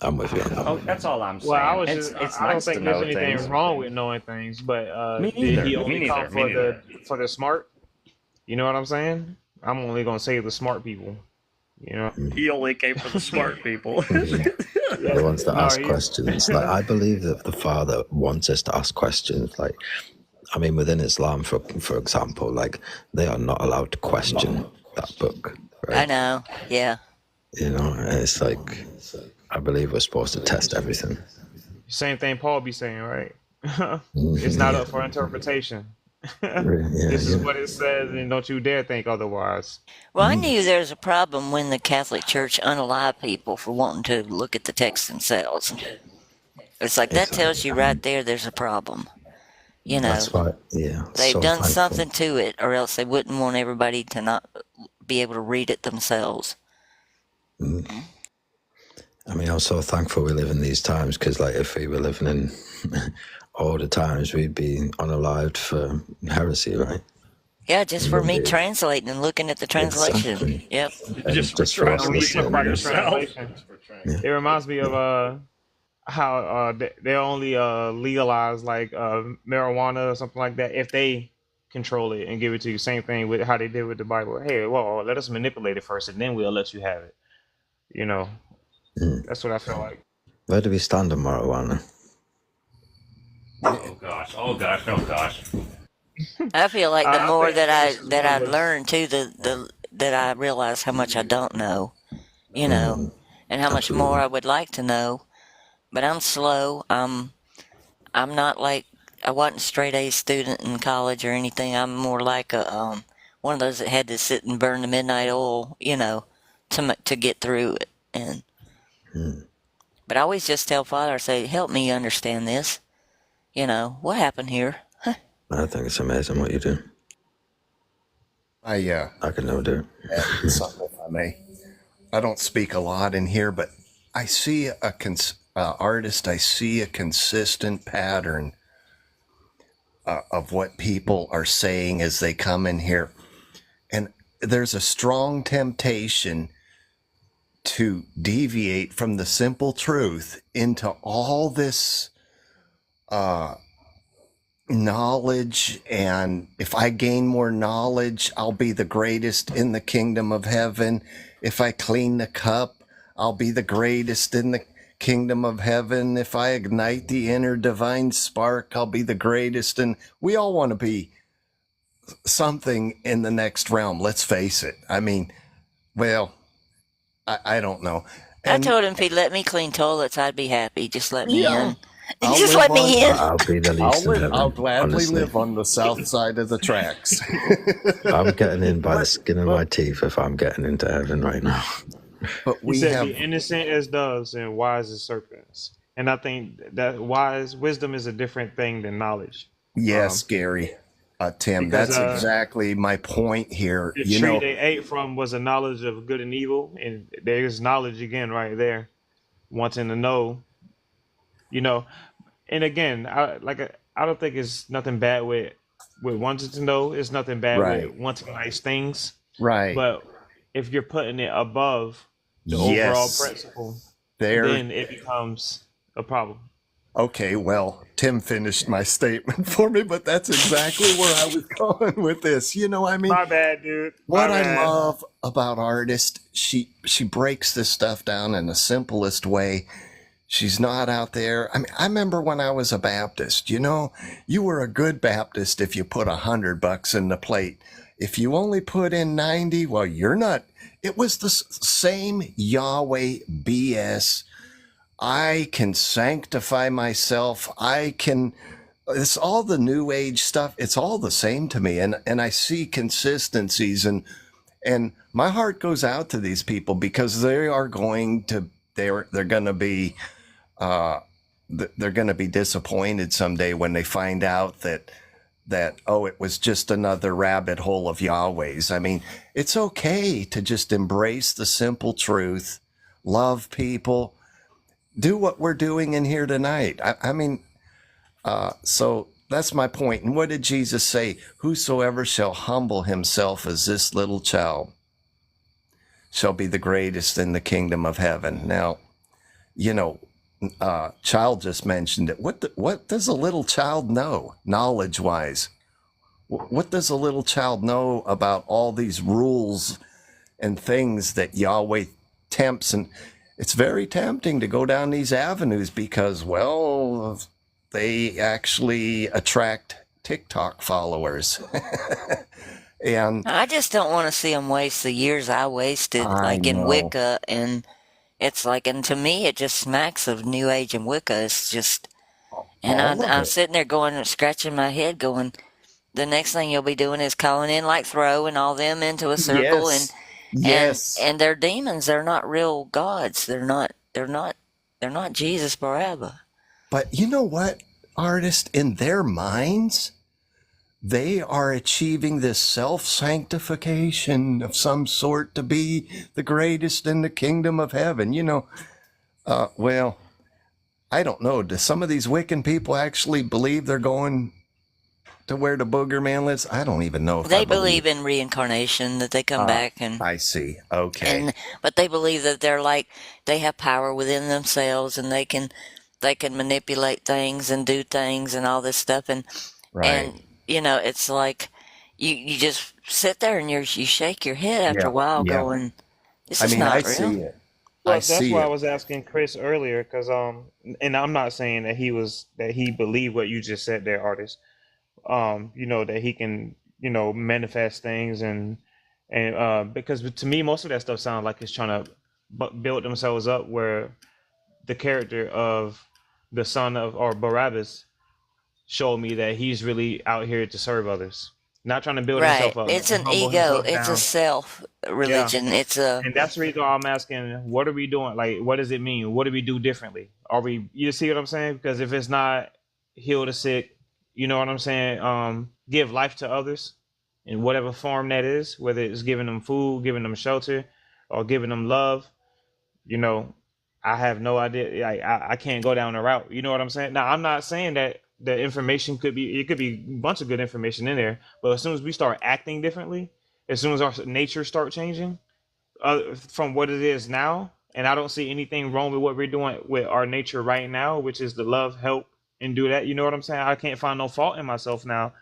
I'm with you on that. Oh, that's all I'm saying. well, I was it's I don't nice think to there's know anything things. wrong with knowing things, but Me did neither. he Me only neither. come Me neither. for the smart? You know what I'm saying? I'm only gonna save the smart people. You know. He only came for the smart people. The ones that No, ask questions. Like, I believe that the Father wants us to ask questions. Like, I mean, within Islam, for example, like, they are not allowed to question that book. Right? I know. Yeah. You know, and it's like, I believe we're supposed to test everything. Same thing Paul be saying, right? It's not up for interpretation. This is what it says, and don't you dare think otherwise. Well, I knew there was a problem when the Catholic Church unalived people for wanting to look at the text themselves. It's like that tells you right there's a problem. You know, That's why, yeah. they've so done thankful. something to it, or else they wouldn't want everybody to not be able to read it themselves. I mean, I'm so thankful we live in these times, because, like, if we were living in older times, we'd be unalived for heresy, right? Yeah, just for me translating and looking at the translation. Exactly. Yep. And Just just for for us trying to read listening. it by yourself. It reminds me of how they only legalize like marijuana or something like that if they control it and give it to you. Same thing with how they did with the Bible. Hey, well, let us manipulate it first, and then we'll let you have it. You know, that's what I feel like. Where do we stand on marijuana? Oh gosh. Oh gosh. Oh gosh. I feel like the I more think that I this is that one I of the- learn too, that I realize how much I don't know, you know, and how much more I would like to know. But I'm slow. I'm not like I wasn't a straight A student in college or anything. I'm more like a one of those that had to sit and burn the midnight oil, you know, to get through it. And but I always just tell Father, I say, help me understand this. You know, what happened here? I think it's amazing what you do. I could never do it. add something if I may. I don't speak a lot in here, but I see artist. I see a consistent pattern of what people are saying as they come in here, and there's a strong temptation to deviate from the simple truth into all this knowledge, and if I gain more knowledge, I'll be the greatest in the kingdom of heaven. If I clean the cup, I'll be the greatest in the kingdom of heaven. If I ignite the inner divine spark, I'll be the greatest. And we all want to be something in the next realm. Let's face it. I mean, well, I don't know. I told him if he'd let me clean toilets, I'd be happy. Just let me in. I'll Just live let me in. I'll be the least in heaven. I'll gladly honestly. live on the south side of the tracks. I'm getting in by the skin of my teeth if I'm getting into heaven right now. But He we said, have "Be innocent as doves and wise as serpents." And I think that wisdom is a different thing than knowledge. yes, Gary, Tim. because, That's exactly my point here. The You tree know, they ate from was a knowledge of good and evil, and there's knowledge again right there, wanting to know. You know, and again, I don't think it's nothing bad with wanting to know. It's nothing bad Right. with wanting nice things. right? But if you're putting it above the overall Yes. principle, There. then it becomes a problem. Okay, well, Tim finished my statement for me, but that's exactly where I was going with this. You know, I mean, My bad, dude. what My I bad. love about artist, she breaks this stuff down in the simplest way. She's not out there. I mean, I remember when I was a Baptist, you know, you were a good Baptist if you put $100 in the plate. If you only put in 90, well, you're not. It was the same Yahweh BS. I can sanctify myself. It's all the new age stuff. It's all the same to me. And I see consistencies, and my heart goes out to these people because they're going to be they're going to be disappointed someday when they find out that it was just another rabbit hole of Yahweh's. I mean, it's okay to just embrace the simple truth, love people, do what we're doing in here tonight. I mean, so that's my point. And what did Jesus say? Whosoever shall humble himself as this little child shall be the greatest in the kingdom of heaven. Now, you know, Child just mentioned it. What does a little child know, knowledge-wise? What does a little child know about all these rules and things that Yahweh tempts. And it's very tempting to go down these avenues because, well, they actually attract TikTok followers. And I just don't want to see them waste the years I wasted, I like in know. Wicca, and it's like, and to me, it just smacks of New Age and Wicca. It's just, and All of I'm it. sitting there going, scratching my head, going, the next thing you'll be doing is calling in like throwing all them into a circle, Yes. and Yes. and they're demons. They're not real gods. They're not Jesus Barabbas. But you know what, artist, in their minds, they are achieving this self-sanctification of some sort to be the greatest in the kingdom of heaven. Well, I don't know. Do some of these Wiccan people actually believe they're going to where the booger man lives? I don't even know if They I believe in reincarnation, that they come back, and I see. Okay. but they believe that they're like, they have power within themselves, and they can manipulate things and do things and all this stuff, and Right. it's like you just sit there and you shake your head after a Yeah. while, Yeah. going, this I is mean, I not real. see it. Well, I that's see why I it. was asking Chris earlier, because and I'm not saying that he believed what you just said there, artist. That he can, manifest things, and because to me most of that stuff sounds like it's trying to build themselves up, where the character of the son of or Barabbas showed me that he's really out here to serve others, not trying to build Right. himself up, It's not an humble ego. himself It's a down. self Yeah. religion. It's a And that's the reason why I'm asking, what are we doing? Like, what does it mean? What do we do differently? Are we, you see what I'm saying? Because if it's not heal the sick, you know what I'm saying? Give life to others in whatever form that is, whether it's giving them food, giving them shelter, or giving them love, you know, I have no idea. Like, I can't go down the route. You know what I'm saying? Now, I'm not saying that the information it could be a bunch of good information in there, but as soon as we start acting differently, as soon as our nature start changing, from what it is now, and I don't see anything wrong with what we're doing with our nature right now, which is to love, help, and do that. You know what I'm saying? I can't find no fault in myself now,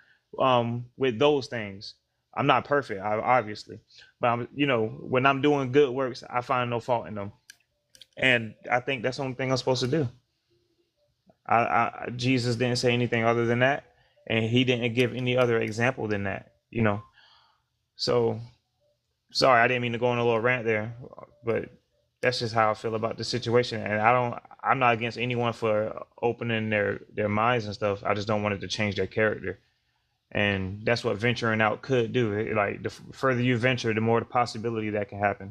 with those things. I'm not perfect, obviously, but when I'm doing good works, I find no fault in them, and I think that's the only thing I'm supposed to do. Jesus didn't say anything other than that, and he didn't give any other example than that. So sorry, I didn't mean to go on a little rant there, but that's just how I feel about the situation. And I'm not against anyone for opening their minds and stuff. I just don't want it to change their character. And that's what venturing out could do. Like, the further you venture, the more the possibility that can happen.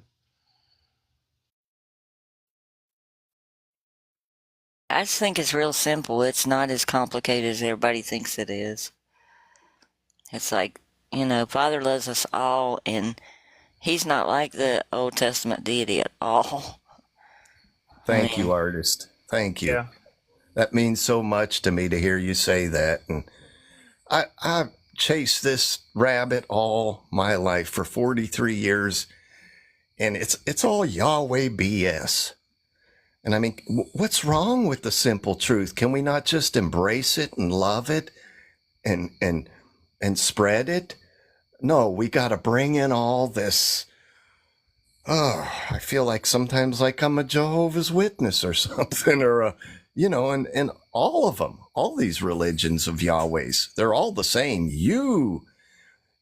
I just think it's real simple. It's not as complicated as everybody thinks it is. It's like, Father loves us all, and he's not like the Old Testament deity at all. Thank you, artist. Thank you. Yeah. That means so much to me to hear you say that. And I've chased this rabbit all my life for 43 years, and it's all Yahweh BS. And I mean, what's wrong with the simple truth? Can we not just embrace it and love it and spread it? No, we got to bring in all this. Oh, I feel like sometimes like I'm a Jehovah's Witness or something, or and all of them, all these religions of Yahweh's, they're all the same. You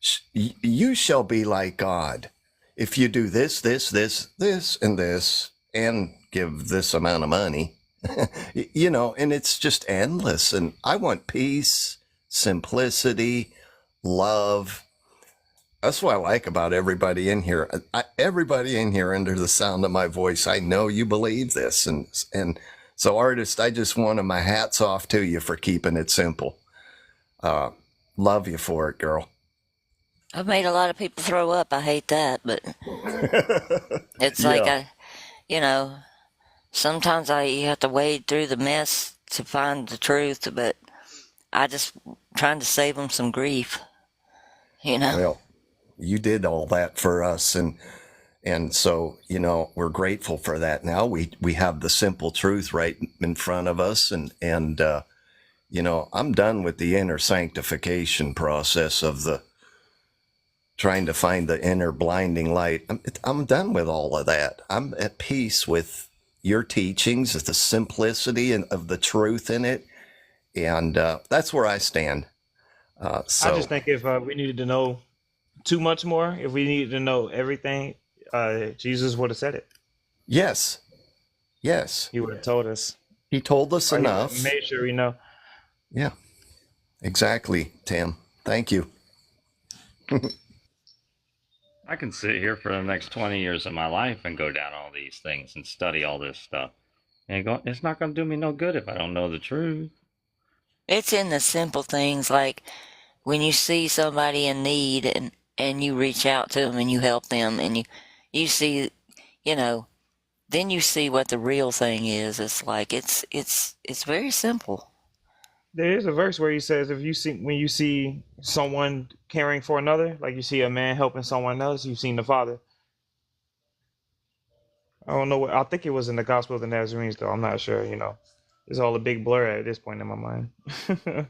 shall be like God if you do this, and this, and give this amount of money, and it's just endless. And I want peace, simplicity, love. That's what I like about everybody in here. Everybody in here under the sound of my voice, I know you believe this. And so, artist, I just wanted my hats off to you for keeping it simple. Love you for it, girl. I've made a lot of people throw up. I hate that, but it's like sometimes you have to wade through the mess to find the truth, but I just trying to save them some grief, Well, you did all that for us, and so we're grateful for that. Now we have the simple truth right in front of us, and I'm done with the inner sanctification process of trying to find the inner blinding light. I'm done with all of that. I'm at peace with your teachings, the simplicity of the truth in it. And that's where I stand. I So, just think if we needed to know too much more, if we needed to know everything, Jesus would have said it. yes, yes. He would have told us, He told us or he would have enough. made sure we know. Yeah, exactly, Tim. Thank you. I can sit here for the next 20 years of my life and go down all these things and study all this stuff. And it's not going to do me no good if I don't know the truth. It's in the simple things like when you see somebody in need and you reach out to them and you help them and you see, you know, then you see what the real thing is. It's like it's very simple. There is a verse where he says, if you see, when you see someone caring for another, like you see a man helping someone else, you've seen the Father. I don't know what, I think it was in the Gospel of the Nazarenes, though. I'm not sure, you know. It's all a big blur at this point in my mind.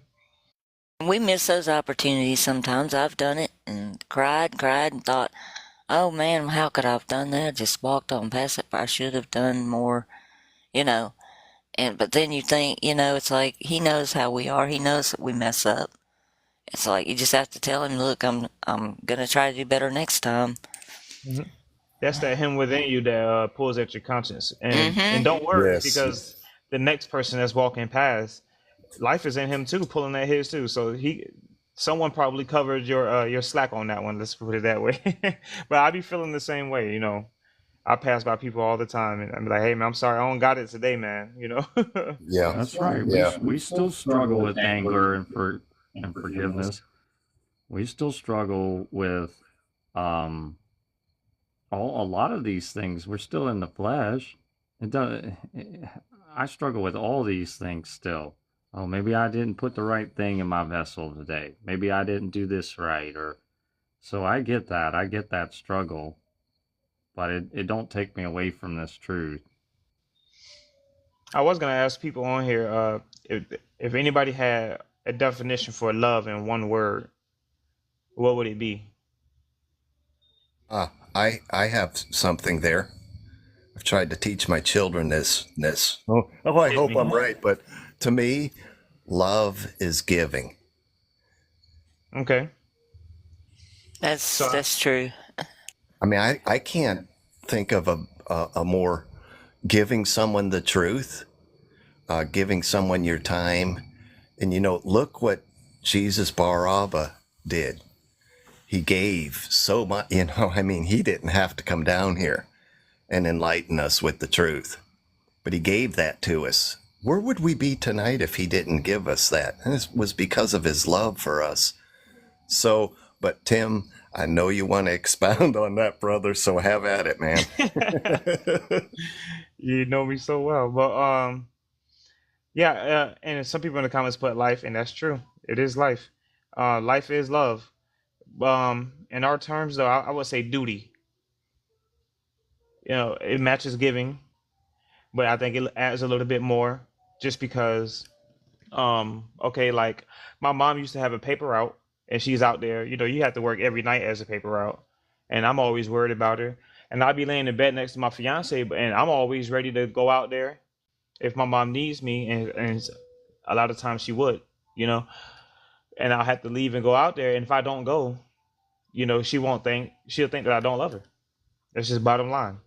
We miss those opportunities sometimes. I've done it and cried and thought, oh man, how could I have done that? Just walked on past it. I should have done more, you know. But then you think, you know, it's like he knows how we are. He knows that we mess up. It's like you just have to tell him, look, I'm gonna try to do better next time. Mhm. That's that him within you that pulls at your conscience. And Mm-hmm. don't worry, Yes. because the next person that's walking past, life is in him too, pulling at his too. So someone probably covered your slack on that one. Let's put it that way. But I be feeling the same way, you know. I pass by people all the time, and I'm like, "Hey, man, I'm sorry, I don't got it today, man." You know. Yeah. That's right. Yeah. We still struggle with anger and forgiveness. We still struggle with a lot of these things. We're still in the flesh. I struggle with all these things still. Oh, maybe I didn't put the right thing in my vessel today. Maybe I didn't do this right, or so I get that. I get that struggle, but it don't take me away from this truth. I was gonna ask people on here if anybody had a definition for love in one word, what would it be? I have something there. I've tried to teach my children this. I hope I'm right, but to me, love is giving. Okay. That's true. I mean, I can't think of a more giving someone the truth, giving someone your time. And, you know, look what Jesus Bar Abba did. He gave so much, you know, I mean, he didn't have to come down here and enlighten us with the truth, but he gave that to us. Where would we be tonight if he didn't give us that? And it was because of his love for us. So, but Tim, I know you want to expound on that, brother, so have at it, man. You know me so well, but yeah, and some people in the comments put life, and that's true. It is life. Life is love. In our terms, though, I would say duty. You know, it matches giving, but I think it adds a little bit more, just because. Okay, like my mom used to have a paper route, and she's out there. You know, you have to work every night as a paper route, and I'm always worried about her. And I'd be laying in bed next to my fiance, and I'm always ready to go out there if my mom needs me, and a lot of times she would, you know, and I'll have to leave and go out there. And if I don't go, you know, she'll think that I don't love her. That's just bottom line,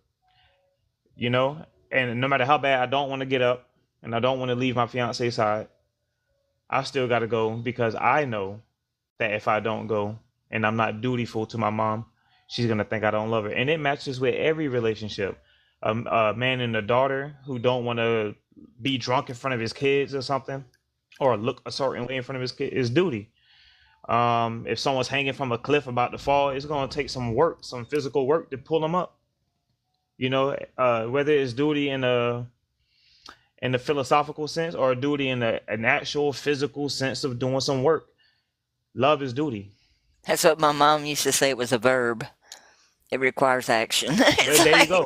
you know. And no matter how bad I don't want to get up and I don't want to leave my fiance's side, I still got to go, because I know that if I don't go and I'm not dutiful to my mom, she's going to think I don't love her. And it matches with every relationship. A man and a daughter who don't want to be drunk in front of his kids or something, or look a certain way in front of his kid, is duty. If someone's hanging from a cliff about to fall, it's going to take some work, some physical work to pull them up. You know, whether it's duty in the philosophical sense or duty in an actual physical sense of doing some work. Love is duty. That's what my mom used to say. It was a verb. It requires action. There you go.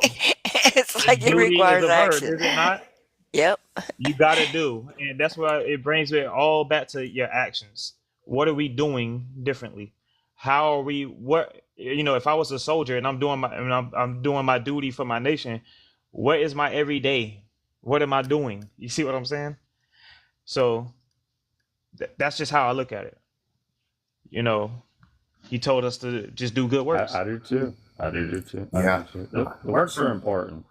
It's like it Duty is requires a verb, action. is it not? Yep. You got to do. And that's why it brings it all back to your actions. What are we doing differently? How are we, what You know, if I was a soldier and I'm doing my duty for my nation, what is my everyday? What am I doing? You see what I'm saying? So that's just how I look at it. You know, he told us to just do good works. I do too. I do too. Yeah. The works are important.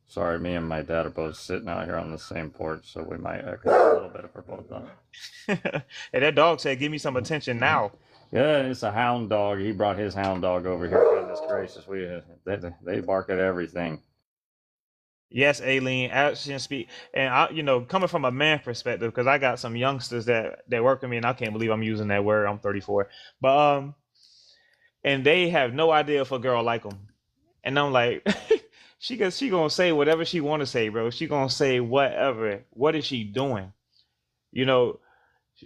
Sorry, me and my dad are both sitting out here on the same porch, so we might echo a little bit if we're both on it. And that dog said, "Give me some attention now." Yeah, it's a hound dog. He brought his hound dog over here. Goodness gracious, they bark at everything. Yes, Aileen, action speak. And I, you know, coming from a man perspective, because I got some youngsters that work with me, and I can't believe I'm using that word. I'm 34, but and they have no idea if a girl like them, and I'm like, she gonna say whatever she want to say, bro. She gonna say whatever. What is she doing? You know,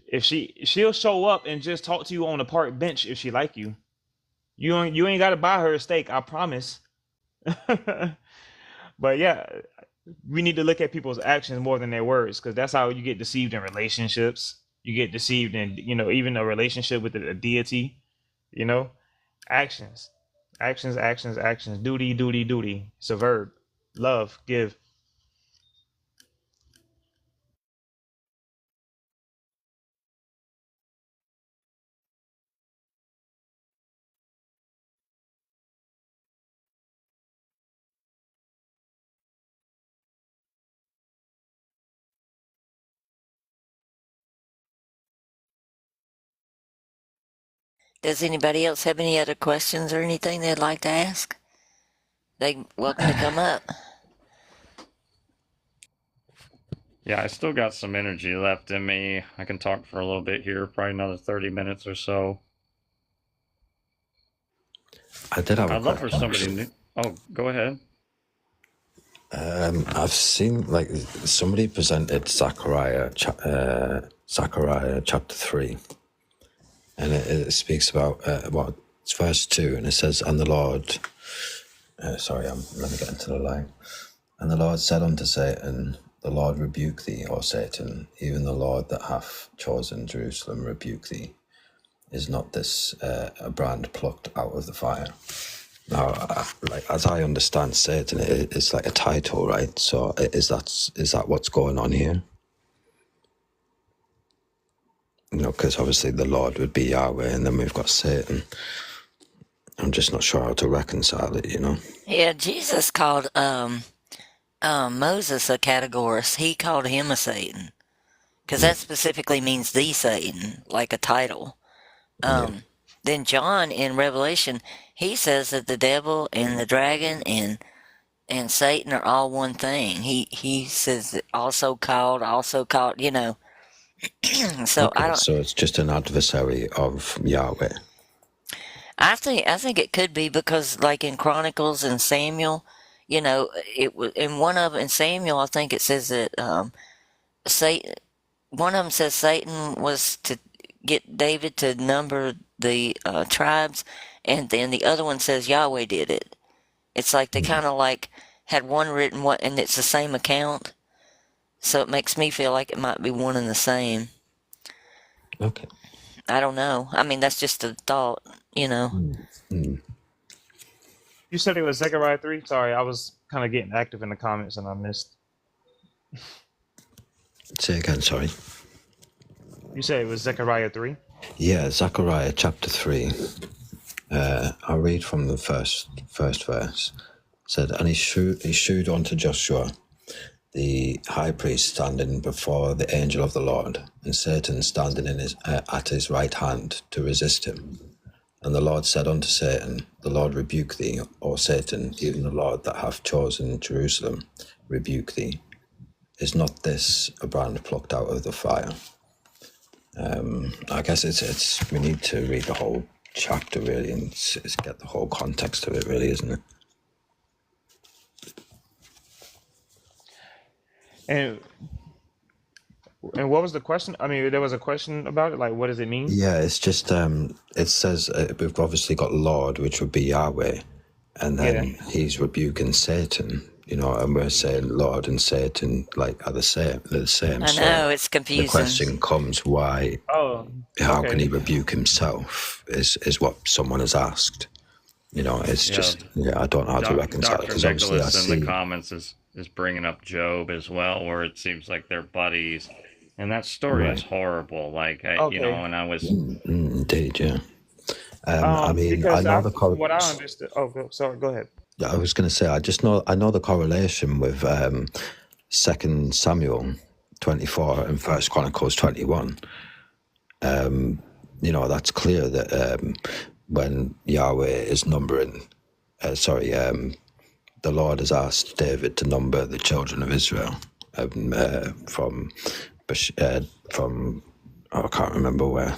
if she'll show up and just talk to you on the park bench if she like you. You ain't got to buy her a steak, I promise. But yeah, we need to look at people's actions more than their words, because that's how you get deceived in relationships. You get deceived in, you know, even a relationship with a deity. You know, actions, actions, actions, actions. Duty, duty, duty. It's a verb. Love, give. Does anybody else have any other questions or anything they'd like to ask? They welcome to come up. Yeah, I still got some energy left in me. I can talk for a little bit here, probably another 30 minutes or so. I did have a I'd love for question. somebody new. Oh, go ahead. I've seen like somebody presented Zechariah chapter 3, and it speaks about it's verse 2, and it says, "And the Lord." Let me get into the line. And the Lord said unto Satan, "The Lord rebuke thee, O Satan, even the Lord that hath chosen Jerusalem rebuke thee. Is not this a brand plucked out of the fire?" Now, like as I understand Satan, it's like a title, right? So is that what's going on here? You know, because obviously the Lord would be Yahweh, and then we've got Satan. I'm just not sure how to reconcile it, you know. Yeah, Jesus called Moses a categorist. He called him a Satan, because that specifically means the Satan, like a title. Then John in Revelation, he says that the devil and the dragon and Satan are all one thing. He says that also called, you know. So Okay, so it's just an adversary of Yahweh. I think it could be, because like in Chronicles and Samuel, you know, it was in one of in Samuel, I think it says that Satan, one of them says Satan was to get David to number the tribes, and then the other one says Yahweh did it. It's like they kind of like had one written one, and it's the same account, so it makes me feel like it might be one and the same. Okay. I don't know. I mean, that's just a thought, you know. You said it was Zechariah 3? Sorry, I was kind of getting active in the comments and I missed. Say again, sorry. You said it was Zechariah 3? Yeah, Zechariah chapter 3. I'll read from the first verse. It said, "And he shewed unto Joshua the high priest standing before the angel of the Lord, and Satan standing at his right hand to resist him. And the Lord said unto Satan, The Lord rebuke thee, O Satan, even the Lord that hath chosen Jerusalem rebuke thee. Is not this a brand plucked out of the fire?" I guess it's we need to read the whole chapter really, and it's get the whole context of it really, isn't it? And what was the question? I mean, there was a question about it. Like, what does it mean? Yeah, it's just it says we've obviously got Lord, which would be Yahweh, and then he's rebuking Satan, you know, and we're saying Lord and Satan like are the same. They're the same. I know, it's confusing. The question comes, why? Oh, How can he rebuke himself? Is what someone has asked. You know, it's Yeah, just, yeah, I don't know how to reconcile it Dr. because obviously I Nicholas in the see, comments is bringing up Job as well, where it seems like they're buddies, and that story is right. horrible. Like Okay. when I was Indeed, yeah. I mean, I Because know from what I understood. Oh, sorry. Go ahead. I was going to say, I know the correlation with 2 Samuel 24 and 1 Chronicles 21. You know, that's clear that when Yahweh is numbering, the Lord has asked David to number the children of Israel from I can't remember where.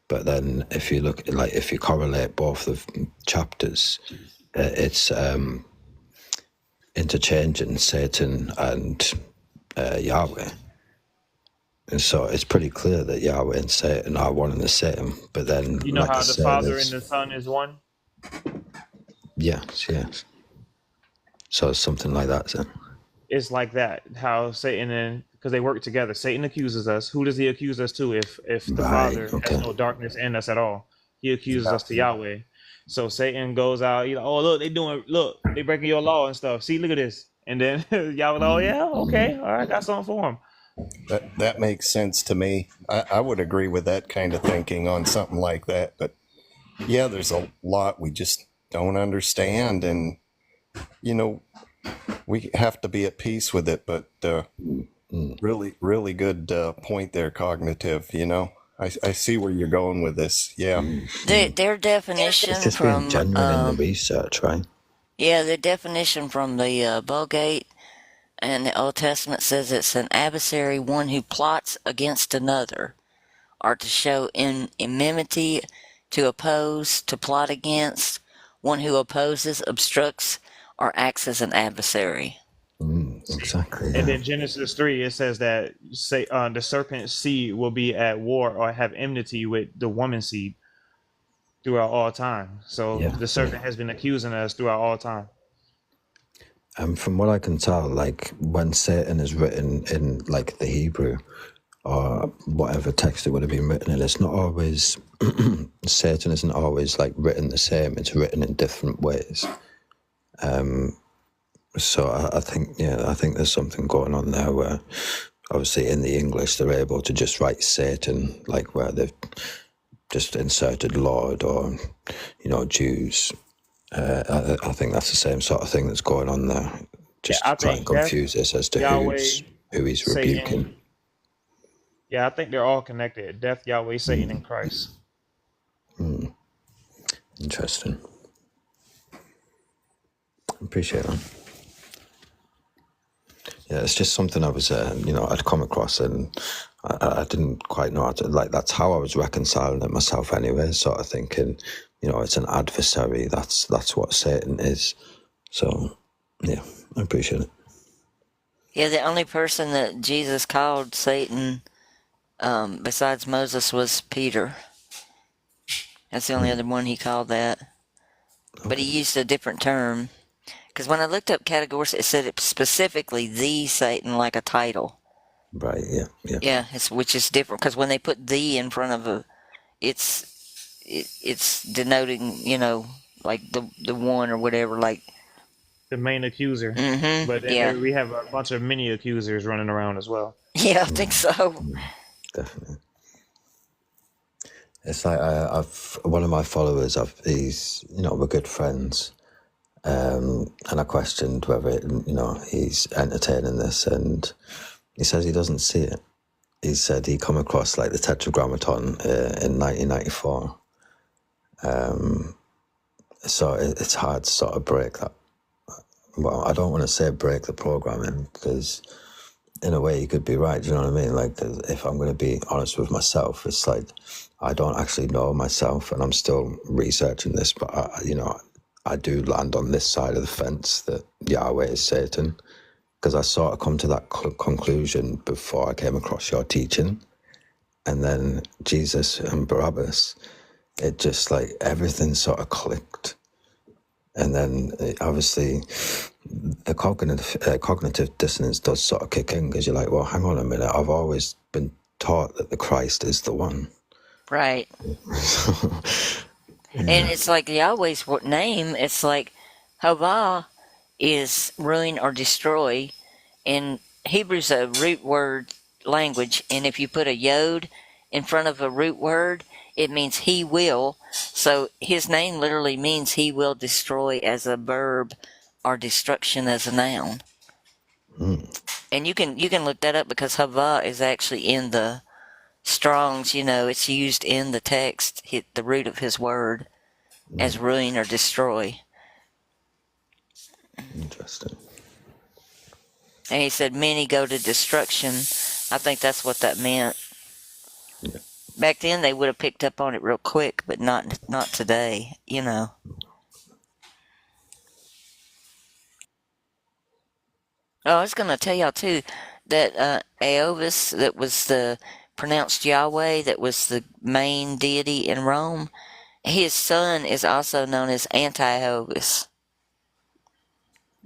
But then if you look, like, if you correlate both the chapters, it's interchanging Satan and Yahweh. And so it's pretty clear that Yahweh and Satan are one and the same. But then, You know like I how the said, Father and the Son is one? yes. So it's something like that, so. It's like that. How Satan and because they work together. Satan accuses us. Who does he accuse us to? If the Right, Father okay. has no darkness in us at all, he accuses us to Yahweh. So Satan goes out. Oh, look, they breaking your law and stuff. See, look at this. And then Yahweh, oh yeah, okay, all right, got something for him. That makes sense to me. I would agree with that kind of thinking on something like that. But yeah, there's a lot we just don't understand, and you know, we have to be at peace with it. But really good point there, cognitive. You know, I see where you're going with this. Yeah. Their definition It's just from being genuine in the research, right? yeah, the definition from the Vulgate and the Old Testament says it's an adversary, one who plots against another, or to show enmity, to oppose, to plot against, one who opposes, obstructs, or acts as an adversary. Exactly. And then Genesis 3, it says that the serpent's seed will be at war or have enmity with the woman's seed throughout all time. So Yeah, the serpent has been accusing us throughout all time. And from what I can tell, like when Satan is written in like the Hebrew or whatever text it would have been written in, it's not always Satan isn't always like written the same. It's written in different ways. So I think there's something going on there where obviously in the English they're able to just write Satan, like where they've just inserted Lord or, you know, Jews. I think that's the same sort of thing that's going on there. Just I try think and confuse us as to Yahweh, who he's Satan. rebuking. Yeah, I think they're all connected. Death, Yahweh, Satan, and Christ. Interesting. Appreciate that. Yeah, it's just something I was, I'd come across and I didn't quite know how to, like, that's how I was reconciling it myself anyway, sort of thinking, you know, it's an adversary, that's what Satan is. So, yeah, I appreciate it. Yeah, the only person that Jesus called Satan besides Moses was Peter. That's the only other one he called that. Okay. But he used a different term. Because when I looked up categories, it said it specifically the Satan, like a title. Right, yeah. Yeah, which is different, because when they put the in front of it's denoting, you know, like the one or whatever, like the main accuser. Mm-hmm. But then we have a bunch of mini accusers running around as well. Yeah, I think so. Definitely. It's like I've one of my followers. He's, you know, we're good friends, and I questioned whether, you know, he's entertaining this, and he says he doesn't see it. He said he come across like the Tetragrammaton in 1994. So it's hard to sort of break that. Well, I don't want to say break the programming, because in a way you could be right, do you know what I mean? Like, if I'm going to be honest with myself, it's like I don't actually know myself and I'm still researching this, but I do land on this side of the fence that Yahweh is Satan, because I sort of come to that conclusion before I came across your teaching. And then Jesus and Barabbas, it just like everything sort of clicked. And then obviously the cognitive dissonance does sort of kick in, because you're like, well, hang on a minute, I've always been taught that the Christ is the one. Right. And it's like Yahweh's name. It's like Havah is ruin or destroy. In Hebrew's a root word language, and if you put a yod in front of a root word, it means he will. So his name literally means he will destroy as a verb or destruction as a noun. And you can look that up because Havah is actually in the Strong's, it's used in the text, the root of his word, as ruin or destroy. Interesting. And he said many go to destruction. I think that's what that meant. Yeah. Back then they would have picked up on it real quick, but not today, Oh, I was going to tell y'all too that Aeovis, that was the pronounced Yahweh, that was the main deity in Rome. His son is also known as Antiochus,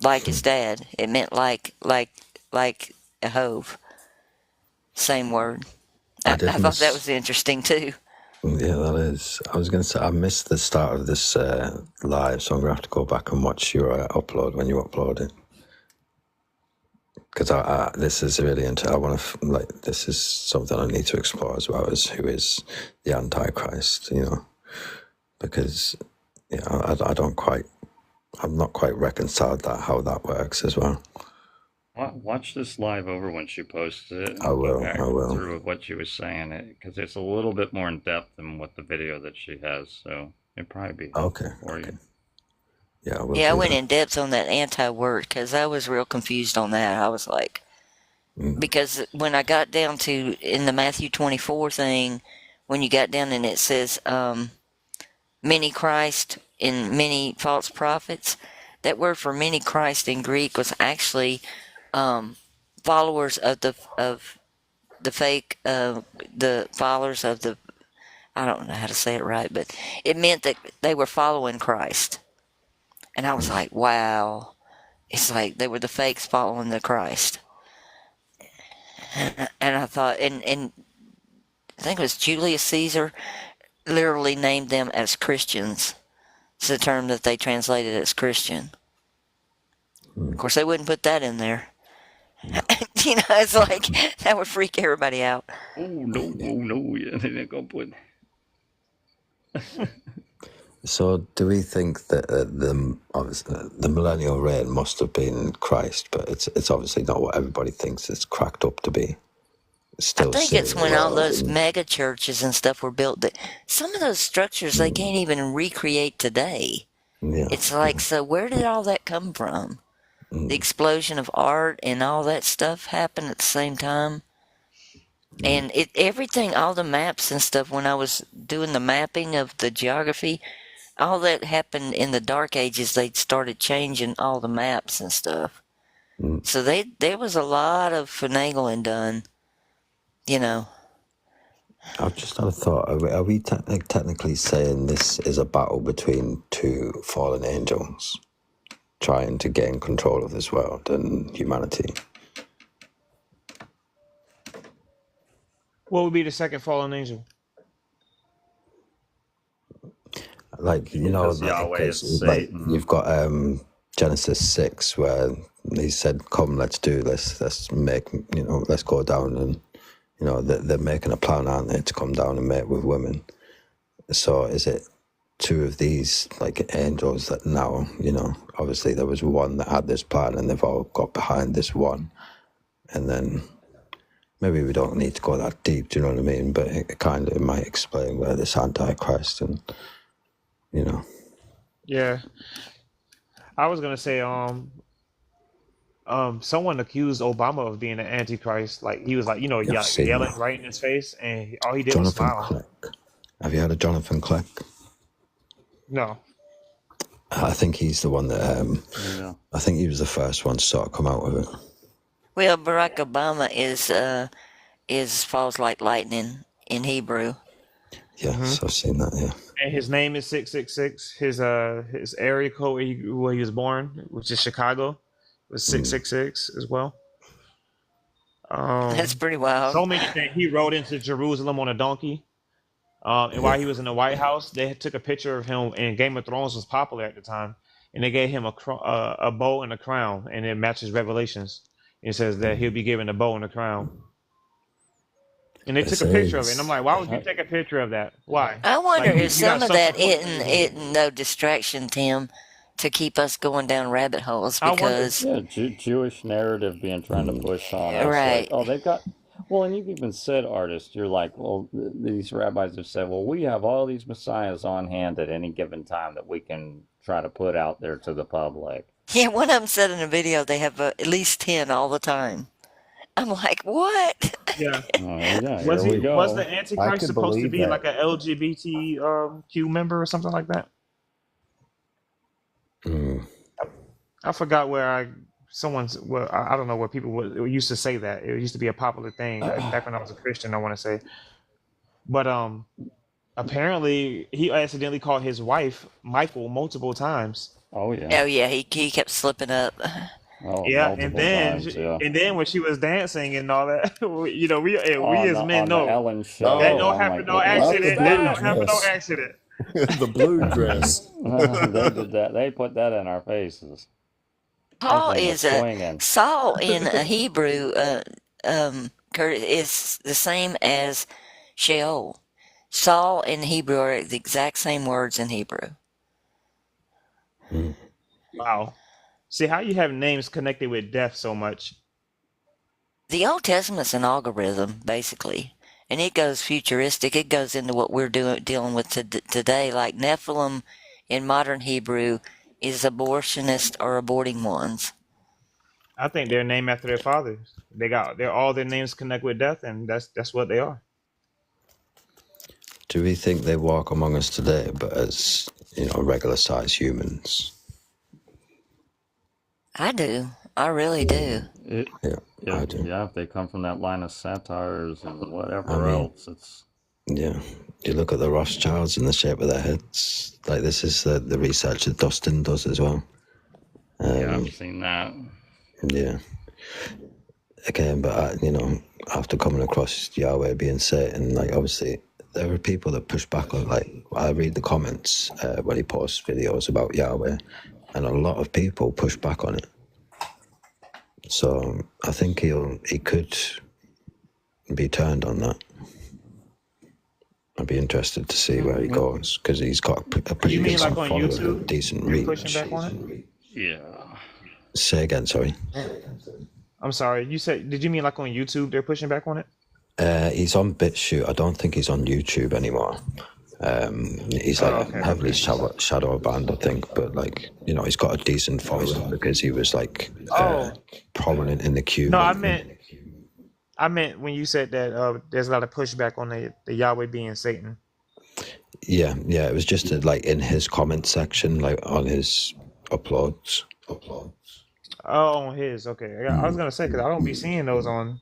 like his dad. It meant like Ahov. Same word. I thought that was interesting too. Yeah, that is. I was going to say, I missed the start of this live, so I'm going to have to go back and watch your upload when you upload it. Because this is really I want to, this is something I need to explore as well, as who is the Antichrist, because, I'm not quite reconciled how that works as well. Watch this live over when she posts it. I will. Through what she was saying, because it's a little bit more in depth than what the video that she has, so it'd probably be helpful for you. Yeah, I went in depth on that anti-word because I was real confused on that. I was like, because when I got down to in the Matthew 24 thing, when you got down and it says many Christ and many false prophets, that word for many Christ in Greek was actually followers of the fake, the followers of the, I don't know how to say it right, but it meant that they were following Christ. And I was like, wow. It's like they were the fakes following the Christ. And I thought, and I think it was Julius Caesar literally named them as Christians. It's the term that they translated as Christian. Of course, they wouldn't put that in there. It's like, that would freak everybody out. Oh, no, yeah, they didn't go put... So, do we think that the millennial reign must have been Christ, but it's obviously not what everybody thinks it's cracked up to be? I think it's when all those mega churches and stuff were built that some of those structures they can't even recreate today. Yeah. It's like, so where did all that come from? The explosion of art and all that stuff happened at the same time. And everything, all the maps and stuff, when I was doing the mapping of the geography, all that happened in the Dark Ages. They started changing all the maps and stuff. So there was a lot of finagling done, I've just had a thought. Are we technically saying this is a battle between two fallen angels trying to gain control of this world and humanity? What would be the second fallen angel? You've got Genesis 6 where he said, "Come, let's do this. Let's make, let's go down and." They're making a plan, aren't they, to come down and mate with women. So is it two of these, angels that now, obviously there was one that had this plan and they've all got behind this one. And then maybe we don't need to go that deep, do you know what I mean? But it might explain where this Antichrist and, Yeah. I was going to say, someone accused Obama of being an antichrist. He was yelling right in his face, and all he did was smile. Clegg. Have you heard of Jonathan Clegg? No. I think he's the one that. I think he was the first one to sort of come out with it. Well, Barack Obama is falls like lightning in Hebrew. Yes, I've seen that. Yeah. And his name is 666. His area code where he was born, which is Chicago, was 666 as well. That's pretty wild. So many things. He rode into Jerusalem on a donkey. And while he was in the White House, they took a picture of him, and Game of Thrones was popular at the time, and they gave him a bow and a crown, and it matches Revelations. It says that he'll be given a bow and a crown. And they It took a picture of it, and I'm says, like, why would you take a picture of that? Why? I wonder Like, if you got some of something that important. isn't no distraction, Tim, to keep us going down rabbit holes I wonder. because Yeah, Jewish narrative being trying to push on us, like, right. oh, they've got. Well, and you've even said, artist, you're like, well, these rabbis have said, well, we have all these messiahs on hand at any given time that we can try to put out there to the public. Yeah, one of them said in a video they have at least 10 all the time. I'm like, what? Yeah. Oh, yeah, Was here he we was the go. I Antichrist could supposed to believe be that. like a LGBT Q member or something like that? mm, I forgot well, I don't know where people used to say that. It used to be a popular thing back when I was a Christian, I want to say. But apparently he accidentally called his wife Michael multiple times. Oh, yeah. Oh, yeah, he kept slipping up. Oh, Yeah, multiple times, yeah. and then when she was dancing and all that, we On as the, men on the know Ellen show, that Oh, don't I'm happen like, no what love is the accident. That blue don't that? happen no dress. accident. The blue dress. They did that. They put that in our faces. That Paul thing was is a swinging. Saul in a Hebrew Curtis, is the same as Sheol. Saul in Hebrew are the exact same words in Hebrew. mm. Wow. See how you have names connected with death so much. The Old Testament's an algorithm, basically, and it goes futuristic. It goes into what we're dealing with today. Like Nephilim in modern Hebrew is abortionist or aborting ones. I think they're named after their fathers. They're all their names connect with death, and that's what they are. Do we think they walk among us today, but as regular sized humans? I do. I really do. It, Yeah, yeah, I do. yeah. If they come from that line of satires and I whatever mean, else, it's yeah. You look at the Rothschilds and the shape of their heads. Like this is the research that Dustin does as well. yeah. Um, I've seen that. yeah. Again, but after coming across Yahweh being Satan, like obviously there are people that push back on. Like I read the comments when he posts videos about Yahweh, and a lot of people push back on it. So I think he could be turned on that. I'd be interested to see where he goes because he's got a pretty You mean decent like on following, YouTube? decent You reach. pushing back on it? Yeah. Say again, sorry. I'm sorry. Did you mean like on YouTube? They're pushing back on it. He's on BitChute. I don't think he's on YouTube anymore. He's like Okay. heavily shadow banned, I think, but he's got a decent following because he was prominent in the queue. No, I meant when you said that there's a lot of pushback on the Yahweh being Satan. Yeah, it was just in his comment section, like on his uploads. Oh, on his. Okay. Yeah, I was gonna say because I don't be seeing those on.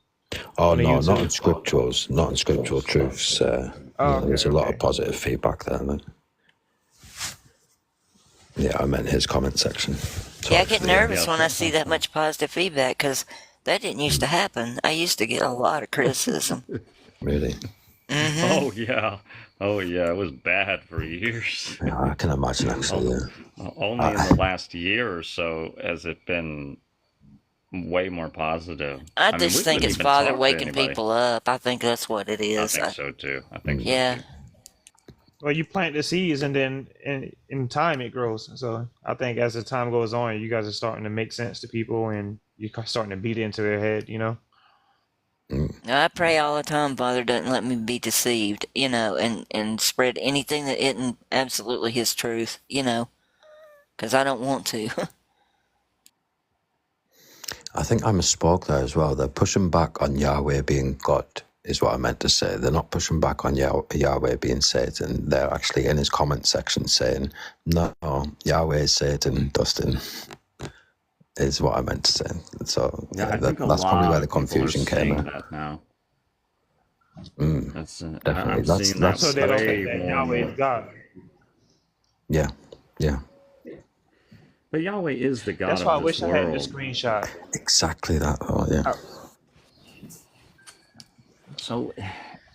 Oh On the no, not in YouTube? scripturals, not in scriptural truths. Oh, There's a okay, lot of okay. positive feedback there. Yeah, I meant his comment section. Yeah, I get nervous Yeah. when I see that much positive feedback because that didn't used to happen. I used to get a lot of criticism. Really, Oh yeah. Oh yeah. It was bad for years. yeah, I can imagine actually. Yeah. Only in the last year or so has it been way more positive. I mean, just we think couldn't it's even Father talk to waking anybody. people up. I think that's what it I is. think so too. I think so Yeah. too. Well, you plant the seeds, and then in time it grows. So I think as the time goes on, you guys are starting to make sense to people, and you're starting to beat it into their head. I pray all the time, Father doesn't let me be deceived, and spread anything that isn't absolutely His truth, because I don't want to. I think I misspoke there as well. They're pushing back on Yahweh being God, is what I meant to say. They're not pushing back on Yahweh being Satan. They're actually in his comment section saying, no, Yahweh is Satan, Dustin, is what I meant to say. So Yeah, I yeah, think a that's probably lot where the of people are confusion came saying in. that now. That's Definitely. I'm That's- seeing that So they don't way think that more and Yahweh more. is God. Yeah. But Yahweh is the God That's why I of wish this I had the world. screenshot. Exactly that. Oh, yeah. So,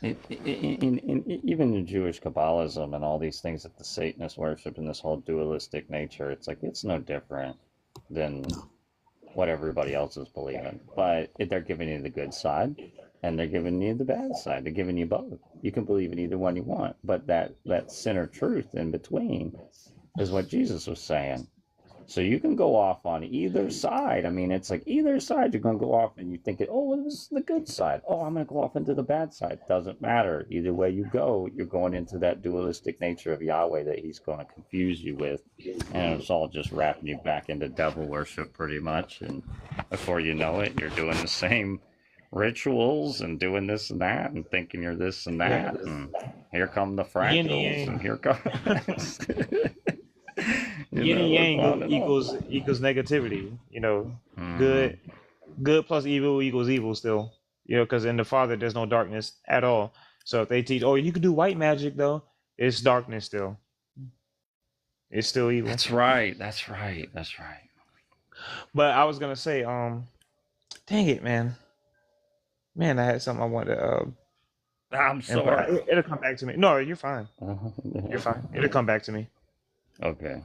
Even in Jewish Kabbalism and all these things that the Satanists worship and this whole dualistic nature, it's like it's no different than what everybody else is believing. But they're giving you the good side and they're giving you the bad side. They're giving you both. You can believe in either one you want, but that center truth in between is what Jesus was saying. So you can go off on either side. I mean, it's like either side you're going to go off and you think, oh, well, this is the good side. Oh, I'm going to go off into the bad side. Doesn't matter. Either way you go, you're going into that dualistic nature of Yahweh that he's going to confuse you with. And it's all just wrapping you back into devil worship pretty much. And before you know it, you're doing the same rituals and doing this and that and thinking you're this and that. Yeah. And here come the Yin and fractals yang. and here comes... Yin and yang equals negativity. You know, good plus evil equals evil still. You know, because in the Father there's no darkness at all. So if they teach, oh, you can do white magic though, it's darkness still. It's still evil. That's right. That's right. That's right. But I was gonna say, dang it, man. Man, I had something I wanted to. I'm sorry. It'll come back to me. No, you're fine. You're fine. It'll come back to me. Okay.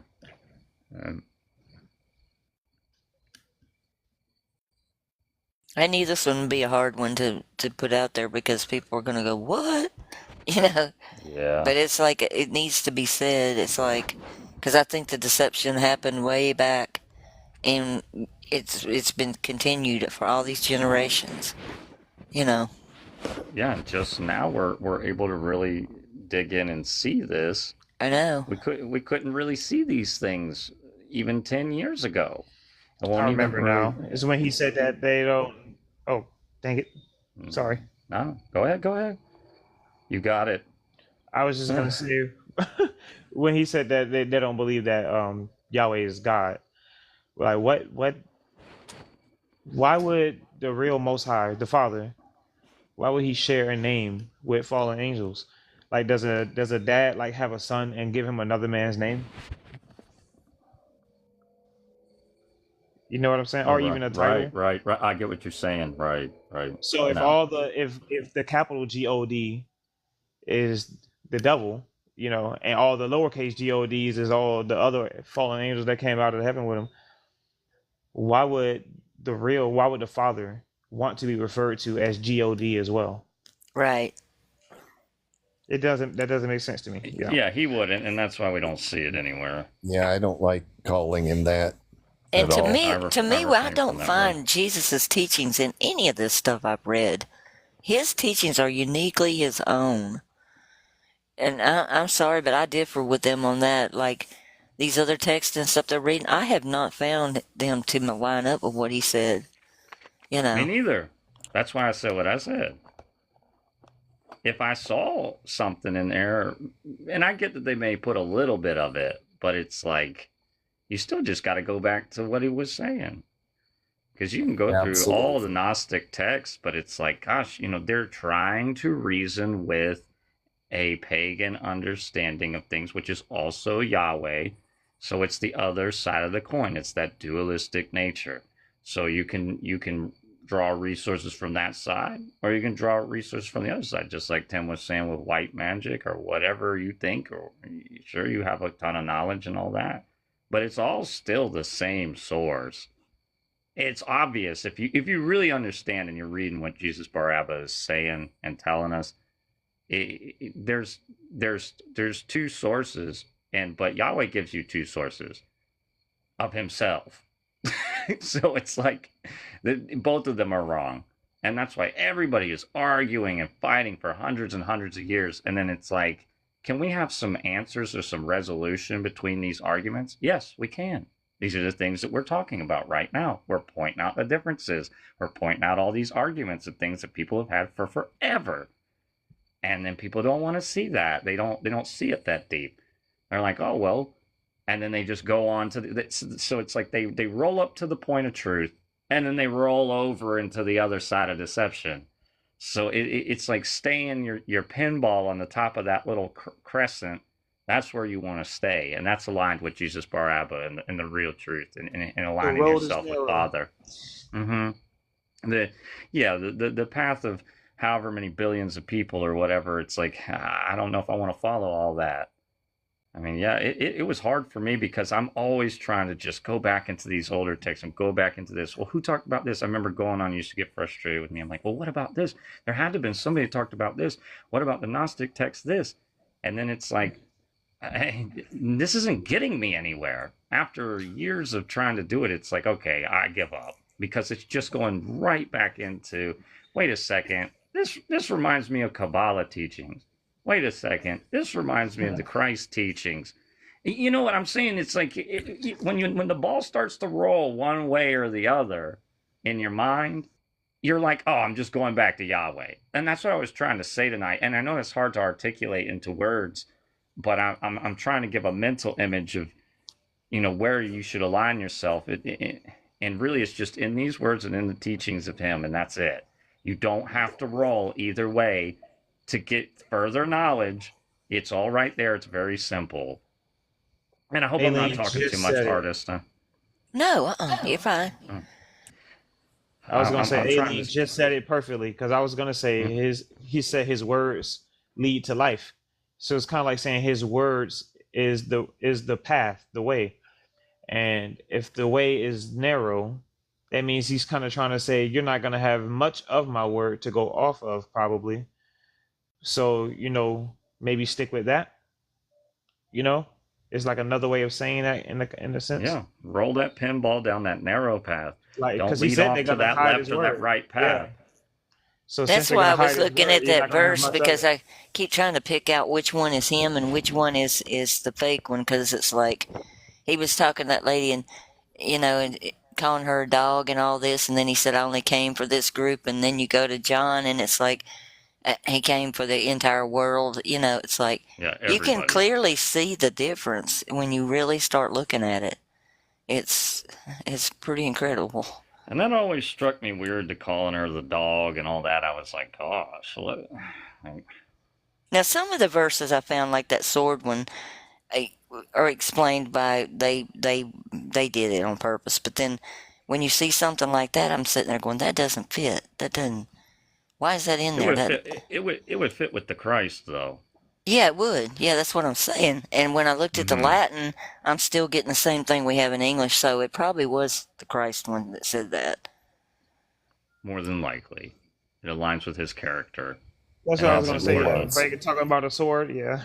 I knew this one would be a hard one to put out there because people are going to go, what? You know? Yeah. But it's like, it needs to be said. It's like, because I think the deception happened way back and it's been continued for all these generations, you know? Yeah, and just now we're able to really dig in and see this. I know. We couldn't really see these things even 10 years ago. I remember now. It's when he said that they don't. Oh, dang it! Sorry. No, go ahead. You got it. I was just gonna say when he said that they don't believe that Yahweh is God. Like what? Why would the real Most High, the Father, why would he share a name with fallen angels? Like, does a dad like have a son and give him another man's name? You know what I'm saying? Or even a title? Right. I get what you're saying. Right. So if if the capital God is the devil, you know, and all the lowercase gods is all the other fallen angels that came out of heaven with him, why would the Father want to be referred to as God as well? Right. That doesn't make sense to me. Yeah, he wouldn't, and that's why we don't see it anywhere. Yeah, I don't like calling him that. And at to all. me, I don't find Jesus's teachings in any of this stuff I've read. His teachings are uniquely his own. And I'm sorry, but I differ with them on that. Like, these other texts and stuff they're reading, I have not found them to line up with what he said. You know. Me neither. That's why I said what I said. If I saw something in there, and I get that they may put a little bit of it, but it's like, you still just got to go back to what he was saying. Because you can go through all the Gnostic texts, but it's like, gosh, you know, they're trying to reason with a pagan understanding of things, which is also Yahweh. So it's the other side of the coin. It's that dualistic nature. So you can draw resources from that side, or you can draw resources from the other side, just like Tim was saying with white magic or whatever you think, or sure, you have a ton of knowledge and all that. But it's all still the same source. It's obvious if you really understand and you're reading what Jesus Bar Abba is saying and telling us. There's two sources, but Yahweh gives you two sources of Himself. So it's like both of them are wrong, and that's why everybody is arguing and fighting for hundreds and hundreds of years. And then it's like, can we have some answers or some resolution between these arguments? Yes, we can. These are the things that we're talking about right now. We're pointing out the differences. We're pointing out all these arguments and things that people have had for forever. And then people don't want to see that. They don't see it that deep. They're like, oh, well, and then they just go on to so it's like they roll up to the point of truth, and then they roll over into the other side of deception. So it's like staying your pinball on the top of that little crescent. That's where you want to stay, and that's aligned with Jesus Bar Abba and the real truth, and aligning yourself with Father. Mm-hmm. The path of however many billions of people or whatever. It's like, I don't know if I want to follow all that. I mean, yeah, it was hard for me because I'm always trying to just go back into these older texts and go back into this. Well, who talked about this? I remember going on, used to get frustrated with me. I'm like, well, what about this? There had to have been somebody who talked about this. What about the Gnostic text this? And then it's like, this isn't getting me anywhere. After years of trying to do it, it's like, okay, I give up because it's just going right back into, wait a second, this reminds me of Kabbalah teachings. Wait a second, this reminds me of the Christ teachings. You know what I'm saying? It's like when the ball starts to roll one way or the other in your mind, you're like, oh, I'm just going back to Yahweh. And that's what I was trying to say tonight. And I know it's hard to articulate into words, but I'm trying to give a mental image of, where you should align yourself. And really, it's just in these words and in the teachings of him, and that's it. You don't have to roll either way to get further knowledge. It's all right there. It's very simple. And I hope I'm not talking too much, artist. Huh? No, you're fine. I was gonna say trying Alien just said it perfectly, because I was gonna say he said his words lead to life. So it's kind of like saying his words is the path, the way. And if the way is narrow, that means he's kind of trying to say you're not gonna have much of my word to go off of, probably. So, maybe stick with that. It's like another way of saying that in a sense. Yeah, roll that pinball down that narrow path. Like, don't because lead he said off they're to gonna that hide left his or word. that right path. Yeah. So That's why I was looking at that verse, because I keep trying to pick out which one is him and which one is the fake one, because it's like he was talking to that lady and and calling her a dog and all this, and then he said I only came for this group, and then you go to John and it's like he came for the entire world. It's like you can clearly see the difference when you really start looking at it. It's pretty incredible. And that always struck me weird, to calling her the dog and all that. I was like, gosh. Now, some of the verses I found, like that sword one, are explained by they did it on purpose. But then when you see something like that, I'm sitting there going, that doesn't fit. That doesn't. Why is that in there? It would fit with the Christ, though. Yeah, it would. Yeah, that's what I'm saying. And when I looked at the Latin, I'm still getting the same thing we have in English, so it probably was the Christ one that said that. More than likely. It aligns with his character. That's what I was going to say. Talking about a sword, yeah.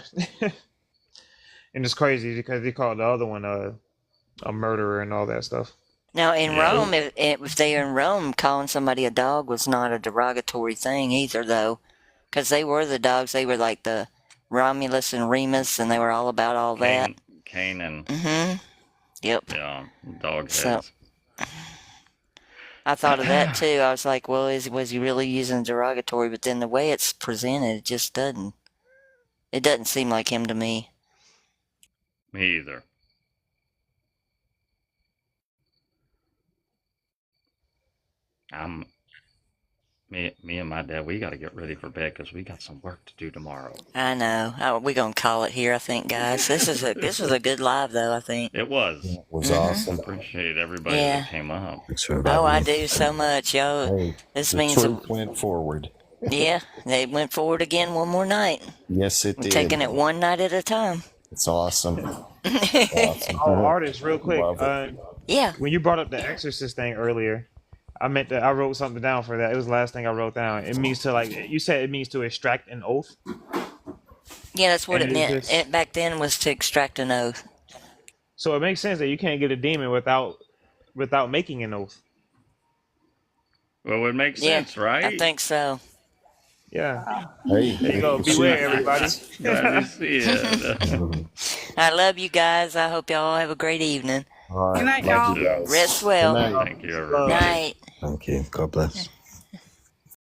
And it's crazy because they called the other one a murderer and all that stuff. Now, in Rome, if they are in Rome, calling somebody a dog was not a derogatory thing either, though, because they were the dogs. They were like the Romulus and Remus, and they were all about all that. Cain and... Yep. Yeah, dog heads. So, I thought of that, too. I was like, well, was he really using derogatory? But then the way it's presented, it just doesn't. It doesn't seem like him to me. Me either. Me and my dad, we got to get ready for bed because we got some work to do tomorrow. I know. We're gonna call it here, I think, guys. This was a good live, though. I think it was. It was awesome. Appreciate everybody that came up. I do so much, yo. Hey, this the means truth went forward. Yeah, they went forward again one more night. Yes, it did. Taking it one night at a time. It's awesome. Awesome. Artist, real quick. Yeah. When you brought up the Exorcist thing earlier, I wrote something down for that. It was the last thing I wrote down. It means to, you said it means to extract an oath. Yeah, that's what it meant. Back then was to extract an oath. So it makes sense that you can't get a demon without making an oath. Well, it makes sense, right? I think so. Yeah. Hey, there you go. Beware, everybody. I love you guys. I hope y'all have a great evening. All right. Good night, y'all. You guys. Rest well. Good night. Thank you, everybody. Night. Thank you. God bless.